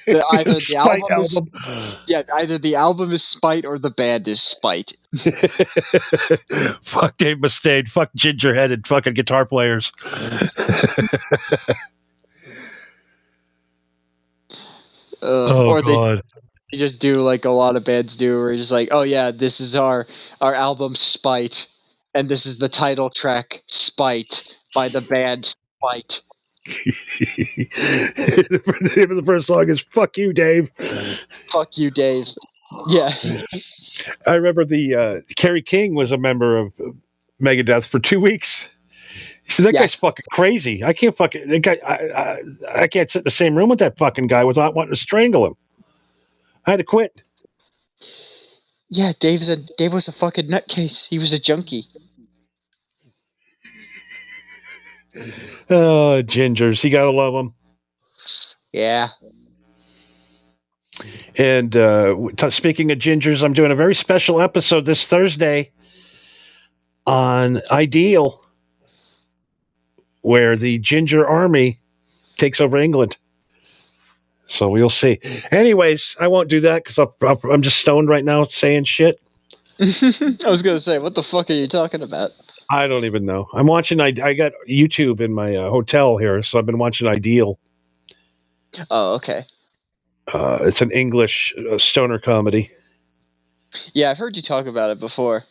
Either the album is Spite or the band is Spite. Fuck Dave Mustaine. Fuck ginger-headed fucking guitar players. Or God. They just do like a lot of bands do, where you're just like, oh yeah, this is our album Spite, and this is the title track Spite by the band Spite. The name of the first song is Fuck You, Dave. Fuck you, Dave. Yeah. I remember the Kerry King was a member of Megadeth for 2 weeks. He said, that guy's fucking crazy. I can't fucking that guy. I can't sit in the same room with that fucking guy without wanting to strangle him. I had to quit. Yeah, Dave was a fucking nutcase. He was a junkie. Oh, gingers. You gotta love them. Yeah. And speaking of gingers, I'm doing a very special episode this Thursday on Ideal, where the Ginger Army takes over England. So we'll see. Anyways, I won't do that because I'm just stoned right now saying shit. I was going to say, what the fuck are you talking about? I don't even know. I'm watching. I got YouTube in my hotel here, so I've been watching Ideal. Oh, okay. It's an English stoner comedy. Yeah, I've heard you talk about it before.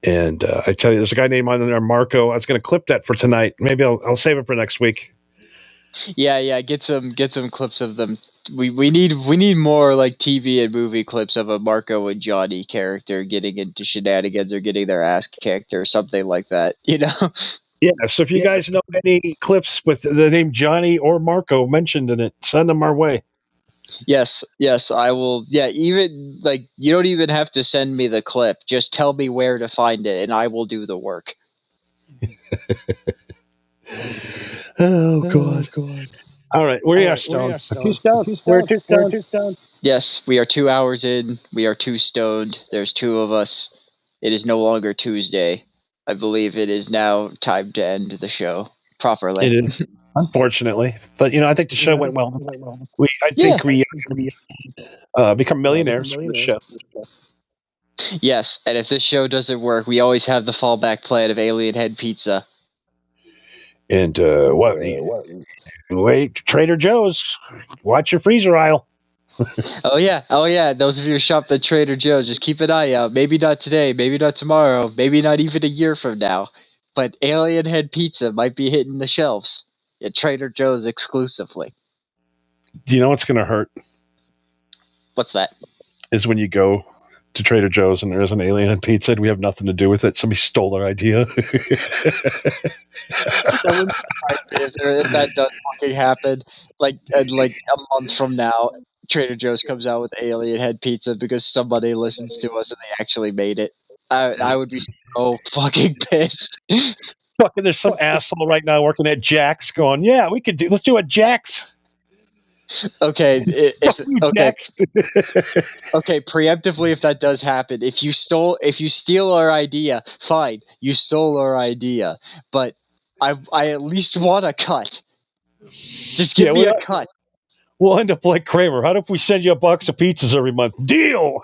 And I tell you, there's a guy named on there, Marco. I was going to clip that for tonight. Maybe I'll save it for next week. Yeah. Get some clips of them. We need more like TV and movie clips of a Marco and Johnny character getting into shenanigans or getting their ass kicked or something like that. You know. Yeah. So if you guys know any clips with the name Johnny or Marco mentioned in it, send them our way. Yes, I will. Yeah, even like you don't even have to send me the clip. Just tell me where to find it, and I will do the work. Oh God. All right, we are stoned. Too stoned. We're too stoned. Yes, we are 2 hours in. We are too stoned. There's two of us. It is no longer Tuesday. I believe it is now time to end the show properly. It is, unfortunately, but I think the show went well. I think we become millionaires from the show. Yes, and if this show doesn't work, we always have the fallback plan of Alien Head Pizza. And wait, Trader Joe's. Watch your freezer aisle. Oh yeah. Those of you who shop at Trader Joe's, just keep an eye out. Maybe not today, maybe not tomorrow, maybe not even a year from now. But Alien Head Pizza might be hitting the shelves at Trader Joe's exclusively. Do you know what's going to hurt? What's that? Is when you go to Trader Joe's and there is an Alien Head Pizza and we have nothing to do with it. Somebody stole our idea. If that does fucking happen, like a month from now, Trader Joe's comes out with alien head pizza because somebody listens to us and they actually made it. I would be so fucking pissed. Fucking, there's some asshole right now working at Jack's going, yeah, let's do a Jack's. Okay, okay, preemptively, if that does happen, if you steal our idea, fine, you stole our idea, but I at least want a cut. Just give me a cut. We'll end up like Kramer. How if we send you a box of pizzas every month? Deal.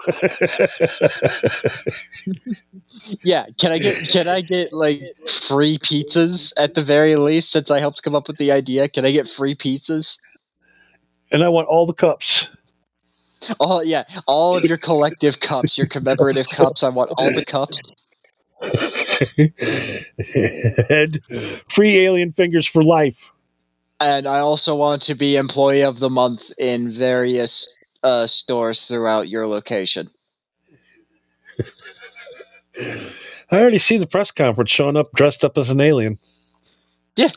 Yeah, can I get like free pizzas at the very least, since I helped come up with the idea? Can I get free pizzas? And I want all the cups. All of your collective cups, your commemorative cups. I want all the cups. And free alien fingers for life. And I also want to be Employee of the Month in various stores throughout your location. I already see the press conference showing up dressed up as an alien. Yeah.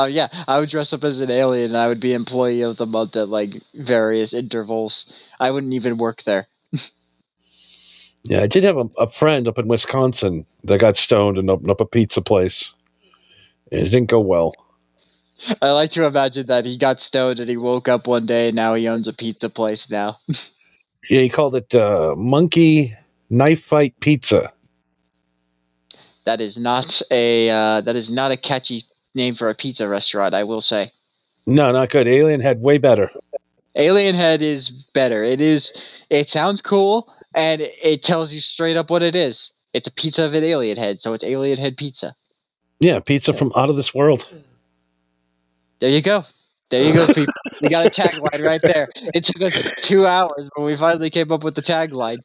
Yeah, I would dress up as an alien and I would be Employee of the Month at like various intervals. I wouldn't even work there. Yeah, I did have a friend up in Wisconsin that got stoned and opened up a pizza place. It didn't go well. I like to imagine that he got stoned and he woke up one day and now he owns a pizza place now. Yeah, he called it Monkey Knife Fight Pizza. That is not a catchy name for a pizza restaurant, I will say. No, not good. Alien Head, way better. Alien Head is better. It sounds cool, and it tells you straight up what it is. It's a pizza of an alien head, so it's Alien Head Pizza. Yeah, pizza from out of this world. There you go. There you go, people. We got a tagline right there. It took us 2 hours, but we finally came up with the tagline.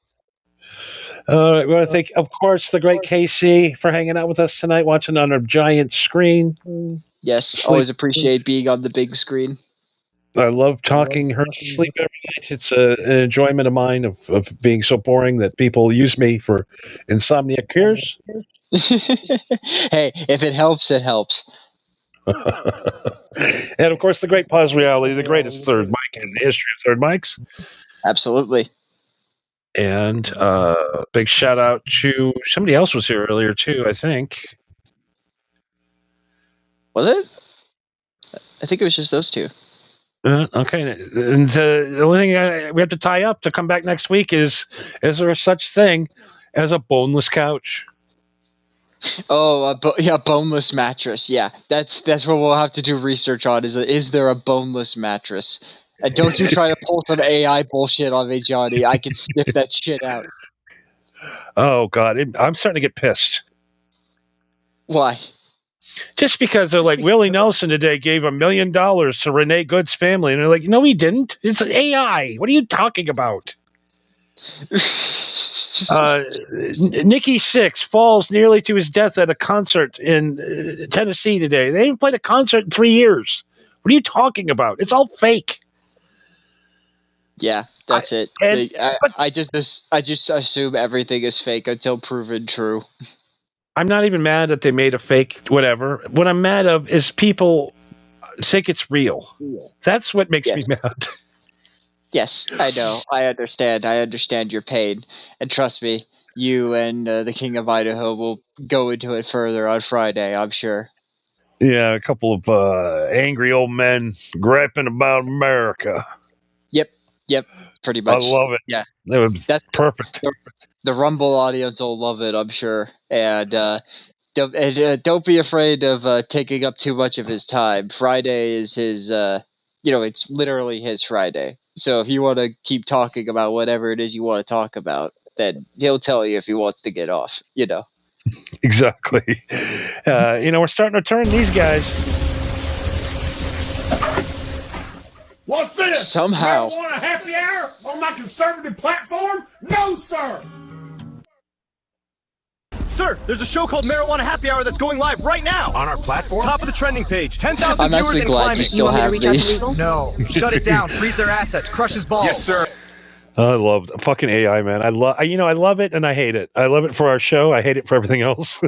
We want to thank, of course, the great KC for hanging out with us tonight, watching on our giant screen. Yes, always appreciate being on the big screen. I love talking her to sleep every night. It's an enjoyment of mine of being so boring that people use me for insomnia cures. Hey, if it helps, it helps. And, of course, the great Pause Reality, the greatest third mic in the history of third mics. Absolutely. And big shout out to somebody else was here earlier too, I think. Was it? I think it was just those two. Okay. And the only thing we have to tie up to come back next week is there such thing as a boneless couch? Oh, boneless mattress. Yeah, that's what we'll have to do research on. Is there a boneless mattress? And don't you try to pull some AI bullshit on me, Johnny. I can sniff that shit out. Oh, God. I'm starting to get pissed. Why? Just because they're like, Willie Nelson today gave $1 million to Renee Good's family. And they're like, no, he didn't. It's an AI. What are you talking about? Nikki Sixx falls nearly to his death at a concert in Tennessee today. They haven't played a concert in 3 years. What are you talking about? It's all fake. Yeah, that's it. I just assume everything is fake until proven true. I'm not even mad that they made a fake whatever. What I'm mad of is people think it's real. That's what makes me mad. Yes, I know. I understand. I understand your pain. And trust me, you and the King of Idaho will go into it further on Friday, I'm sure. Yeah, a couple of angry old men griping about America. Yep, pretty much. I love it. Yeah. That's perfect. The Rumble audience will love it, I'm sure. And don't be afraid of taking up too much of his time. Friday is his, it's literally his Friday. So if you want to keep talking about whatever it is you want to talk about, then he'll tell you if he wants to get off, Exactly. We're starting to turn these guys. What's this? Somehow. Marijuana happy hour on my conservative platform? No, sir. Sir, there's a show called Marijuana Happy Hour that's going live right now. On our platform? Top of the trending page. 10,000 viewers and climbing. You want me to reach out to legal? No. Shut it down. Freeze their assets. Crush his balls. Yes, sir. I love fucking AI, man. I love it and I hate it. I love it for our show. I hate it for everything else.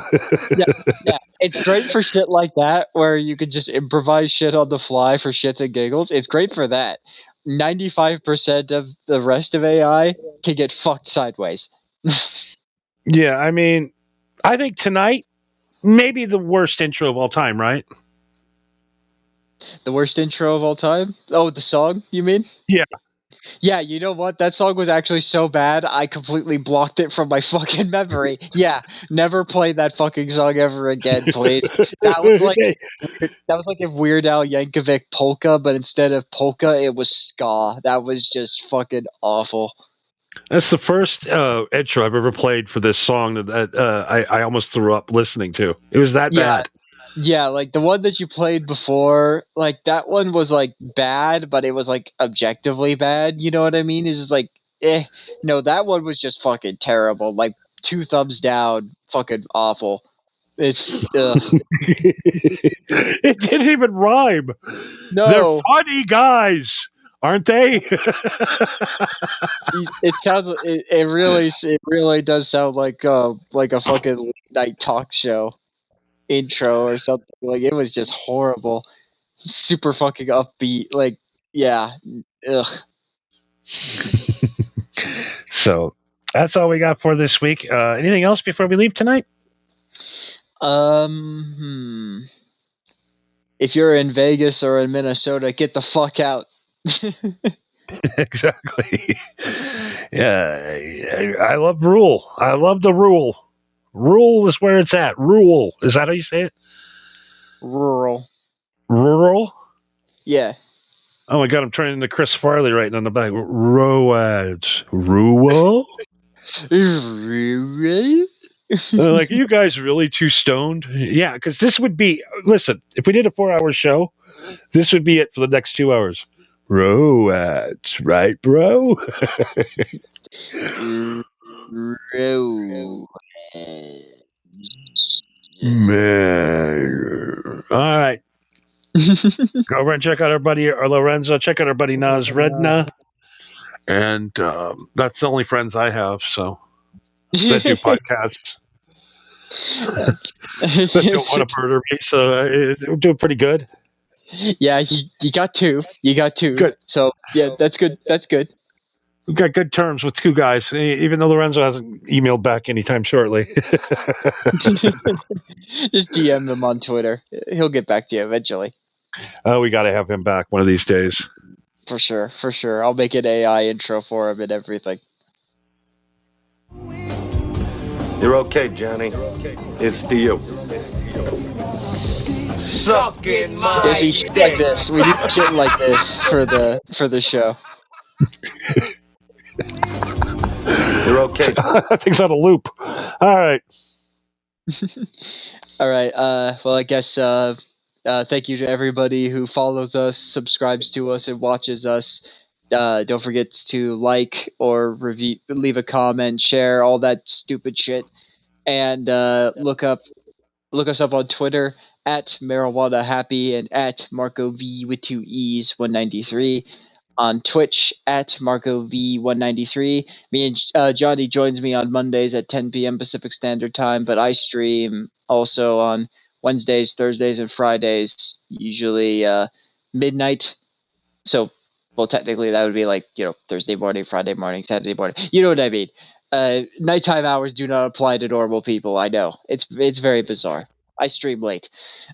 Yeah, it's great for shit like that where you could just improvise shit on the fly for shits and giggles. It's great for that. 95% of the rest of AI can get fucked sideways. Yeah, I mean, I think tonight maybe the worst intro of all time, right? The worst intro of all time? Oh, the song, you mean? Yeah. Yeah, you know what? That song was actually so bad, I completely blocked it from my fucking memory. Yeah, never play that fucking song ever again, please. That was like if Weird Al Yankovic polka, but instead of polka, it was ska. That was just fucking awful. That's the first intro I've ever played for this song that I almost threw up listening to. It was that Yeah. bad. Yeah, like the one that you played before, like that one was like bad, but it was like objectively bad. You know what I mean? It's just like, no, that one was just fucking terrible. Like 2 thumbs down, fucking awful. It's It didn't even rhyme. No. They're funny guys, aren't they? It sounds. It really does sound like a fucking late night talk show intro or something. Like it was just horrible. Super fucking upbeat. Like yeah. Ugh. So that's all we got for this week. Anything else before we leave tonight? If you're in Vegas or in Minnesota, get the fuck out. Exactly. Yeah, I love Rule. I love the Rule. Rule is where it's at. Rule. Is that how you say it? Rural. Rural? Yeah. Oh my god, I'm turning into Chris Farley right on the back. Roads. Rural? Like, are you guys really too stoned? Yeah, because this would be, listen, if we did a 4-hour show, this would be it for the next 2 hours. Roads, right, bro? Man. All right. Go over and check out our buddy Lorenzo. Check out our buddy Naz Redna. And that's the only friends I have, so that do podcasts. That don't want to murder me, so we're doing pretty good. Yeah, you got 2. You got 2. Good. So yeah, that's good. That's good. We've got good terms with 2 guys, even though Lorenzo hasn't emailed back anytime shortly. Just DM him on Twitter. He'll get back to you eventually. Oh, we got to have him back one of these days. For sure, for sure. I'll make an AI intro for him and everything. You're okay, Johnny. It's to you. Sucking my There's shit like this. We need shit like this for the show. You're okay. That thing's on a loop. All right. All right. Well, I guess thank you to everybody who follows us, subscribes to us, and watches us. Don't forget to like or review, leave a comment, share all that stupid shit, and look us up on Twitter at Marijuana Happy and at Marco V with 2 E's 193. On Twitch at Marco V 193. Me and Johnny joins me on Mondays at 10 p.m. Pacific Standard Time, but I stream also on Wednesdays, Thursdays, and Fridays, usually midnight. So, well, technically that would be like, Thursday morning, Friday morning, Saturday morning. You know what I mean? Nighttime hours do not apply to normal people. I know it's very bizarre. I stream late,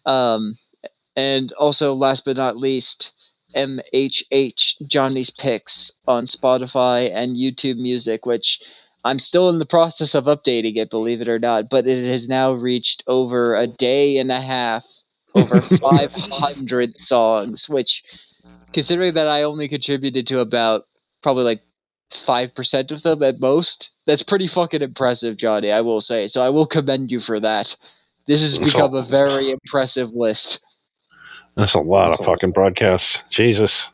and also last but not least, MHH Johnny's Picks on Spotify and YouTube Music, which I'm still in the process of updating it, believe it or not, but it has now reached over a day and a half, over 500 songs, which, considering that I only contributed to about probably like 5% of them at most, that's pretty fucking impressive, Johnny, I will say. So I will commend you for that. This has become a very impressive list. That's a lot of fucking broadcasts. Jesus.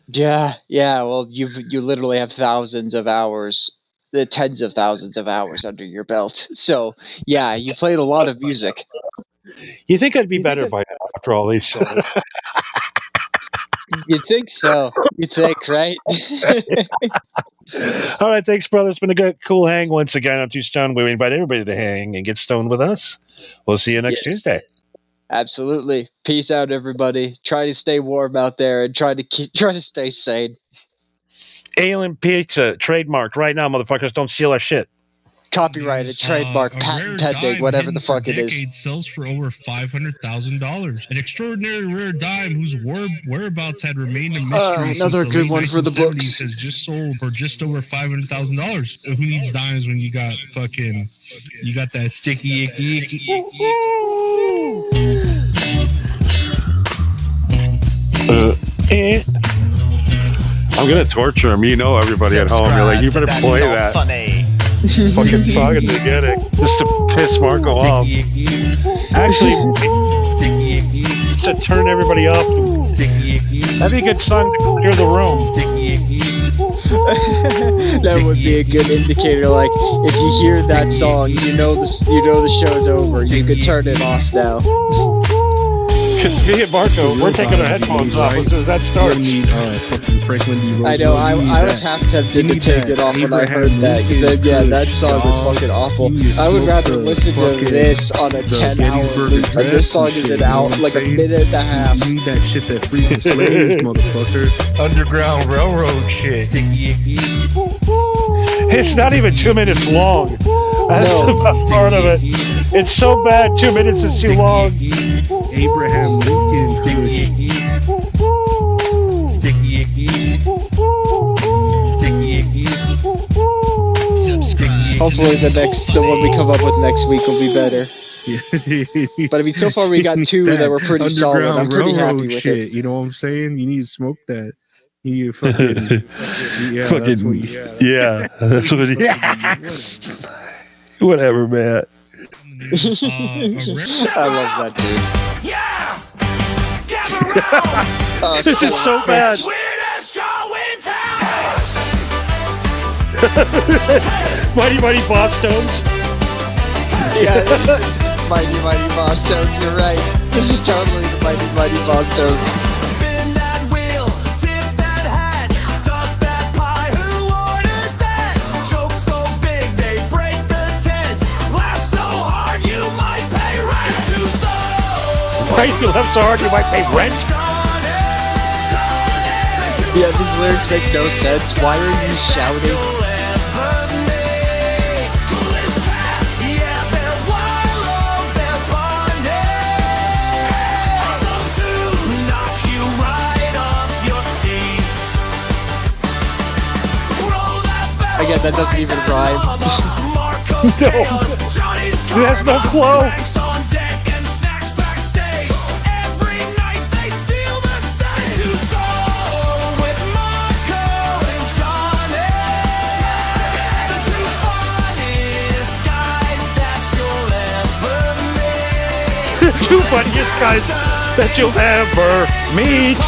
Yeah. Well, you literally have thousands of hours, the tens of thousands of hours under your belt. So yeah, you played a lot of music. You think I'd be better by now after all these? You'd think so. You'd think, right? All right, thanks, brother. It's been a good, cool hang once again. I'm Too Stoned. We invite everybody to hang and get stoned with us. We'll see you next Tuesday. Absolutely. Peace out, everybody. Try to stay warm out there and try to stay sane. Alien Pizza, trademarked right now, motherfuckers. Don't steal our shit. Copyrighted, trademark, patent pending, whatever the fuck it is. Sells for over $500,000. An extraordinary rare dime whose whereabouts had remained a mystery. Another since good the one late for the 1970s books. Has just sold for just over $500,000. Who needs dimes when you got that sticky icky? I'm gonna torture him. You know, everybody at home. You're like, you better play that. Fucking song at the beginning just to piss Marco off. Actually, to turn everybody up. That'd be a good song to clear the room. That would be a good indicator. Like, if you hear that song, you know the show's over. You could turn it off now. Because me and Marco, we're taking our headphones off as soon as that starts. I know, I was half tempted to take it off when I heard that. Because that song was fucking awful. I would rather listen to this on a 10-hour loop. And this song is an hour, like a minute and a half. You need that shit that frees the slaves, motherfucker. Underground Railroad shit. It's not even 2 minutes long. That's the best part of it. It's so bad, 2 minutes is too long. Abraham Lincoln. Hopefully the one we come up with next week will be better. But I mean, so far we got two that were pretty solid. I'm pretty happy with it. You know what I'm saying? You need to smoke that. You fucking That's what you, that's what. Yeah. Whatever, man. I love that dude. This is so bad. Mighty Boss Tones. Yeah, Mighty Boss Tones. You're right. This is totally the Mighty Boss Tones. Spin that wheel, tip that hat, duck that pie. Who ordered that? Jokes so big they break the tent. Laugh so hard you might pay rent. Too slow. Right, you laugh so hard you might pay rent. Yeah, these lyrics make no sense. Why are you shouting? Again, that doesn't even rhyme. No. It has no flow. Two funniest guys that you'll ever meet.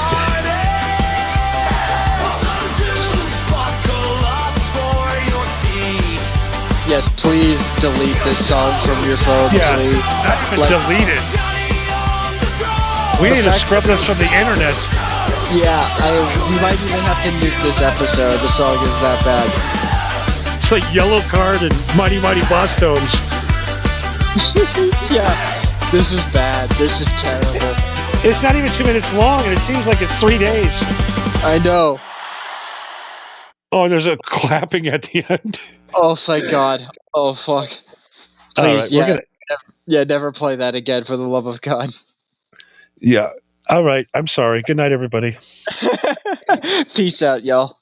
Yes, please delete this song from your phone, please. Delete it. We need to scrub this from the internet. Yeah, we might even have to nuke this episode. The song is that bad. It's like Yellow Card and Mighty Boss Tones. Yeah, this is bad. This is terrible. It's not even 2 minutes long, and it seems like it's 3 days. I know. Oh, there's a clapping at the end. Oh, thank God. Oh, fuck. Please, right, never play that again, for the love of God. Yeah. All right. I'm sorry. Good night, everybody. Peace out, y'all.